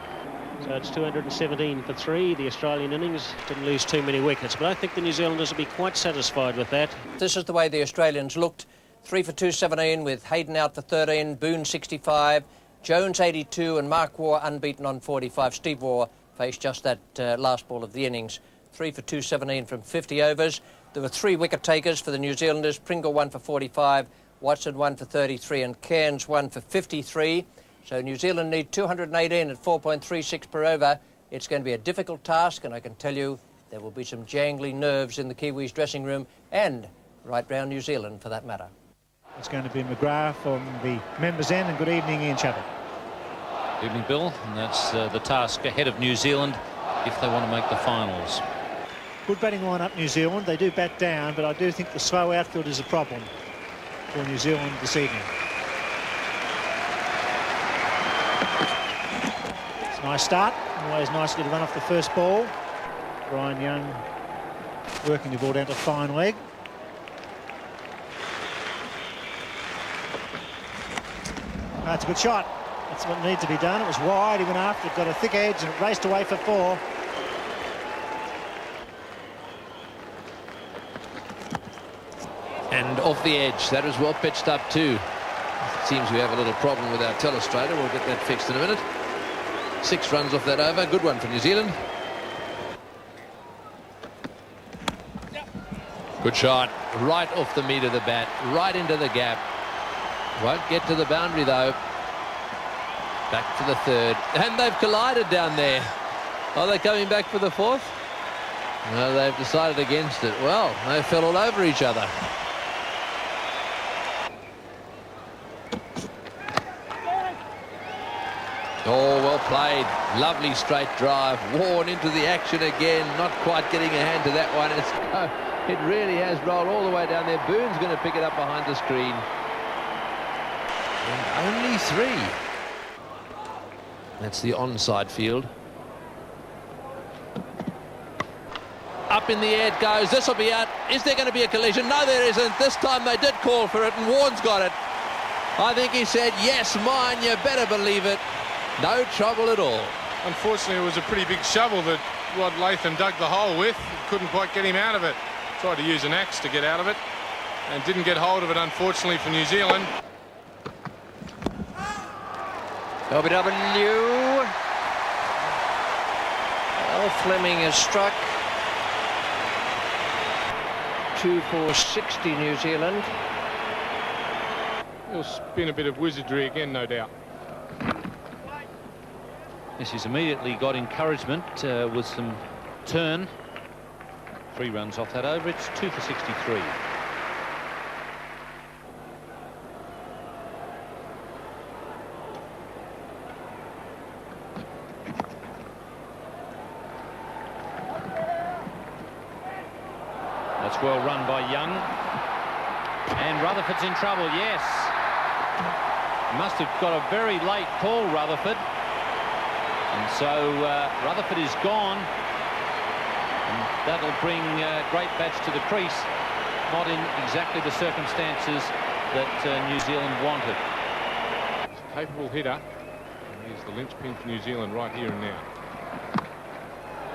So it's 217 for 3. The Australian innings didn't lose too many wickets, but I think the New Zealanders will be quite satisfied with that. This is the way the Australians looked. 3 for 217 with Hayden out for 13, Boone 65, Jones 82 and Mark Waugh unbeaten on 45. Steve Waugh faced just that last ball of the innings. 3 for 217 from 50 overs. There were 3 wicket takers for the New Zealanders. Pringle 1 for 45, Watson 1 for 33 and Cairns 1 for 53. So New Zealand need 218 at 4.36 per over. It's going to be a difficult task, and I can tell you there will be some jangly nerves in the Kiwis dressing room and right round New Zealand for that matter. It's going to be McGrath from the members' end, and good evening, Ian Chappell. Evening, Bill, and that's the task ahead of New Zealand if they want to make the finals. Good batting line-up, New Zealand. They do bat down, but I do think the slow outfield is a problem for New Zealand this evening. It's a nice start. Always nicely to run off the first ball. Brian Young working the ball down to fine leg. That's a good shot. That's what needs to be done. It was wide. He went after it, got a thick edge, and it raced away for 4. And off the edge. That was well pitched up too. Seems we have a little problem with our telestrator. We'll get that fixed in a minute. 6 runs off that over. Good one for New Zealand. Good shot. Right off the meat of the bat. Right into the gap. Won't get to the boundary though. Back to the 3rd. And they've collided down there. Are they coming back for the 4th? No, they've decided against it. Well, they fell all over each other. Oh, well played. Lovely straight drive. Worn into the action again. Not quite getting a hand to that one. It really has rolled all the way down there. Boone's going to pick it up behind the screen. And only 3. That's the onside field. Up in the air it goes. This will be out. Is there going to be a collision? No, there isn't. This time they did call for it, and Warren's got it. I think he said, yes, mine. You better believe it. No trouble at all. Unfortunately, it was a pretty big shovel that Rod Latham dug the hole with. Couldn't quite get him out of it. Tried to use an axe to get out of it and didn't get hold of it, unfortunately, for New Zealand. LBW. Al Fleming has struck. 2 for 60 New Zealand. He'll spin a bit of wizardry again, no doubt. Yes, he's immediately got encouragement with some turn. 3 runs off that over. It's 2 for 63. That's well run by Young. And Rutherford's in trouble, yes. Must have got a very late call, Rutherford. And so Rutherford is gone. And that'll bring Greatbatch to the crease. Not in exactly the circumstances that New Zealand wanted. He's a capable hitter. And he's the linchpin for New Zealand right here and now.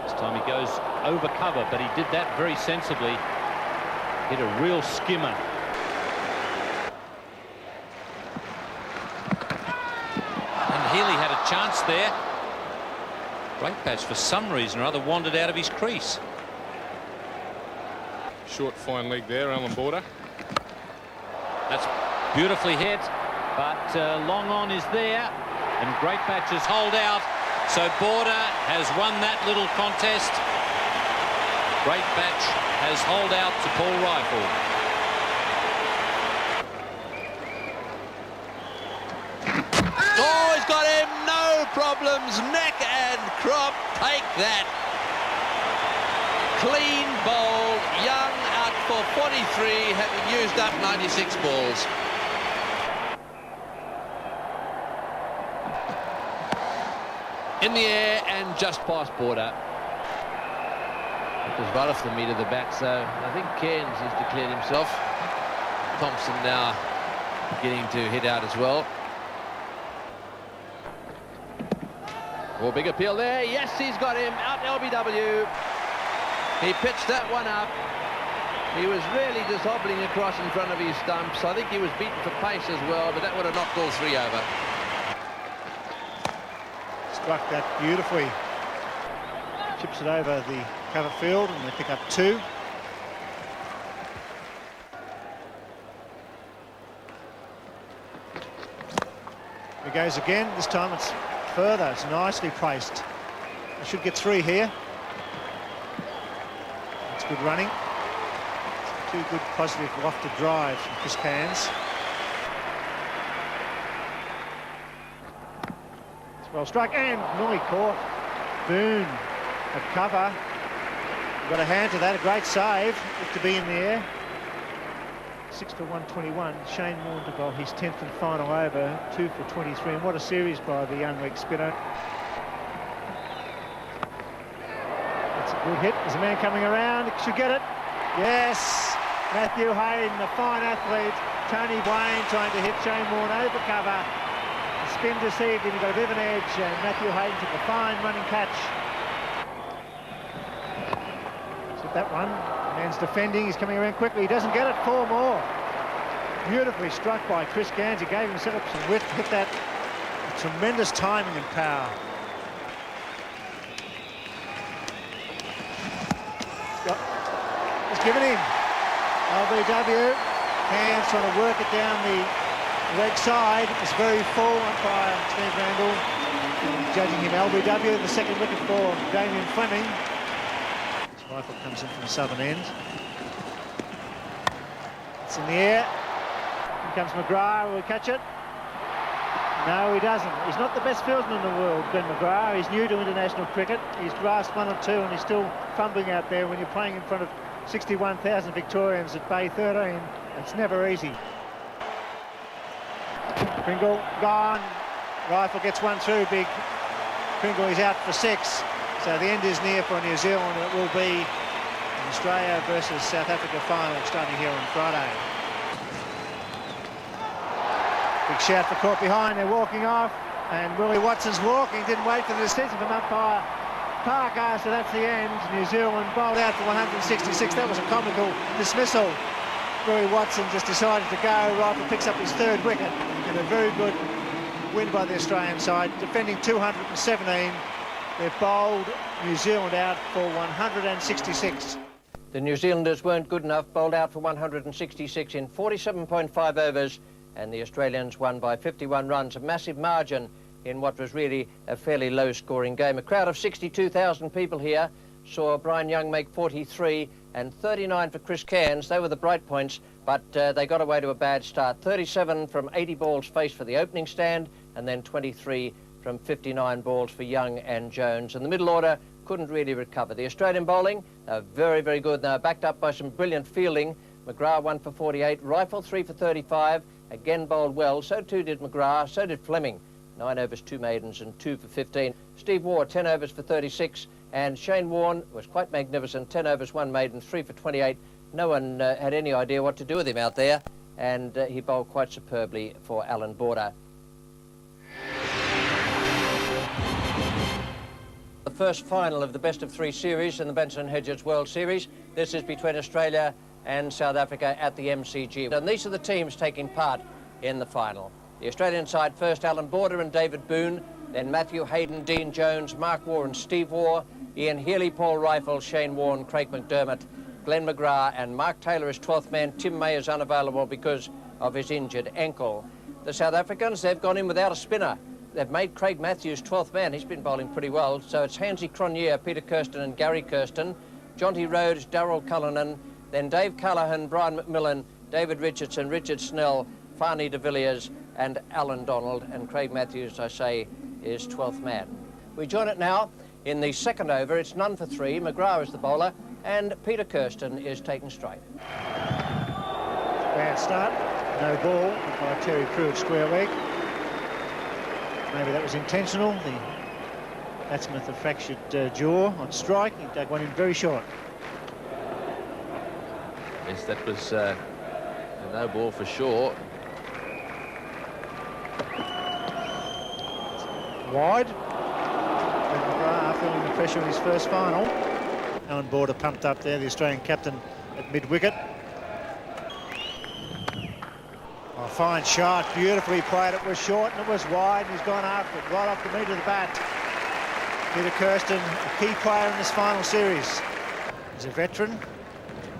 This time he goes over cover, but he did that very sensibly. Hit a real skimmer. And Healy had a chance there. Greatbatch, for some reason or other, wandered out of his crease. Short, fine leg there, Alan Border. That's beautifully hit, but long on is there, and Greatbatch is holed out. So Border has won that little contest. Greatbatch has holed out to Paul Rifle. Oh, he's got him, no problems, neck and crop, take that. Clean bowl, Young out for 43, having used up 96 balls. In the air and just past Border. It was right off the meat of the bat, so I think Cairns has declared himself. Thompson now beginning to hit out as well. Oh, big appeal there. Yes, he's got him out LBW. He pitched that one up. He was really just hobbling across in front of his stumps. I think he was beaten for pace as well, but that would have knocked all three over. Struck that beautifully. Chips it over the cover field and they pick up 2. He goes again. This time it's further. It's nicely placed. They should get 3 here. It's good running. It's 2 good positive wafted drives from Chris Cairns. Well struck, and Nui caught. Boone at cover. Got a hand to that, a great save. Looked to be in the air. 6 for 121. Shane Warne to bowl his 10th and final over, 2 for 23. And what a series by the young leg spinner. That's a good hit. There's a man coming around. Should get it. Yes. Matthew Hayden, a fine athlete. Tony Wayne trying to hit Shane Warne over cover. Spin deceived him, he got a bit of an edge, and Matthew Hayden took a fine running catch. Hit that one. The man's defending, he's coming around quickly, he doesn't get it. 4 more. Beautifully struck by Chris Cairns. He gave himself some width, hit that. Tremendous timing and power. He's given him. LBW. Cairns trying to work it down the leg side. It's very full. Umpire Steve Randall judging him LBW. The second wicket for Damien Fleming. His rifle comes in from the southern end. It's in the air. Here comes McGrath. Will he catch it? No, he doesn't. He's not the best fieldsman in the world, Ben McGrath. He's new to international cricket. He's grasped 1 or 2 and he's still fumbling out there when you're playing in front of 61,000 Victorians at Bay 13. It's never easy. Pringle gone. Rifle gets 1 through. Big Pringle is out for 6. So the end is near for New Zealand. It will be an Australia versus South Africa final starting here on Friday. Big shout for caught behind. They're walking off. And Willie Watson's walking. Didn't wait for the decision from umpire Parker. So that's the end. New Zealand bowled out for 166. That was a comical dismissal. Willie Watson just decided to go. Rifle picks up his 3rd wicket. And a very good win by the Australian side, defending 217. They've bowled New Zealand out for 166. The New Zealanders weren't good enough, bowled out for 166 in 47.5 overs, and the Australians won by 51 runs, a massive margin in what was really a fairly low-scoring game. A crowd of 62,000 people here saw Brian Young make 43 and 39 for Chris Cairns. They were the bright points, but they got away to a bad start. 37 from 80 balls faced for the opening stand, and then 23 from 59 balls for Young and Jones. In the middle order, couldn't really recover. The Australian bowling, they were very, very good. They were backed up by some brilliant fielding. McGrath 1 for 48, Rifle 3 for 35, again bowled well. So too did McGrath, so did Fleming. 9 overs, 2 maidens and 2 for 15. Steve Waugh, 10 overs for 36, and Shane Warne was quite magnificent. 10 overs, 1 maiden, 3 for 28. No one had any idea what to do with him out there, and he bowled quite superbly for Alan Border. The first final of the best of 3 series in the Benson & Hedges World Series. This is between Australia and South Africa at the MCG. And these are the teams taking part in the final. The Australian side first, Alan Border and David Boone, then Matthew Hayden, Dean Jones, Mark Waugh and Steve Waugh, Ian Healy, Paul Rifle, Shane Warne, Craig McDermott, Glenn McGrath, and Mark Taylor is 12th man. Tim May is unavailable because of his injured ankle. The South Africans, they've gone in without a spinner. They've made Craig Matthews 12th man. He's been bowling pretty well. So it's Hansie Cronje, Peter Kirsten and Gary Kirsten, Jonty Rhodes, Darryl Cullinan, then Dave Callaghan, Brian McMillan, David Richardson, Richard Snell, Farney de Villiers and Alan Donald, and Craig Matthews, I say, is 12th man. We join it now in the second over. It's none for 3. McGrath is the bowler and Peter Kirsten is taken straight. Bad start, no ball by Terry Pruitt, square leg. Maybe that was intentional. The batsman with the fractured jaw on strike. He dug one in very short. Yes, that was a no ball for sure. Wide. And McGrath feeling the pressure in his first final. Alan Border pumped up there, the Australian captain at mid-wicket. Oh, fine shot, beautifully played. It was short and it was wide, and he's gone after it, right off the meat of the bat. Peter Kirsten, a key player in this final series. He's a veteran,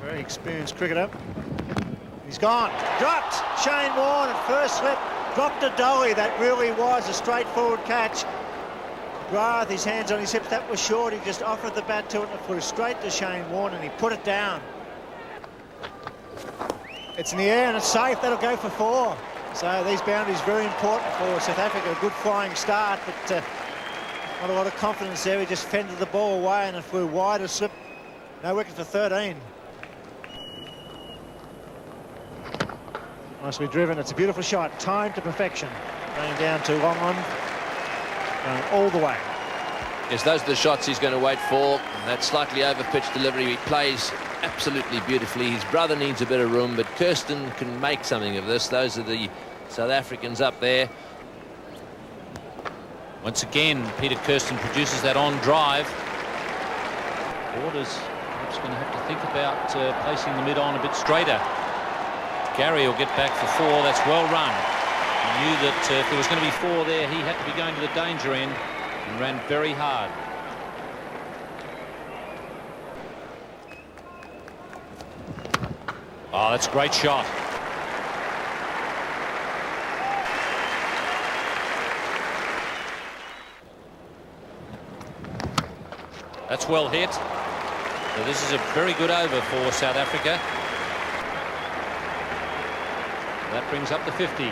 very experienced cricketer. He's gone, dropped. Shane Warne at first slip, dropped a dolly. That really was a straightforward catch. McGrath, his hands on his hips, that was short. He just offered the bat to it and put it straight to Shane Warne, and he put it down. It's in the air and it's safe. That'll go for 4. So these boundaries very important for South Africa. A good flying start, but not a lot of confidence there. He just fended the ball away and it flew wide a slip. No wicket for 13. Nicely driven. It's a beautiful shot. Timed to perfection. Going down to long on. Going all the way. Yes, those are the shots he's going to wait for. That slightly over-pitched delivery, he plays absolutely beautifully. His brother needs a bit of room, but Kirsten can make something of this. Those are the South Africans up there. Once again, Peter Kirsten produces that on drive. Border's perhaps going to have to think about placing the mid on a bit straighter. Gary will get back for 4. That's well run. He knew that if there was going to be 4 there, he had to be going to the danger end, and ran very hard. Oh, that's a great shot. That's well hit. So this is a very good over for South Africa. That brings up the 50.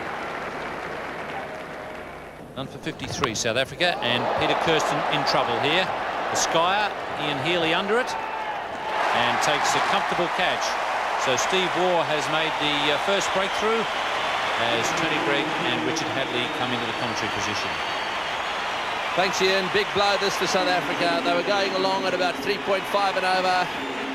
None for 53, South Africa, and Peter Kirsten in trouble here. The Skyer, Ian Healy under it, and takes a comfortable catch. So Steve Waugh has made the first breakthrough as Tony Greig and Richard Hadley come into the commentary position. Thanks, Ian. Big blow this for South Africa. They were going along at about 3.5 and over,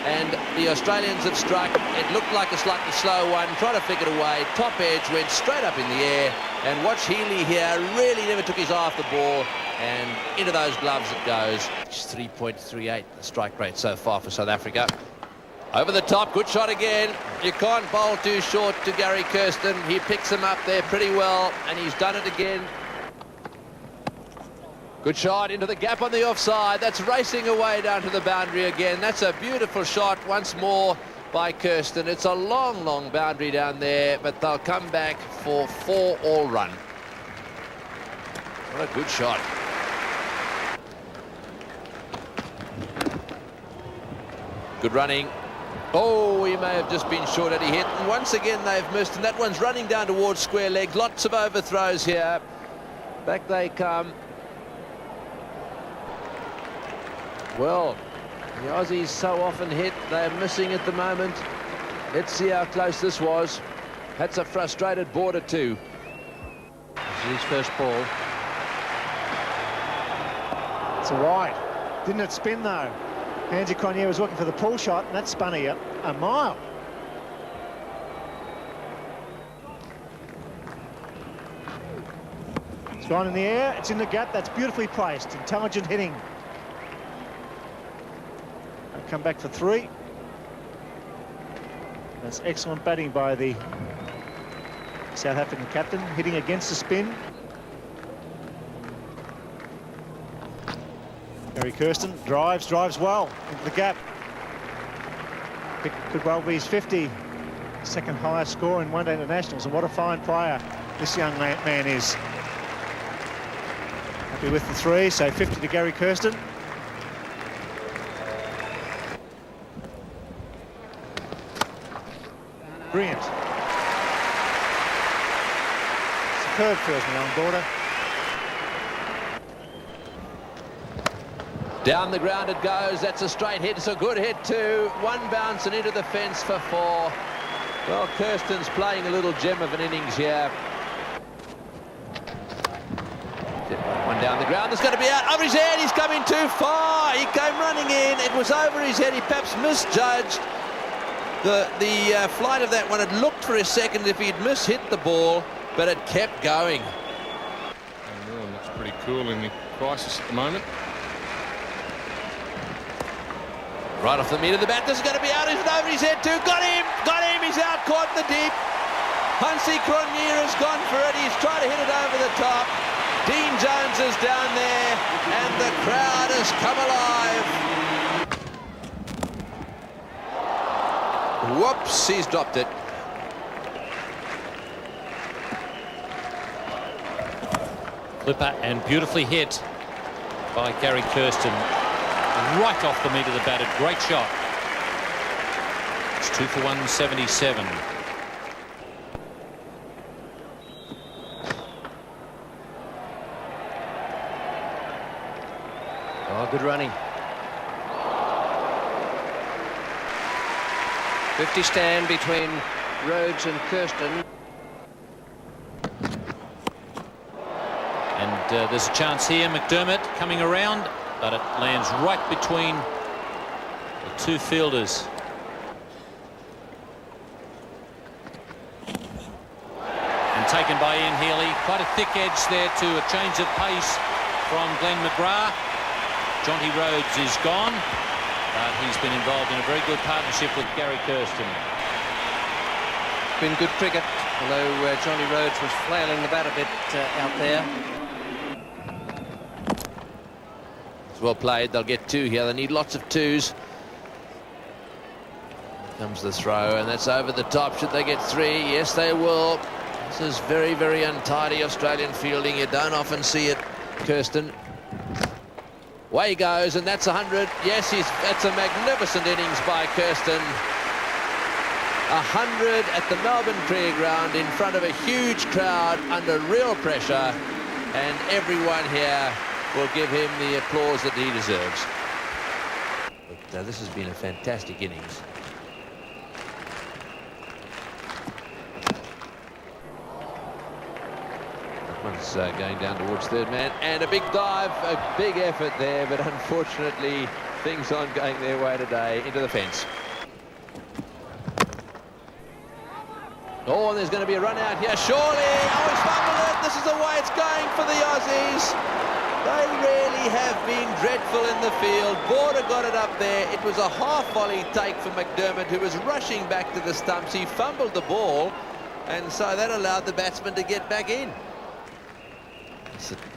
and the Australians have struck. It looked like a slightly slow one, trying to flick it away. Top edge went straight up in the air, and watch Healy here, really never took his eye off the ball, and into those gloves it goes. It's 3.38, the strike rate so far for South Africa. Over the top, good shot again. You can't bowl too short to Gary Kirsten. He picks him up there pretty well, and he's done it again. Good shot into the gap on the offside. That's racing away down to the boundary again. That's a beautiful shot once more by Kirsten. It's a long, long boundary down there, but they'll come back for 4 all run. What a good shot. Good running. Oh, he may have just been short at a hit. And once again, they've missed. And that one's running down towards square leg. Lots of overthrows here. Back they come. Well, the Aussies so often hit, they're missing at the moment. Let's see how close this was. That's a frustrated Border too. This is his first ball. It's a wide. Didn't it spin though? Angie Cronje was looking for the pull shot, and that spun a mile. It's gone in the air, it's in the gap, that's beautifully placed. Intelligent hitting. They'll come back for 3. That's excellent batting by the South African captain, hitting against the spin. Gary Kirsten drives well into the gap. It could well be his 52nd highest score in one-day internationals, and what a fine player this young man is. Happy with the 3, so 50 to Gary Kirsten. Brilliant. Superb first man on Border. Down the ground it goes. That's a straight hit. It's a good hit too. One bounce and into the fence for 4. Well, Kirsten's playing a little gem of an innings here. One down the ground. It's going to be out over his head. He's coming too far. He came running in. It was over his head. He perhaps misjudged the flight of that one. It looked for a second if he'd mishit the ball, but it kept going. Well, looks pretty cool in the crisis at the moment. Right off the meat of the bat. This is going to be out. He's over his head too. Got him. He's out, caught in the deep. Hansie Cronje has gone for it. He's trying to hit it over the top. Dean Jones is down there, and the crowd has come alive. Whoops, he's dropped it. Flipper and beautifully hit by Gary Kirsten. Right off the meat of the bat. A great shot. It's 2 for 177. Oh, good running. 50 stand between Rhodes and Kirsten. And there's a chance here. McDermott coming around, but it lands right between the 2 fielders. And taken by Ian Healy. Quite a thick edge there to a change of pace from Glenn McGrath. Jonty Rhodes is gone, but he's been involved in a very good partnership with Gary Kirsten. Been good cricket, although Jonty Rhodes was flailing the bat a bit out there. It's well played. They'll get 2 here. They need lots of 2s. Here comes the throw, and that's over the top. Should they get 3? Yes, they will. This is very, very untidy Australian fielding. You don't often see it. Kirsten. Away he goes, and that's 100. Yes, that's a magnificent innings by Kirsten. 100 at the Melbourne Cricket Ground in front of a huge crowd under real pressure, and everyone here will give him the applause that he deserves. But this has been a fantastic innings. One's going down towards third man, and a big dive, a big effort there, but unfortunately things aren't going their way today. Into the fence. Oh, and there's going to be a run out here, surely. Oh, he's fumbled it. This is the way it's going for the Aussies. They really have been dreadful in the field. Border got it up there. It was a half volley take for McDermott, who was rushing back to the stumps. He fumbled the ball, and so that allowed the batsman to get back in.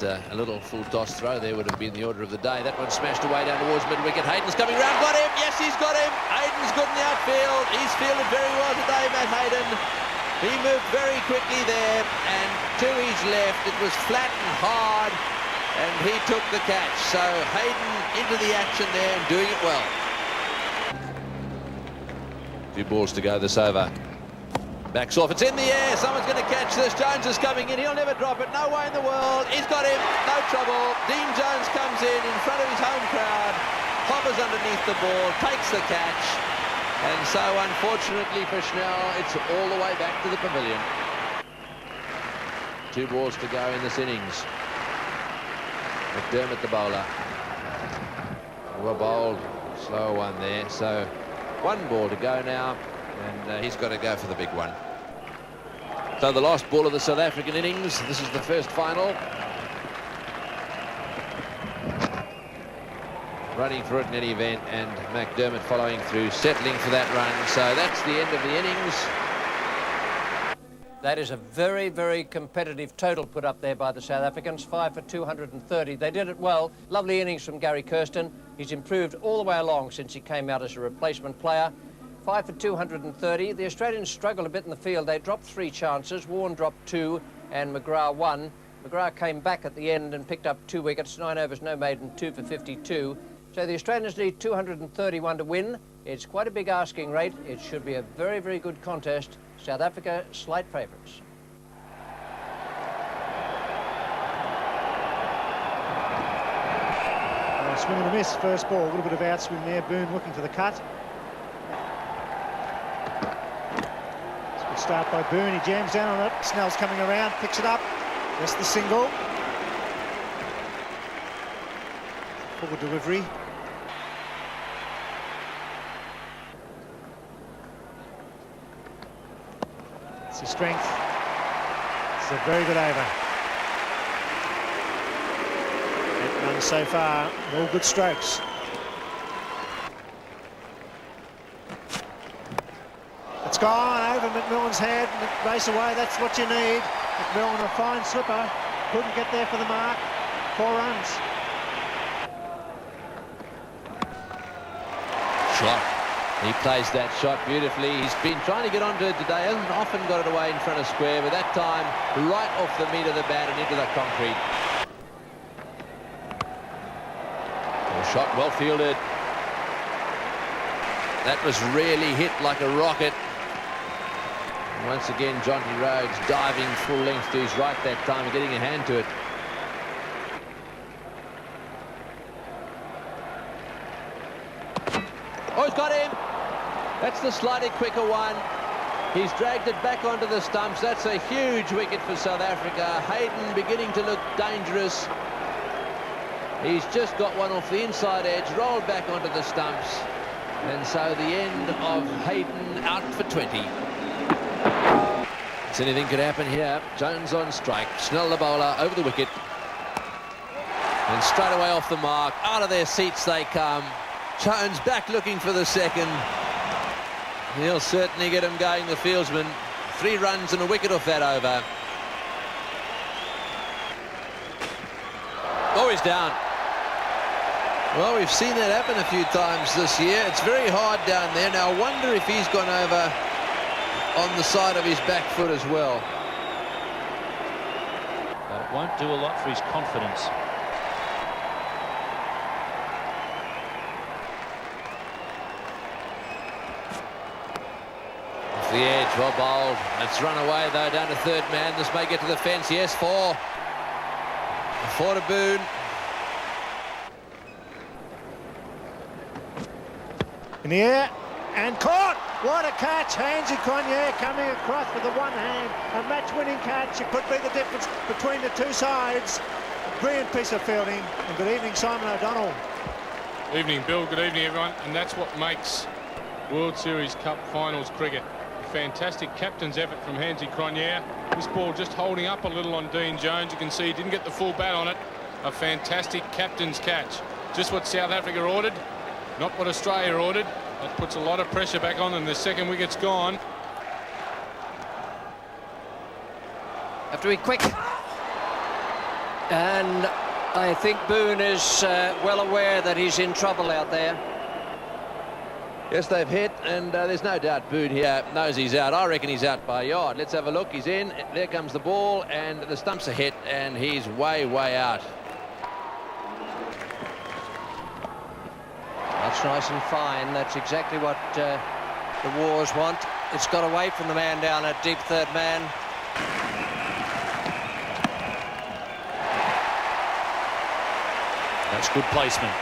A little full toss throw there would have been the order of the day. That one smashed away down towards mid-wicket. Hayden's coming round, got him. Yes, he's got him. Hayden's good in the outfield. He's fielded very well today, Matt Hayden. He moved very quickly there, and to his left, it was flat and hard, and he took the catch. So Hayden into the action there and doing it well. 2 balls to go this over. Backs off, it's in the air, someone's going to catch this. Jones is coming in, he'll never drop it, no way in the world. He's got him, no trouble. Dean Jones comes in front of his home crowd. covers underneath the ball, takes the catch, and so unfortunately for Schnell, it's all the way back to the pavilion. 2 balls to go in this innings. McDermott, the bowler. Well bowled, slow one there. So 1 ball to go now, and he's got to go for the big one. So the last ball of the South African innings. This is the first final. Running for it in any event, and McDermott following through, settling for that run. So that's the end of the innings. That is a very, very competitive total put up there by the South Africans, 5 for 230. They did it well. Lovely innings from Gary Kirsten. He's improved all the way along since he came out as a replacement player. 5 for 230. The Australians struggled a bit in the field. They dropped 3 chances. Warne dropped 2 and McGrath 1. McGrath came back at the end and picked up 2 wickets, 9 overs, no maiden, 2 for 52. So the Australians need 231 to win. It's quite a big asking rate. It should be a very, very good contest. South Africa, slight favourites. Swing and a miss, first ball. A little bit of outswing there. Boone looking for the cut. It's a good start by Boone. He jams down on it. Snell's coming around, picks it up. Just the single. Full delivery. It's his strength. It's a very good over. 8 runs so far, all good strokes. It's gone over McMillan's head. Race away, that's what you need. McMillan, a fine slipper, couldn't get there for the mark. 4 runs. Shot. He plays that shot beautifully. He's been trying to get onto it today. Hasn't often got it away in front of square, but that time right off the meat of the bat and into the concrete. Shot well fielded. That was really hit like a rocket. And once again, Jonty Rhodes diving full length to his right that time and getting a hand to it. Oh, he's got him. That's the slightly quicker one. He's dragged it back onto the stumps. That's a huge wicket for South Africa. Hayden beginning to look dangerous. He's just got one off the inside edge, rolled back onto the stumps. And so the end of Hayden out for 20. So anything could happen here. Jones on strike. Snell the bowler over the wicket. And straight away off the mark. Out of their seats they come. Jones back looking for the second. He'll certainly get him going, the fieldsman. 3 runs and a wicket off that over. Oh, he's down. Well, we've seen that happen a few times this year. It's very hard down there. Now, I wonder if he's gone over on the side of his back foot as well. But it won't do a lot for his confidence. Off the edge, well bowled. It's run away, though, down to 3rd man. This may get to the fence. Yes, 4. 4 to Boone. In the air, and caught! What a catch! Hansie Cronje coming across with the one hand. A match-winning catch. It could be the difference between the 2 sides. Brilliant piece of fielding. And good evening, Simon O'Donnell. Evening, Bill. Good evening, everyone. And that's what makes World Series Cup Finals cricket. A fantastic captain's effort from Hansie Cronje. This ball just holding up a little on Dean Jones. You can see he didn't get the full bat on it. A fantastic captain's catch. Just what South Africa ordered. Not what Australia ordered. That puts a lot of pressure back on them. The second wicket's gone. Have to be quick. And I think Boone is well aware that he's in trouble out there. Yes, they've hit, and there's no doubt Boone here knows he's out. I reckon he's out by a yard. Let's have a look. He's in. There comes the ball, and the stumps are hit, and he's way, way out. That's nice and fine. That's exactly what the Wars want. It's got away from the man down at deep 3rd man. That's good placement.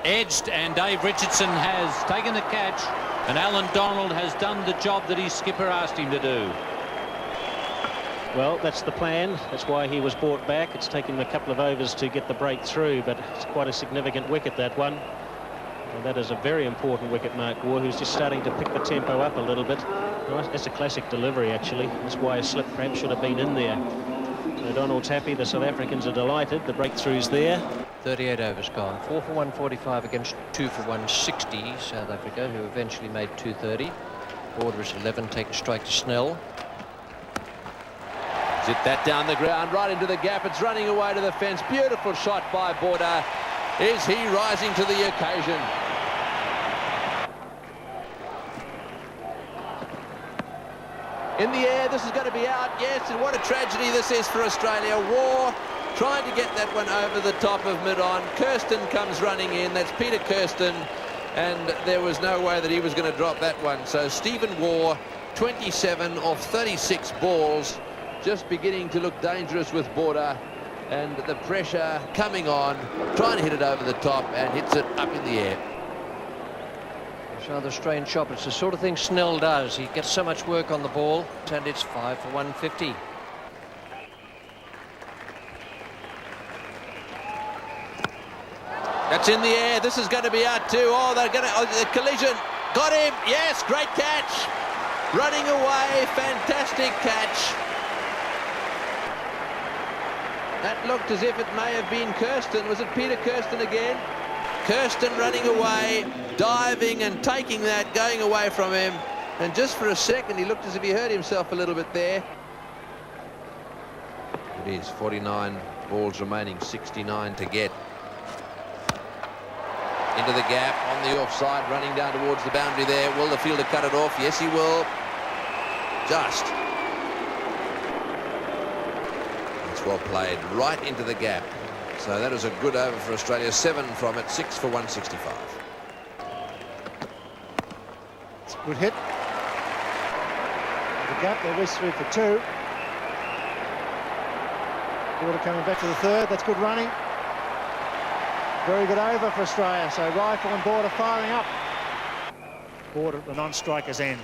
edged, and Dave Richardson has taken the catch, and Alan Donald has done the job that his skipper asked him to do. Well, that's the plan. That's why he was brought back. It's taken him a couple of overs to get the break through, but it's quite a significant wicket, that one. And that is a very important wicket, Mark Waugh, who's just starting to pick the tempo up a little bit. That's a classic delivery, actually. That's why a slip perhaps should have been in there. So Donald's happy. The South Africans are delighted. The breakthrough's there. 38 overs gone. 4 for 145 against 2 for 160. South Africa, who eventually made 230. Border is 11, take a strike to Snell. Zip that down the ground, right into the gap. It's running away to the fence. Beautiful shot by Border. Is he rising to the occasion? In the air, this is going to be out. Yes, and what a tragedy this is for Australia. Waugh trying to get that one over the top of mid-on. Kirsten comes running in. That's Peter Kirsten. And there was no way that he was going to drop that one. So Stephen Waugh, 27 off 36 balls. Just beginning to look dangerous with Border, and the pressure coming on, trying to hit it over the top, and hits it up in the air. It's rather a strange shot. It's the sort of thing Snell does. He gets so much work on the ball, and it's 5 for 150. That's in the air. This is going to be out too. Oh, they're going to... Oh, the collision. Got him. Yes, great catch. Running away. Fantastic catch. That looked as if it may have been Kirsten. Was it Peter Kirsten again? Kirsten running away, diving and taking that, going away from him. And just for a second, he looked as if he hurt himself a little bit there. It is 49 balls remaining, 69 to get. Into the gap, on the offside, running down towards the boundary there. Will the fielder cut it off? Yes, he will. Just. Well played, right into the gap. So that was a good over for Australia. 7 from it, 6 for 165. It's a good hit. The gap, they whisk through for 2. Border coming back to the 3rd. That's good running. Very good over for Australia. So Rifle and Border firing up. Border at the non-striker's end.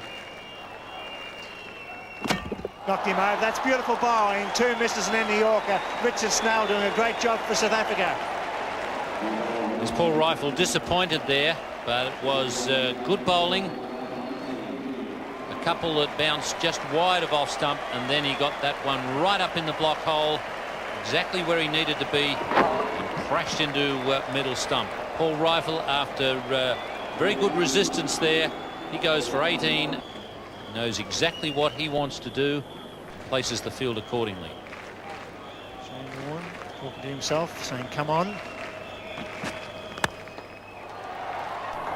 Knocked him over. That's beautiful bowling. 2 misses and then the Yorker. Richard Snell doing a great job for South Africa. There's Paul Rifle disappointed there, but it was good bowling. A couple that bounced just wide of off stump, and then he got that one right up in the block hole, exactly where he needed to be, and crashed into middle stump. Paul Rifle, after very good resistance there, he goes for 18. Knows exactly what he wants to do, places the field accordingly. Shane Warne talking to himself, saying, come on.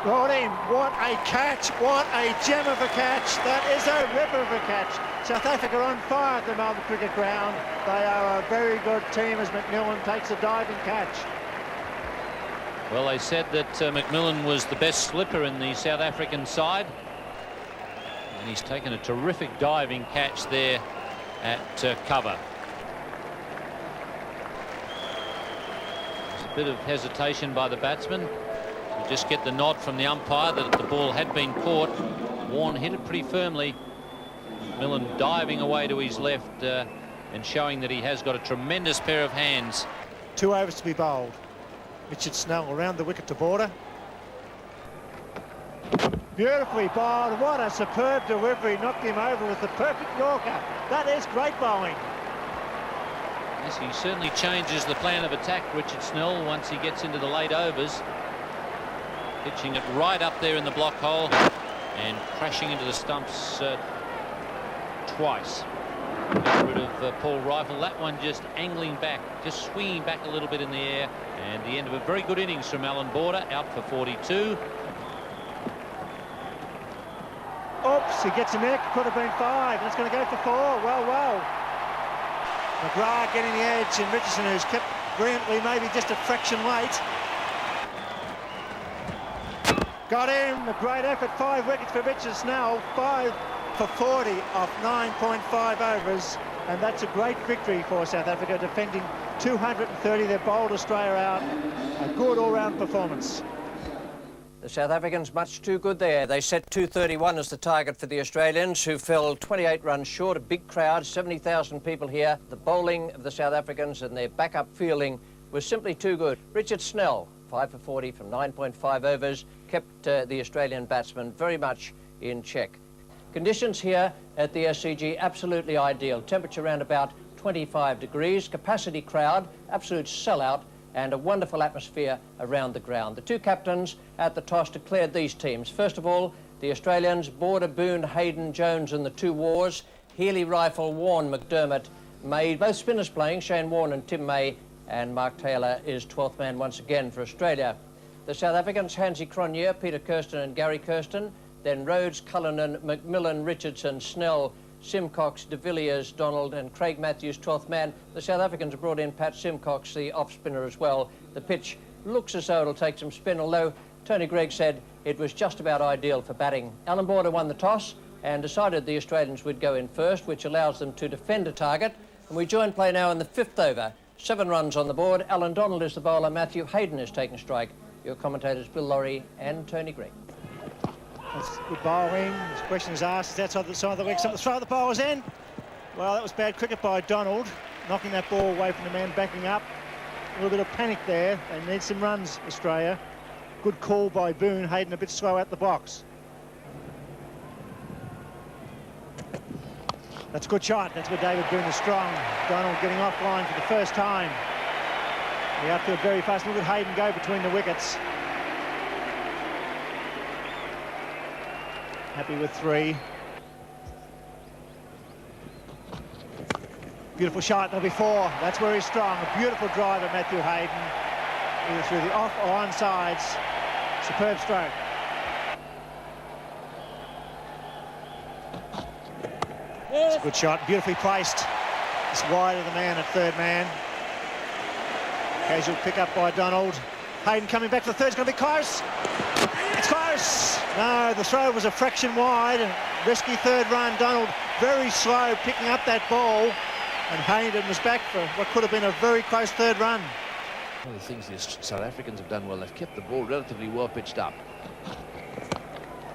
Got him. What a catch. What a gem of a catch. That is a ripper of a catch. South Africa on fire at the Melbourne Cricket Ground. They are a very good team as McMillan takes a diving catch. Well, they said that McMillan was the best slipper in the South African side. And he's taken a terrific diving catch there at cover. There's a bit of hesitation by the batsman to just get the nod from the umpire that the ball had been caught. Warne hit it pretty firmly. Millen diving away to his left and showing that he has got a tremendous pair of hands. 2 overs to be bowled. Richard Snell around the wicket to Border. Beautifully bowled. What a superb delivery. Knocked him over with the perfect Yorker. That is great bowling. Yes, he certainly changes the plan of attack, Richard Snell, once he gets into the late overs. Pitching it right up there in the block hole and crashing into the stumps twice. Get rid of Paul Rifle. That one just angling back, just swinging back a little bit in the air. And the end of a very good innings from Alan Border, out for 42. Oops, he gets a neck. Could have been 5. That's going to go for 4. Well. McGrath getting the edge, and Richardson, who's kept brilliantly, maybe just a fraction late. Got him. A great effort. 5 wickets for Richard Snell. 5 for 40 off 9.5 overs. And that's a great victory for South Africa, defending 230. They bowled Australia out. A good all-round performance. The South Africans much too good there. They set 231 as the target for the Australians, who fell 28 runs short. A big crowd, 70,000 people here. The bowling of the South Africans and their backup fielding was simply too good. Richard Snell, 5 for 40 from 9.5 overs, kept the Australian batsmen very much in check. Conditions here at the SCG absolutely ideal. Temperature around about 25 degrees, capacity crowd, absolute sellout, and a wonderful atmosphere around the ground. The two captains at the toss declared these teams. First of all, the Australians, Border, Boone, Hayden, Jones and the two Wars, Healy, Rifle, Warne, McDermott, May, both spinners playing, Shane Warne and Tim May, and Mark Taylor is 12th man once again for Australia. The South Africans, Hansie Cronje, Peter Kirsten and Gary Kirsten, then Rhodes, Cullinan, McMillan, Richardson, Snell, Simcox, de Villiers, Donald and Craig Matthews, 12th man. The South Africans brought in Pat Simcox, the off-spinner as well. The pitch looks as though it'll take some spin, although Tony Greig said it was just about ideal for batting. Alan Border won the toss and decided the Australians would go in first, which allows them to defend a target. And we join play now in the 5th over. 7 runs on the board. Alan Donald is the bowler. Matthew Hayden is taking strike. Your commentators Bill Laurie and Tony Greig. That's good bowling. This question is asked, is outside the side of the wicket. Something to throw at the bowler's end. Well, that was bad cricket by Donald, knocking that ball away from the man backing up. A little bit of panic there. They need some runs, Australia. Good call by Boone. Hayden a bit slow at the box. That's a good shot. That's where David Boone is strong. Donald getting offline for the first time. The outfield very fast. Look at Hayden go between the wickets. Happy with 3. Beautiful shot. There'll be 4. That's where he's strong. A beautiful drive of Matthew Hayden, either through the off or on sides. Superb stroke. It's a good shot. Beautifully placed. It's wide of the man at 3rd man. Casual pick up by Donald. Hayden coming back to the 3rd. It's going to be close. It's close. No, the throw was a fraction wide. And risky 3rd run. Donald very slow picking up that ball. And Hayden was back for what could have been a very close 3rd run. One of the things the South Africans have done well, they've kept the ball relatively well pitched up.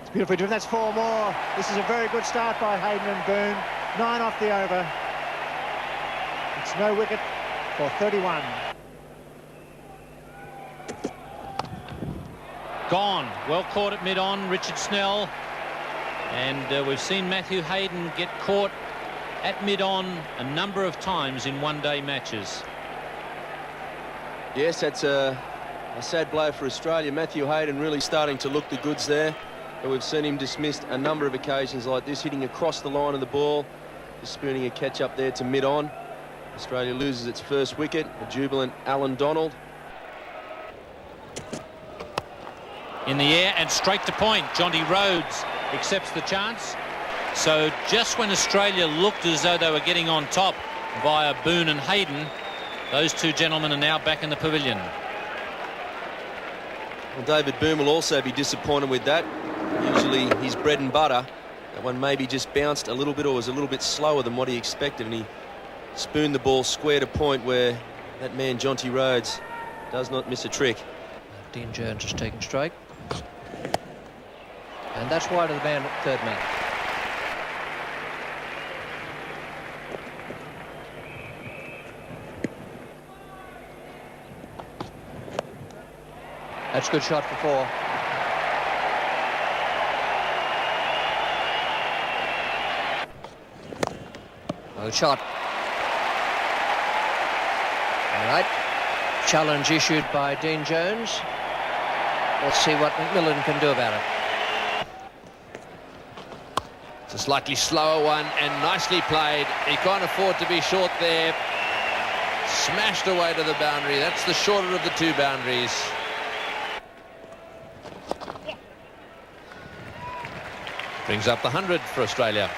It's beautifully driven. That's 4 more. This is a very good start by Hayden and Boone. 9 off the over. It's no wicket for 31. Gone. Well caught at mid-on, Richard Snell. And we've seen Matthew Hayden get caught at mid-on a number of times in one-day matches. Yes, that's a sad blow for Australia. Matthew Hayden really starting to look the goods there. But we've seen him dismissed a number of occasions like this, hitting across the line of the ball, just spooning a catch up there to mid-on. Australia loses its first wicket. A jubilant Alan Donald. In the air and straight to point. Jonty Rhodes accepts the chance. So just when Australia looked as though they were getting on top via Boone and Hayden, those two gentlemen are now back in the pavilion. Well, David Boone will also be disappointed with that. Usually his bread and butter. That one maybe just bounced a little bit or was a little bit slower than what he expected, and he spooned the ball square to point where that man Jonty Rhodes does not miss a trick. Dean Jones is taking strike. And that's wide of the man at 3rd man. That's a good shot for 4. Good shot. All right. Challenge issued by Dean Jones. Let's see what McMillan can do about it. It's a slightly slower one and nicely played. He can't afford to be short there. Smashed away to the boundary. That's the shorter of the 2 boundaries. Brings up the 100 for Australia.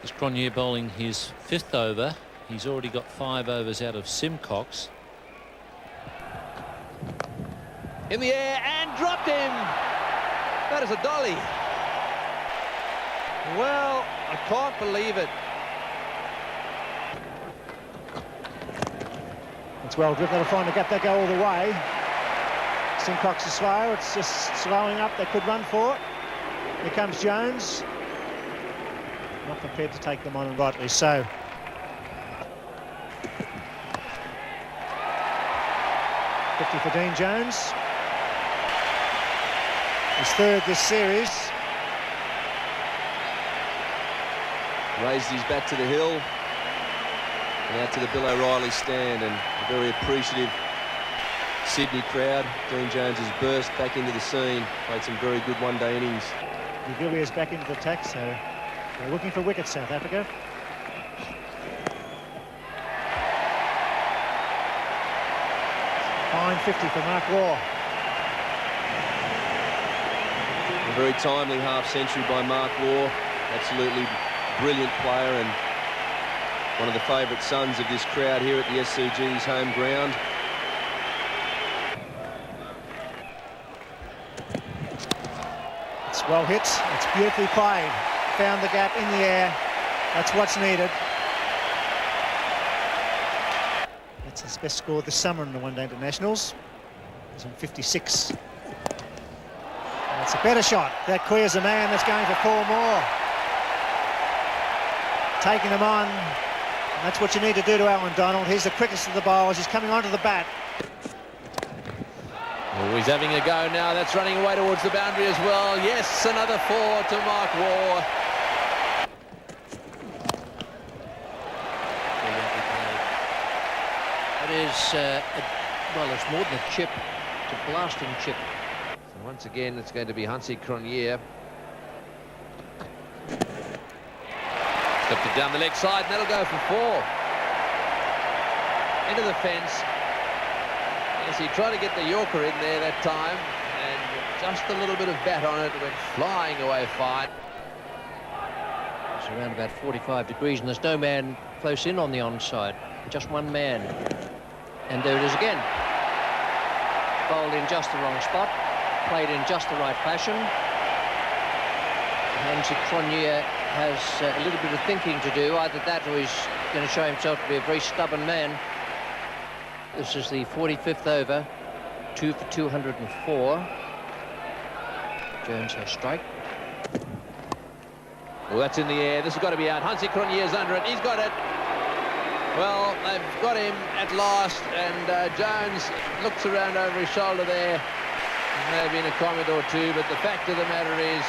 As Cronje bowling his 5th over. He's already got 5 overs out of Simcox. In the air and dropped him. That is a dolly. Well, I can't believe it. It's well driven. They'll find a gap. They go all the way. Simcox is slow. It's just slowing up. They could run for it. Here comes Jones. Not prepared to take them on, and rightly so. .50 for Dean Jones. His third this series. Raised his bat to the hill and out to the Bill O'Reilly stand, and a very appreciative Sydney crowd. Dean Jones has burst back into the scene, played some very good one-day innings. De Villiers back into the attack, so they're looking for wickets, South Africa. Fine 50 for Mark Waugh. A very timely half-century by Mark Waugh. Absolutely brilliant player and one of the favourite sons of this crowd here at the SCG's home ground. It's well hit. It's beautifully played. Found the gap in the air. That's what's needed. That's his best score this summer in the one-day internationals. He's on 56. That's a better shot. That clears a man that's going for 4 more. Taking them on. And that's what you need to do to Alan Donald. Here's the quickest of the bowlers. He's coming onto the bat. Oh, he's having a go now. That's running away towards the boundary as well. Yes, another 4 to Mark Waugh. It is, well, it's more than a chip. It's a blasting chip. So once again, it's going to be Hansi Cronje. Stepped it down the leg side, and that'll go for 4. Into the fence. Yes, he tried to get the Yorker in there that time, and just a little bit of bat on it, went flying away fine. It's around about 45 degrees, and there's no man close in on the onside. Just one man. And there it is again. Bowled in just the wrong spot, played in just the right fashion. Hansi Cronje has a little bit of thinking to do. Either that or he's going to show himself to be a very stubborn man. This is the 45th over, 2 for 204. Jones has strike. Well, that's in the air. This has got to be out. Hansi Cronje is under it. He's got it. Well, they've got him at last, and Jones looks around over his shoulder there. There may have been a comment or two, but the fact of the matter is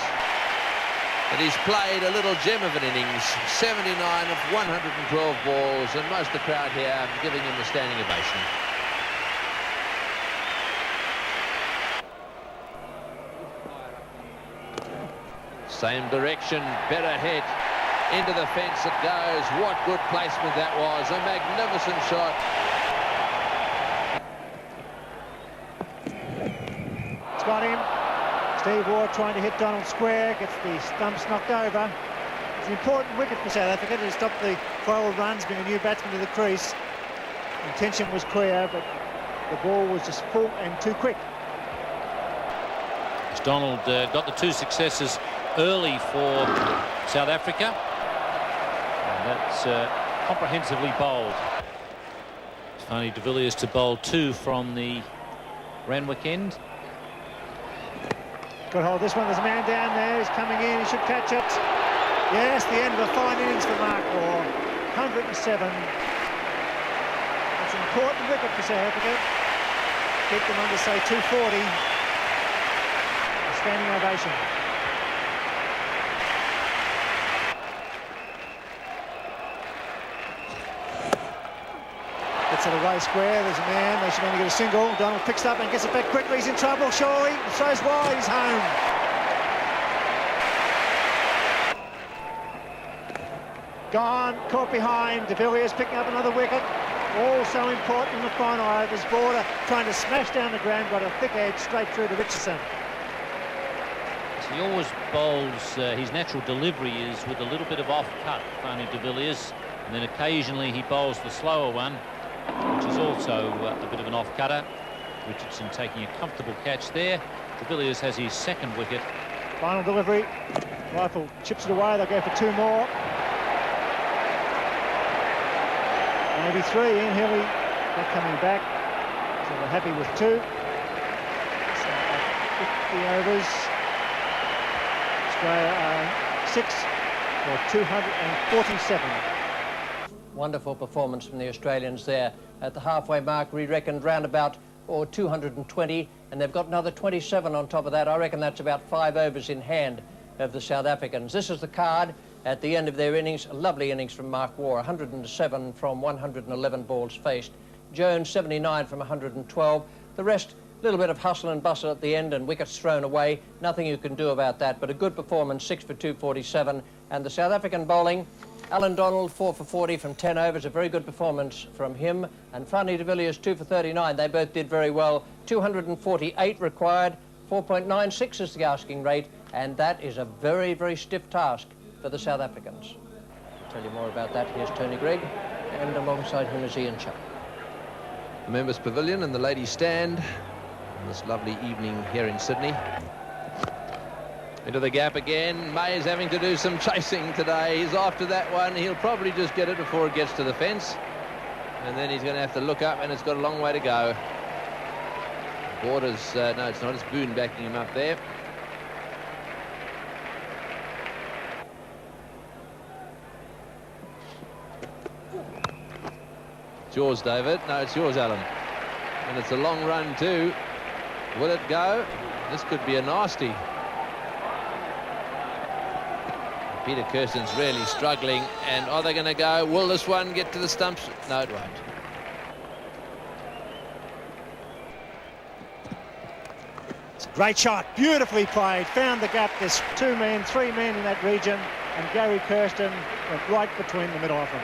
that he's played a little gem of an innings. 79 of 112 balls, and most of the crowd here giving him a standing ovation. Same direction, better hit. Into the fence it goes. What good placement that was. A magnificent shot. It's got him. Steve Waugh trying to hit Donald square. Gets the stumps knocked over. It's an important wicket for South Africa to stop the forward runs, being a new batsman to the crease. The intention was clear, but the ball was just full and too quick. Donald got the 2 successes early for South Africa. And that's comprehensively bowled. Finally, de Villiers to bowl 2 from the Randwick end. Good hold this one. There's a man down there. He's coming in. He should catch it. Yes, the end of a fine innings for Mark Waugh. 107. It's an important wicket for South Africa. Keep them under, say, 240. A standing ovation. Gets it away square. There's a man. They should only get a single. Donald picks up and gets it back quickly. He's in trouble, surely. Throws wide. He's home. Gone. Caught behind. De Villiers picking up another wicket. All so important in the final overs. Border trying to smash down the ground. Got a thick edge straight through to Richardson. He always bowls, his natural delivery is with a little bit of off-cut, Tony de Villiers, and then occasionally he bowls the slower one, which is also a bit of an off-cutter. Richardson taking a comfortable catch there. De Villiers has his 2nd wicket. Final delivery. Rifle chips it away. They'll go for 2 more. Maybe 3. Ian Healy not coming back. So they're happy with 2. the overs. Australia are 6 for 247. Wonderful performance from the Australians there. At the halfway mark, we reckoned round about 220, and they've got another 27 on top of that. I reckon that's about 5 overs in hand of the South Africans. This is the card at the end of their innings. A lovely innings from Mark Waugh, 107 from 111 balls faced. Jones, 79 from 112. The rest, a little bit of hustle and bustle at the end and wickets thrown away. Nothing you can do about that, but a good performance, 6 for 247. And the South African bowling, Alan Donald, 4 for 40 from 10 overs, a very good performance from him. And Fani de Villiers, 2 for 39. They both did very well. 248 required, 4.96 is the asking rate, and that is a very, very stiff task for the South Africans. I'll tell you more about that. Here's Tony Greig, and alongside him is Ian Chubb. The members' pavilion and the ladies' stand on this lovely evening here in Sydney. Into the gap again. May is having to do some chasing today. He's after that one. He'll probably just get it before it gets to the fence. And then he's going to have to look up, and it's got a long way to go. Borders, no, it's not. It's Boone backing him up there. It's yours, David. No, it's yours, Alan. And it's a long run too. Will it go? This could be a nasty. Peter Kirsten's really struggling, and are they going to go? Will this one get to the stumps? No, it won't. It's a great shot, beautifully played, found the gap. There's 2 men, 3 men in that region, and Gary Kirsten went right between the middle of them.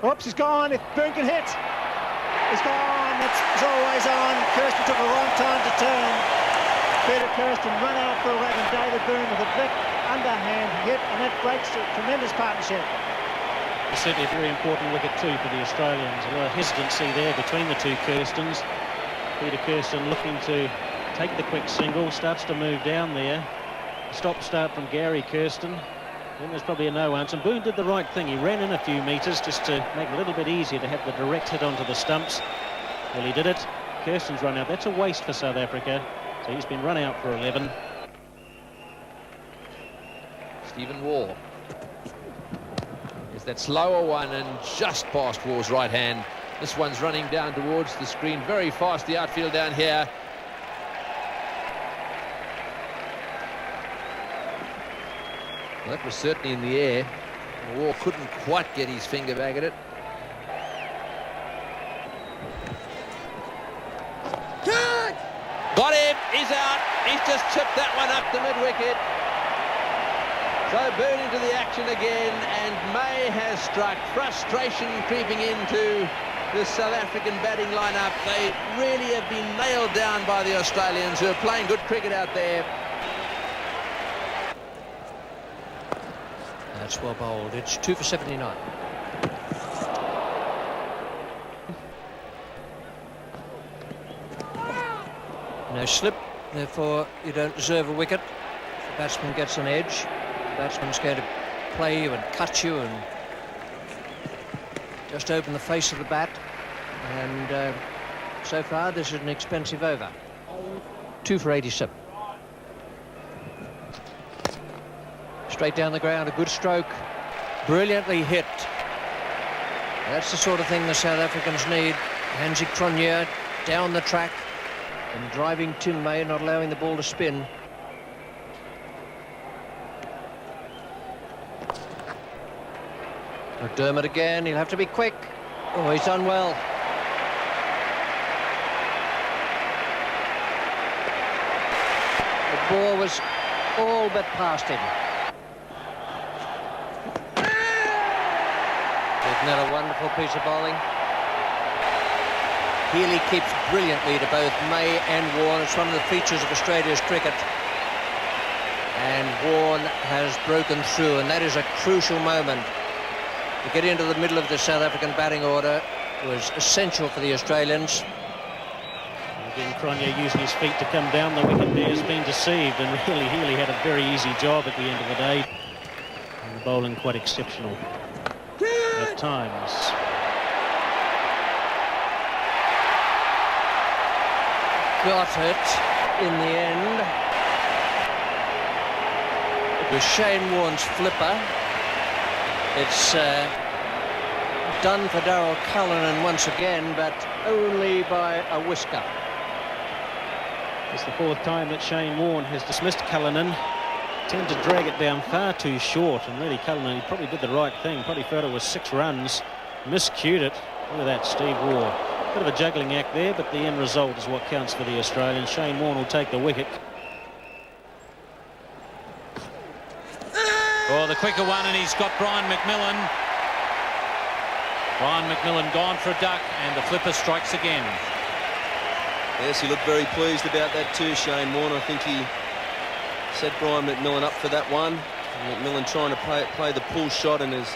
Oops, he's gone. If Boone can hit, he's gone. It's always on. Kirsten took a long time to turn. Peter Kirsten run out for 11. David Boone with a big underhand hit, and that breaks a tremendous partnership. It's certainly a very important wicket too for the Australians. A lot of hesitancy there between the two Kirstens. Peter Kirsten looking to take the quick single, starts to move down there. Stop-start from Gary Kirsten. Then there's probably a no answer. Boone did the right thing. He ran in a few metres just to make it a little bit easier to have the direct hit onto the stumps. Well, he did it. Kirsten's run out. That's a waste for South Africa. So he's been run out for 11. Stephen Waugh. It's that slower one and just past Waugh's right hand. This one's running down towards the screen very fast, the outfield down here. Well, that was certainly in the air. Waugh couldn't quite get his finger back at it. Got him, he's out. He's just chipped that one up the mid-wicket. So Boone into the action again, and May has struck. Frustration creeping into the South African batting lineup. They really have been nailed down by the Australians, who are playing good cricket out there. That's well bowled. It's 2 for 79. No slip, therefore you don't deserve a wicket. If the batsman gets an edge, the batsman's going to play you and cut you and just open the face of the bat. And so far this is an expensive over. 2 for 87. Straight down the ground, a good stroke, brilliantly hit. That's the sort of thing the South Africans need. Hansie Cronje down the track and driving Tim May, not allowing the ball to spin. McDermott again, he'll have to be quick. Oh, he's done well. The ball was all but past him. Isn't that a wonderful piece of bowling? Healy keeps brilliantly to both May and Warne. It's one of the features of Australia's cricket. And Warne has broken through, and that is a crucial moment. To get into the middle of the South African batting order was essential for the Australians. Again, Cronje using his feet to come down the wicket there has been deceived, and really Healy had a very easy job at the end of the day. And the bowling quite exceptional at times. got it in the end. It was Shane Warne's flipper. It's done for Daryl Cullinan once again, but only by a whisker. It's the fourth time that Shane Warne has dismissed Cullinan. Tended to drag it down far too short, and really Cullinan, he probably did the right thing. Probably felt it was 6 runs, miscued it. Look at that, Steve Waugh. Bit of a juggling act there, but the end result is what counts for the Australians. Shane Warne will take the wicket. Oh, the quicker one, and he's got Brian McMillan. Brian McMillan gone for a duck, and the flipper strikes again. Yes, he looked very pleased about that too, Shane Warne. I think he set Brian McMillan up for that one. And McMillan trying to play the pull shot, and as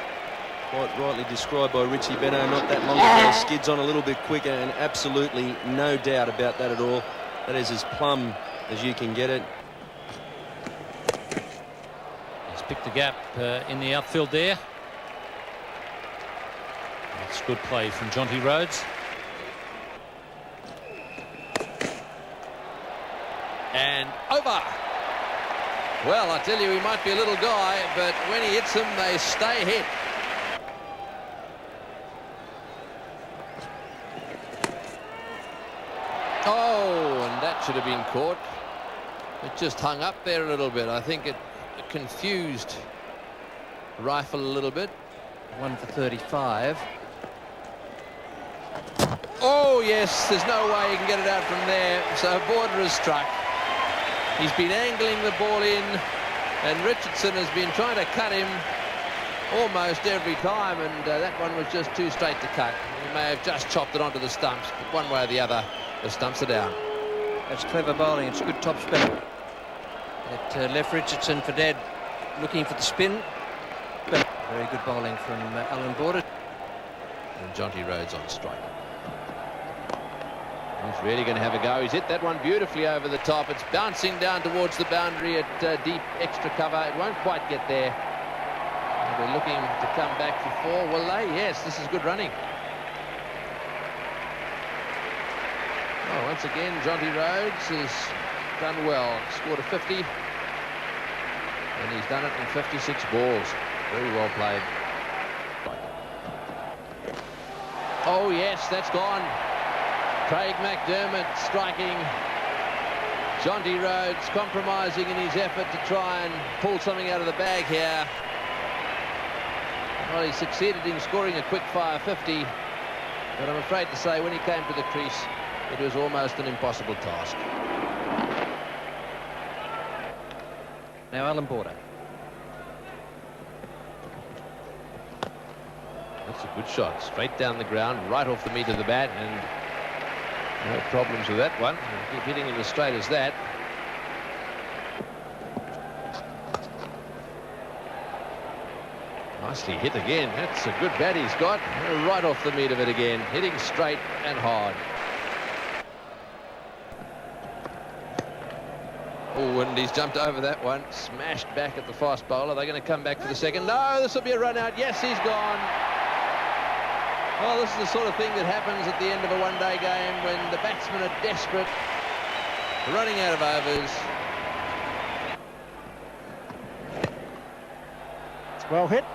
quite rightly described by Richie Benaud not that long ago, skids on a little bit quicker, and absolutely no doubt about that at all. That is as plumb as you can get it. He's picked the gap in the outfield there. That's good play from Jonty Rhodes. And over. Well, I tell you, he might be a little guy, but when he hits them, they stay hit. Oh, and that should have been caught. It just hung up there a little bit. I think it confused Rifle a little bit. 1 for 35. Oh, yes, there's no way you can get it out from there. So Border has struck. He's been angling the ball in, and Richardson has been trying to cut him almost every time, and that one was just too straight to cut. He may have just chopped it onto the stumps, but one way or the other, the stumps are down. That's clever bowling. It's a good top spin. It left Richardson for dead, looking for the spin. But very good bowling from Alan Border. And Jonty Rhodes on strike. He's really going to have a go. He's hit that one beautifully over the top. It's bouncing down towards the boundary at deep extra cover. It won't quite get there. And we're looking to come back for 4. Will they? Yes, this is good running. Oh, once again, Jonty Rhodes has done well. Scored a 50. And he's done it in 56 balls. Very well played. Oh, yes, that's gone. Craig McDermott striking. Jonty Rhodes compromising in his effort to try and pull something out of the bag here. Well, he succeeded in scoring a quick-fire 50, but I'm afraid to say when he came to the crease, it was almost an impossible task. Now Alan Border. That's a good shot. Straight down the ground, right off the meat of the bat, and no problems with that one. He'll keep hitting it as straight as that. Nicely hit again. That's a good bat he's got. Right off the meat of it again. Hitting straight and hard. Oh, and he's jumped over that one. Smashed back at the fast bowler. They're going to come back for the second. No, this will be a run out. Yes, he's gone. Well, this is the sort of thing that happens at the end of a one-day game when the batsmen are desperate, running out of overs. It's well hit.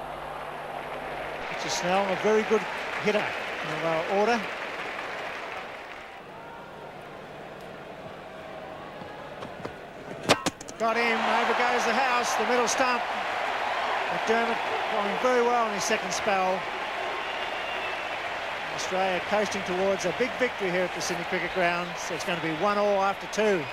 It's a Snell, a very good hitter in our order. Got him, over goes the house, the middle stump. McDermott bowling very well in his second spell. Australia coasting towards a big victory here at the Sydney Cricket Ground. So it's going to be 1-1 after 2.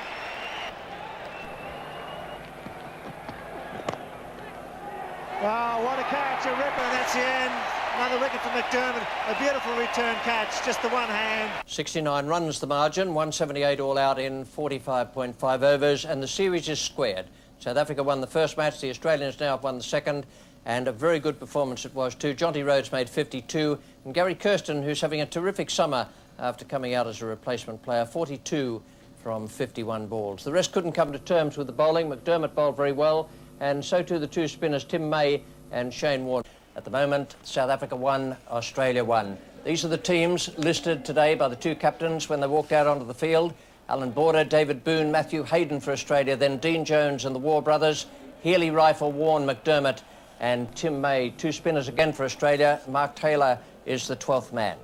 Wow, what a catch, a ripper, and that's the end. Another wicket for McDermott. A beautiful return catch, just the one hand. 69 runs the margin, 178 all out in 45.5 overs, and the series is squared. South Africa won the first match, the Australians now have won the second, and a very good performance it was too. Jonty Rhodes made 52, and Gary Kirsten, who's having a terrific summer after coming out as a replacement player, 42 from 51 balls. The rest couldn't come to terms with the bowling. McDermott bowled very well, and so too the two spinners, Tim May and Shane Warne. At the moment, South Africa won, Australia won. These are the teams listed today by the two captains when they walked out onto the field. Alan Border, David Boone, Matthew Hayden for Australia, then Dean Jones and the War brothers, Healy, Rifle, Warren, McDermott and Tim May. 2 spinners again for Australia. Mark Taylor is the 12th man.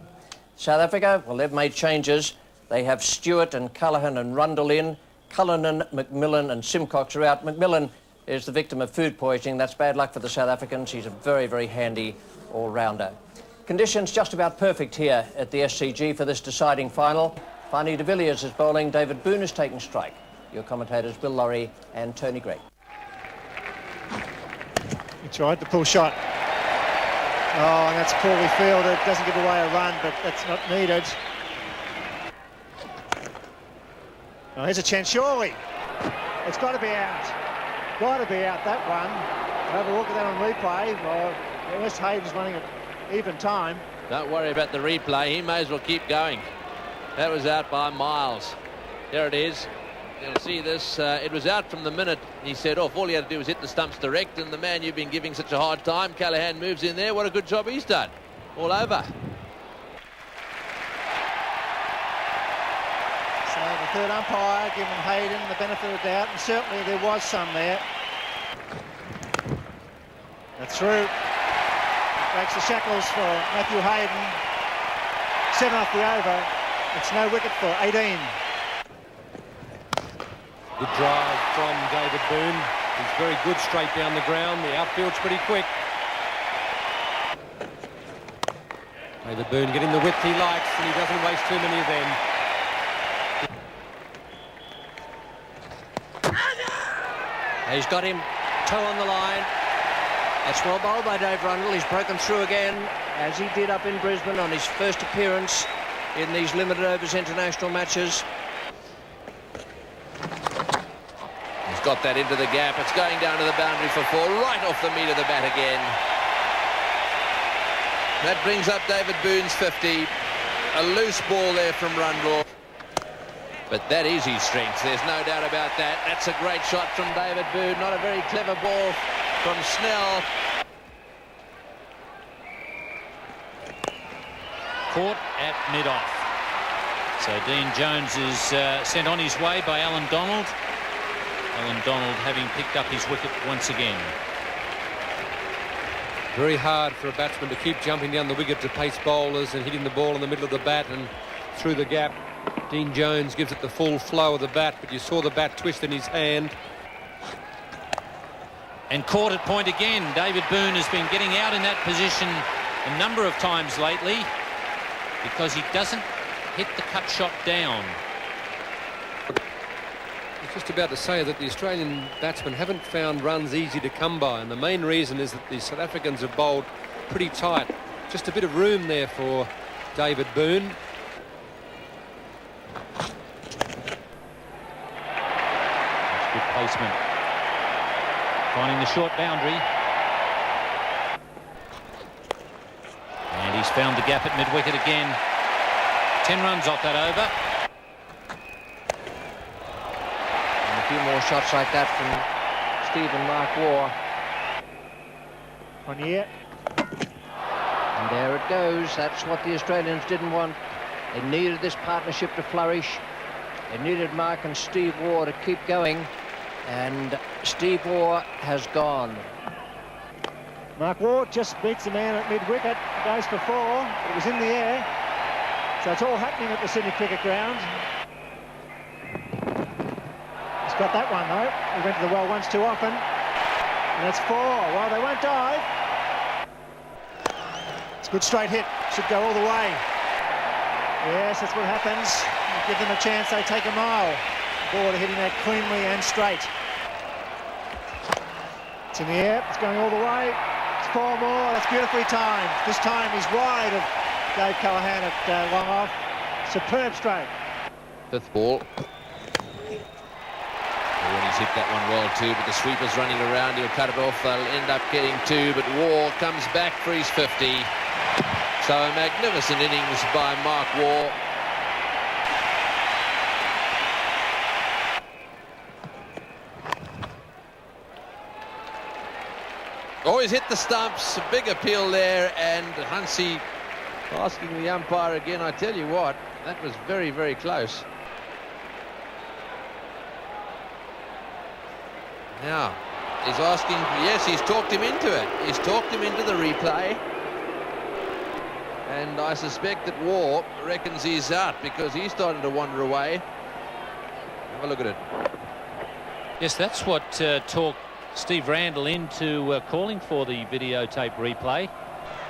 South Africa, well, they've made changes. They have Stewart and Callaghan and Rundle in. Cullinan, McMillan and Simcox are out. McMillan is the victim of food poisoning. That's bad luck for the South Africans. He's a very, very handy all-rounder. Conditions just about perfect here at the SCG for this deciding final. Fani de Villiers is bowling. David Boone is taking strike. Your commentators, Bill Laurie and Tony Greig. He tried the pull shot. Oh, and that's poorly fielded. Doesn't give away a run, but that's not needed. Oh, here's a chance, surely. It's got to be out. Got to be out, that one. Have a look at that on replay. Well, West Hayden's running at even time. Don't worry about the replay. He may as well keep going. That was out by miles. There it is. You'll see this. It was out from the minute he set off. All he had to do was hit the stumps direct, and the man you've been giving such a hard time, Callaghan, moves in there. What a good job he's done. All over. So the third umpire giving Hayden the benefit of the doubt, and certainly there was some there. That's through. Breaks the shackles for Matthew Hayden. 7 off the over. It's no wicket for 18. Good drive from David Boone. He's very good straight down the ground. The outfield's pretty quick. David Boone getting the width he likes, and he doesn't waste too many of them. He's got him toe on the line. That's well bowled by Dave Rundle. He's broken through again, as he did up in Brisbane on his first appearance in these limited overs international matches. He's got that into the gap. It's going down to the boundary for 4, right off the meat of the bat again. That brings up David Boone's 50. A loose ball there from Rundle. But that is his strength, there's no doubt about that. That's a great shot from David Boone. Not a very clever ball from Snell. Caught at mid-off. So Dean Jones is sent on his way by Alan Donald. Alan Donald having picked up his wicket once again. Very hard for a batsman to keep jumping down the wicket to pace bowlers and hitting the ball in the middle of the bat and through the gap. Dean Jones gives it the full flow of the bat, but you saw the bat twist in his hand. And caught at point again. David Boone has been getting out in that position a number of times lately because he doesn't hit the cut shot down. I was just about to say that the Australian batsmen haven't found runs easy to come by, and the main reason is that the South Africans have bowled pretty tight. Just a bit of room there for David Boone. That's good placement. Finding the short boundary. And he's found the gap at mid-wicket again. 10 runs off that over. And a few more shots like that from Steve and Mark Waugh. On here. And there it goes. That's what the Australians didn't want. They needed this partnership to flourish. They needed Mark and Steve Waugh to keep going. And Steve Waugh has gone. Mark Waugh just beats the man at mid-wicket. Goes for 4. It was in the air. So it's all happening at the Sydney Cricket Ground. He's got that one, though. He went to the well once too often. And that's 4. Well, they won't dive. It's a good straight hit. Should go all the way. Yes, that's what happens. You give them a chance, they take a mile. Border hitting that cleanly and straight. It's in the air. It's going all the way. It's 4 more. That's beautifully timed. This time he's wide of Dave Callaghan at long off. Superb stroke. 5th ball. When he's hit that one well too, but the sweeper's running around. He'll cut it off. They'll end up getting 2, but Waugh comes back for his 50. So a magnificent innings by Mark Waugh. Always hit the stumps. A big appeal there, and Hansie asking the umpire again. I tell you what, that was very, very close. Now, he's asking, yes, he's talked him into it. He's talked him into the replay. And I suspect that Waugh reckons he's out because he's starting to wander away. Have a look at it. Yes, that's what talked Steve Randall into calling for the videotape replay,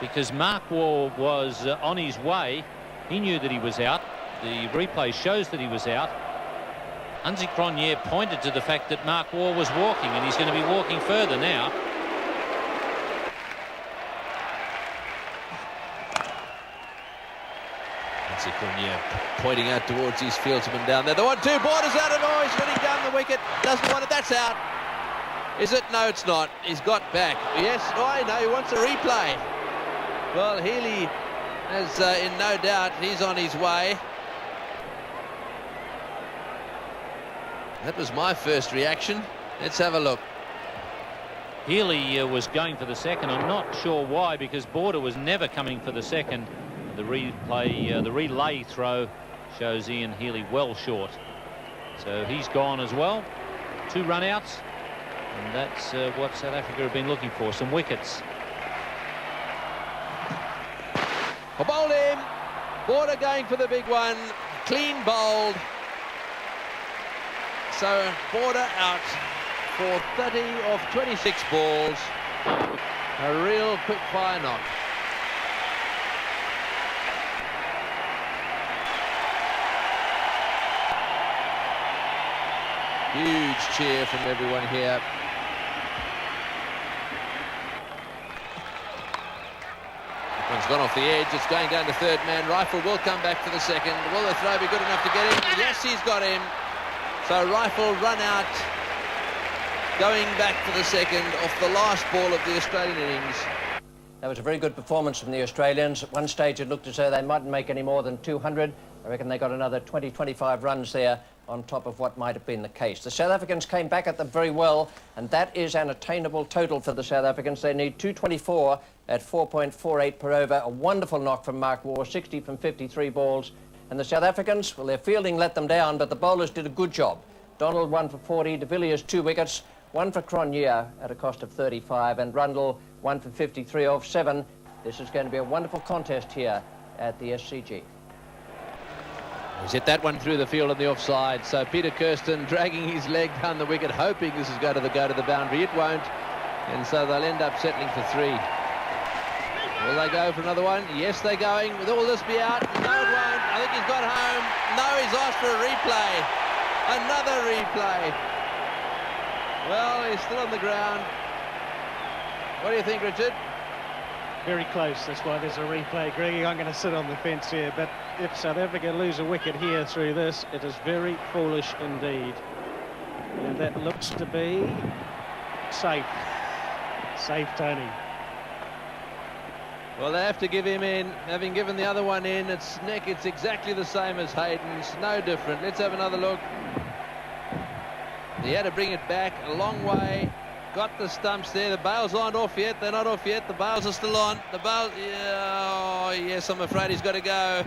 because Mark Waugh was on his way. He knew that he was out. The replay shows that he was out. Hansi Cronje pointed to the fact that Mark Waugh was walking, and he's going to be walking further now. Hansi Cronje pointing out towards his fieldsman down there. The 1-2, Borders out and oh, he's running down the wicket. Doesn't want it. That's out. Is it? No, it's not. He's got back. Yes. Oh, I know. He wants a replay. Well, Healy is in no doubt. He's on his way. That was my first reaction. Let's have a look. Healy was going for the second. I'm not sure why, because Border was never coming for the second. The replay, the relay throw shows Ian Healy well short. So he's gone as well. 2 run-outs. And that's what South Africa have been looking for, some wickets. A bowled him. Border going for the big one. Clean bowled. So Border out for 30 off 26 balls. A real quick fire knock. Huge cheer from everyone here. One's gone off the edge. It's going down to third man. Rifle will come back for the second. Will the throw be good enough to get him? Yes, he's got him. So Rifle run out, going back for the second off the last ball of the Australian innings. That was a very good performance from the Australians. At one stage it looked as though they mightn't make any more than 200. I reckon they got another 20-25 runs there on top of what might have been the case. The South Africans came back at them very well, and that is an attainable total for the South Africans. They need 224 at 4.48 per over. A wonderful knock from Mark Waugh, 60 from 53 balls. And the South Africans, well, their fielding let them down, but the bowlers did a good job. Donald 1 for 40, de Villiers 2 wickets, 1 for Cronje at a cost of 35, and Rundle 1 for 53 off 7. This is going to be a wonderful contest here at the SCG. He's hit that one through the field on the offside. So Peter Kirsten dragging his leg down the wicket, hoping this is going to go to the boundary. It won't. And so they'll end up settling for 3. Will they go for another one? Yes, they're going. Will this be out? No, it won't. I think he's got home. No, he's asked for a replay. Another replay. Well, he's still on the ground. What do you think, Richard? Very close. That's why there's a replay, Greggy. I'm going to sit on the fence here, but if South Africa lose a wicket here through this, it is very foolish indeed. And that looks to be safe. Safe, Tony. Well, they have to give him in. Having given the other one in, it's neck. It's exactly the same as Hayden's. No different. Let's have another look. He had to bring it back a long way. Got the stumps there. The bails aren't off yet. They're not off yet. The bails are still on. The bails... Yeah, oh, yes, I'm afraid he's got to go.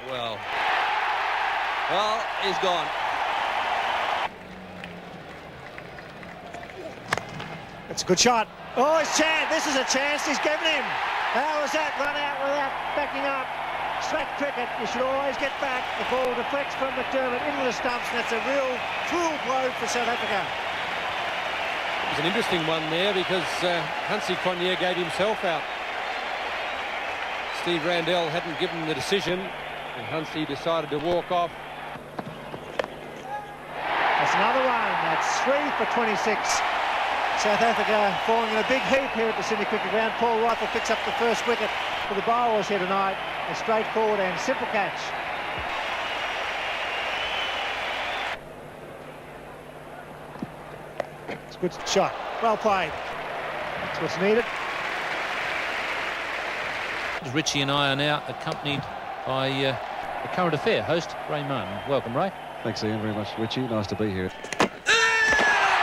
Well, he's gone. It's a good shot. Oh, it's chance. This is a chance he's given him. How was that run out without backing up? Slack cricket, you should always get back. The ball deflects from McDermott into the stumps, and that's a real cruel blow for South Africa. It was an interesting one there because Hansi Cronje gave himself out. Steve Randell hadn't given the decision, and Hansi decided to walk off. That's another one. That's 3 for 26. South Africa falling in a big heap here at the Sydney Cricket Ground. Paul Rifle picks up the first wicket for the bowlers here tonight. A straightforward and simple catch. It's a good shot. Well played. That's what's needed. Richie and I are now accompanied by the Current Affair host, Ray Martin. Welcome, Ray. Thanks, Ian, very much, Richie. Nice to be here.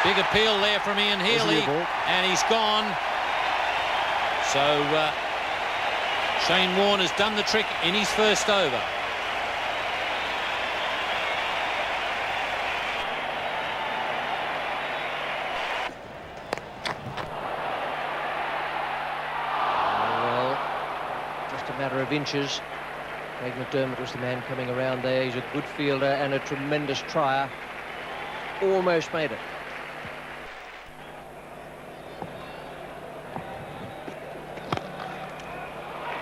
Big appeal there from Ian Healy, and he's gone. So Shane Warne has done the trick in his first over. of inches. Craig McDermott was the man coming around there. He's a good fielder and a tremendous trier. Almost made it.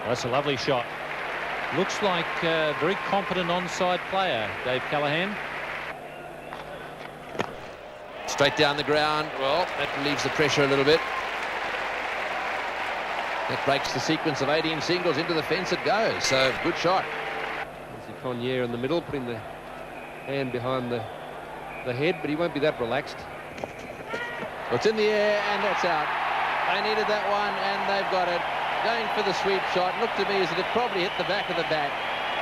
That's a lovely shot. Looks like a very competent onside player, Dave Callaghan. Straight down the ground. Well, that relieves the pressure a little bit. That breaks the sequence of 18 singles. Into the fence it goes. So, good shot. There's Cronje in the middle, putting the hand behind the head, but he won't be that relaxed. Well, it's in the air, and that's out. They needed that one, and they've got it. Going for the sweep shot. Looked to me as if it probably hit the back of the bat.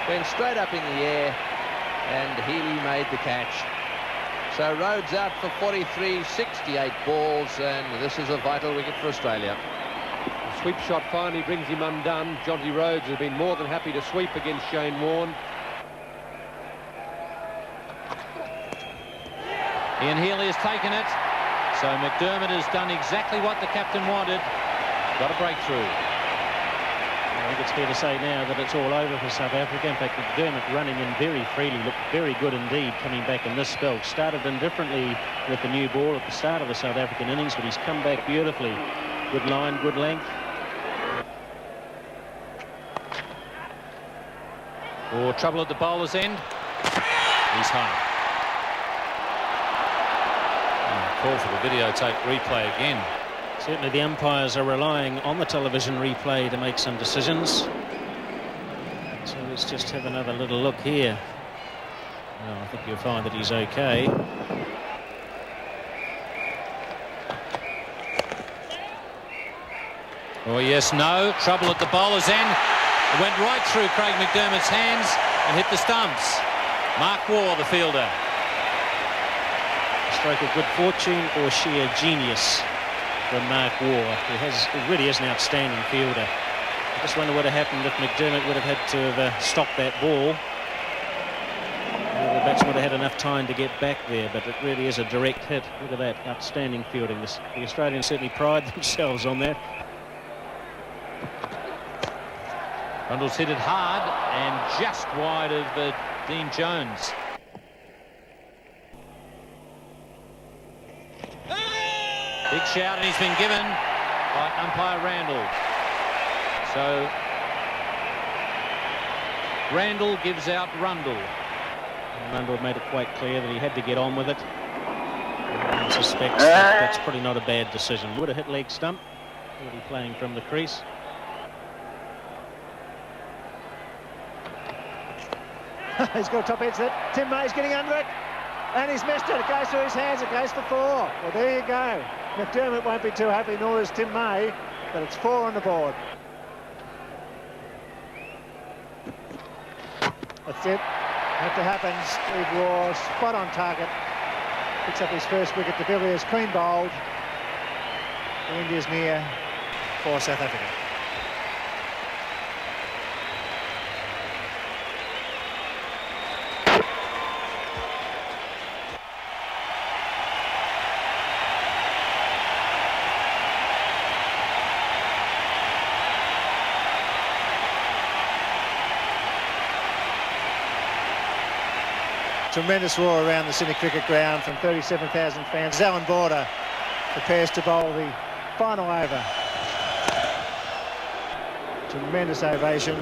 Went straight up in the air, and Healy made the catch. So Rhodes out for 43, 68 balls, and this is a vital wicket for Australia. The sweep shot finally brings him undone. Jonty Rhodes has been more than happy to sweep against Shane Warne. Ian Healy has taken it. So McDermott has done exactly what the captain wanted. Got a breakthrough. I think it's fair to say now that it's all over for South Africa. In fact, McDermott running in very freely, looked very good indeed coming back in this spell. Started indifferently with the new ball at the start of the South African innings, but he's come back beautifully. Good line, good length. Oh, trouble at the bowler's end. He's home. Call for the videotape replay again. Certainly the umpires are relying on the television replay to make some decisions. So let's just have another little look here. Well, I think you'll find that he's okay. Oh, yes, no. Trouble at the bowler's end. It went right through Craig McDermott's hands and hit the stumps. Mark Waugh, the fielder. A stroke of good fortune or sheer genius from Mark Waugh, who really is an outstanding fielder. I just wonder what would have happened if McDermott would have had to have stopped that ball. The batsman would have had enough time to get back there, but it really is a direct hit. Look at that, outstanding fielding. The Australians certainly pride themselves on that. Rundle's hit it hard and just wide of Dean Jones. Big shout, and he's been given by umpire Randall. So Randall gives out Rundle. And Rundle made it quite clear that he had to get on with it. And suspects that's probably not a bad decision. Would have hit leg stump. Already playing from the crease. He's got a top edge that Tim May's getting under it, and he's missed it. It goes through his hands. It goes for 4. Well, there you go. McDermott won't be too happy, nor is Tim May, but it's 4 on the board. That's it. That happens. Steve Waugh, spot on target. Picks up his first wicket. De Villiers clean bowled. The end is near for South Africa. Tremendous roar around the Sydney Cricket Ground from 37,000 fans. Alan Border prepares to bowl the final over. Tremendous ovation.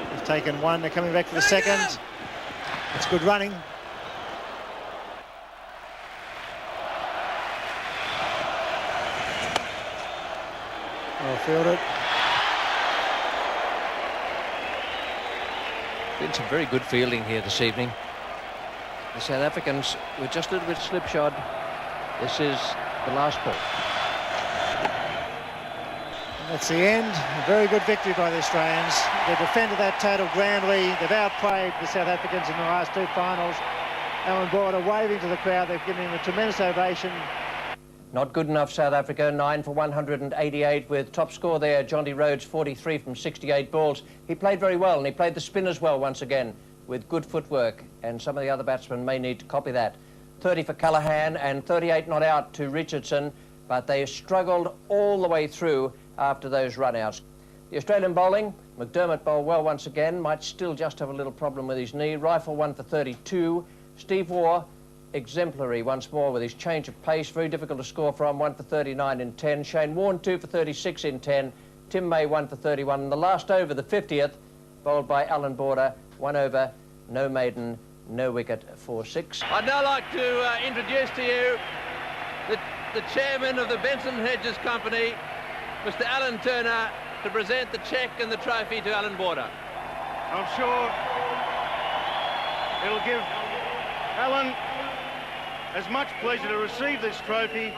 They've taken one, they're coming back for the second. It's good running. Well fielded. Been some very good fielding here this evening. The South Africans were just a little bit slipshod. This is the last ball. And that's the end. A very good victory by the Australians. They defended that total grandly. They've outplayed the South Africans in the last 2 finals. Alan Border waving to the crowd. They've given him a tremendous ovation. Not good enough, South Africa. 9 for 188 with top score there. Jonty Rhodes, 43 from 68 balls. He played very well, and he played the spinners well once again, with good footwork, and some of the other batsmen may need to copy that. 30 for Callaghan and 38 not out to Richardson, but they struggled all the way through after those run-outs. The Australian bowling, McDermott bowled well once again, might still just have a little problem with his knee. Rifle 1 for 32. Steve Waugh, exemplary once more with his change of pace, very difficult to score from, 1 for 39 in 10. Shane Warne 2 for 36 in 10. Tim May 1 for 31. And the last over, the 50th, bowled by Alan Border, 1 over, no maiden, no wicket for 6. I'd now like to introduce to you the chairman of the Benson Hedges Company, Mr. Alan Turner, to present the cheque and the trophy to Alan Border. I'm sure it'll give Alan as much pleasure to receive this trophy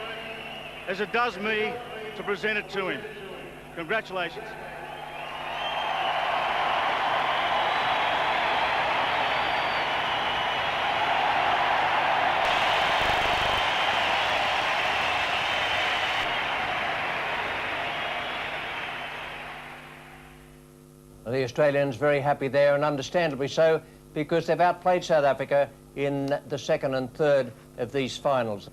as it does me to present it to him. Congratulations. The Australians very happy there, and understandably so, because they've outplayed South Africa in the second and third of these finals.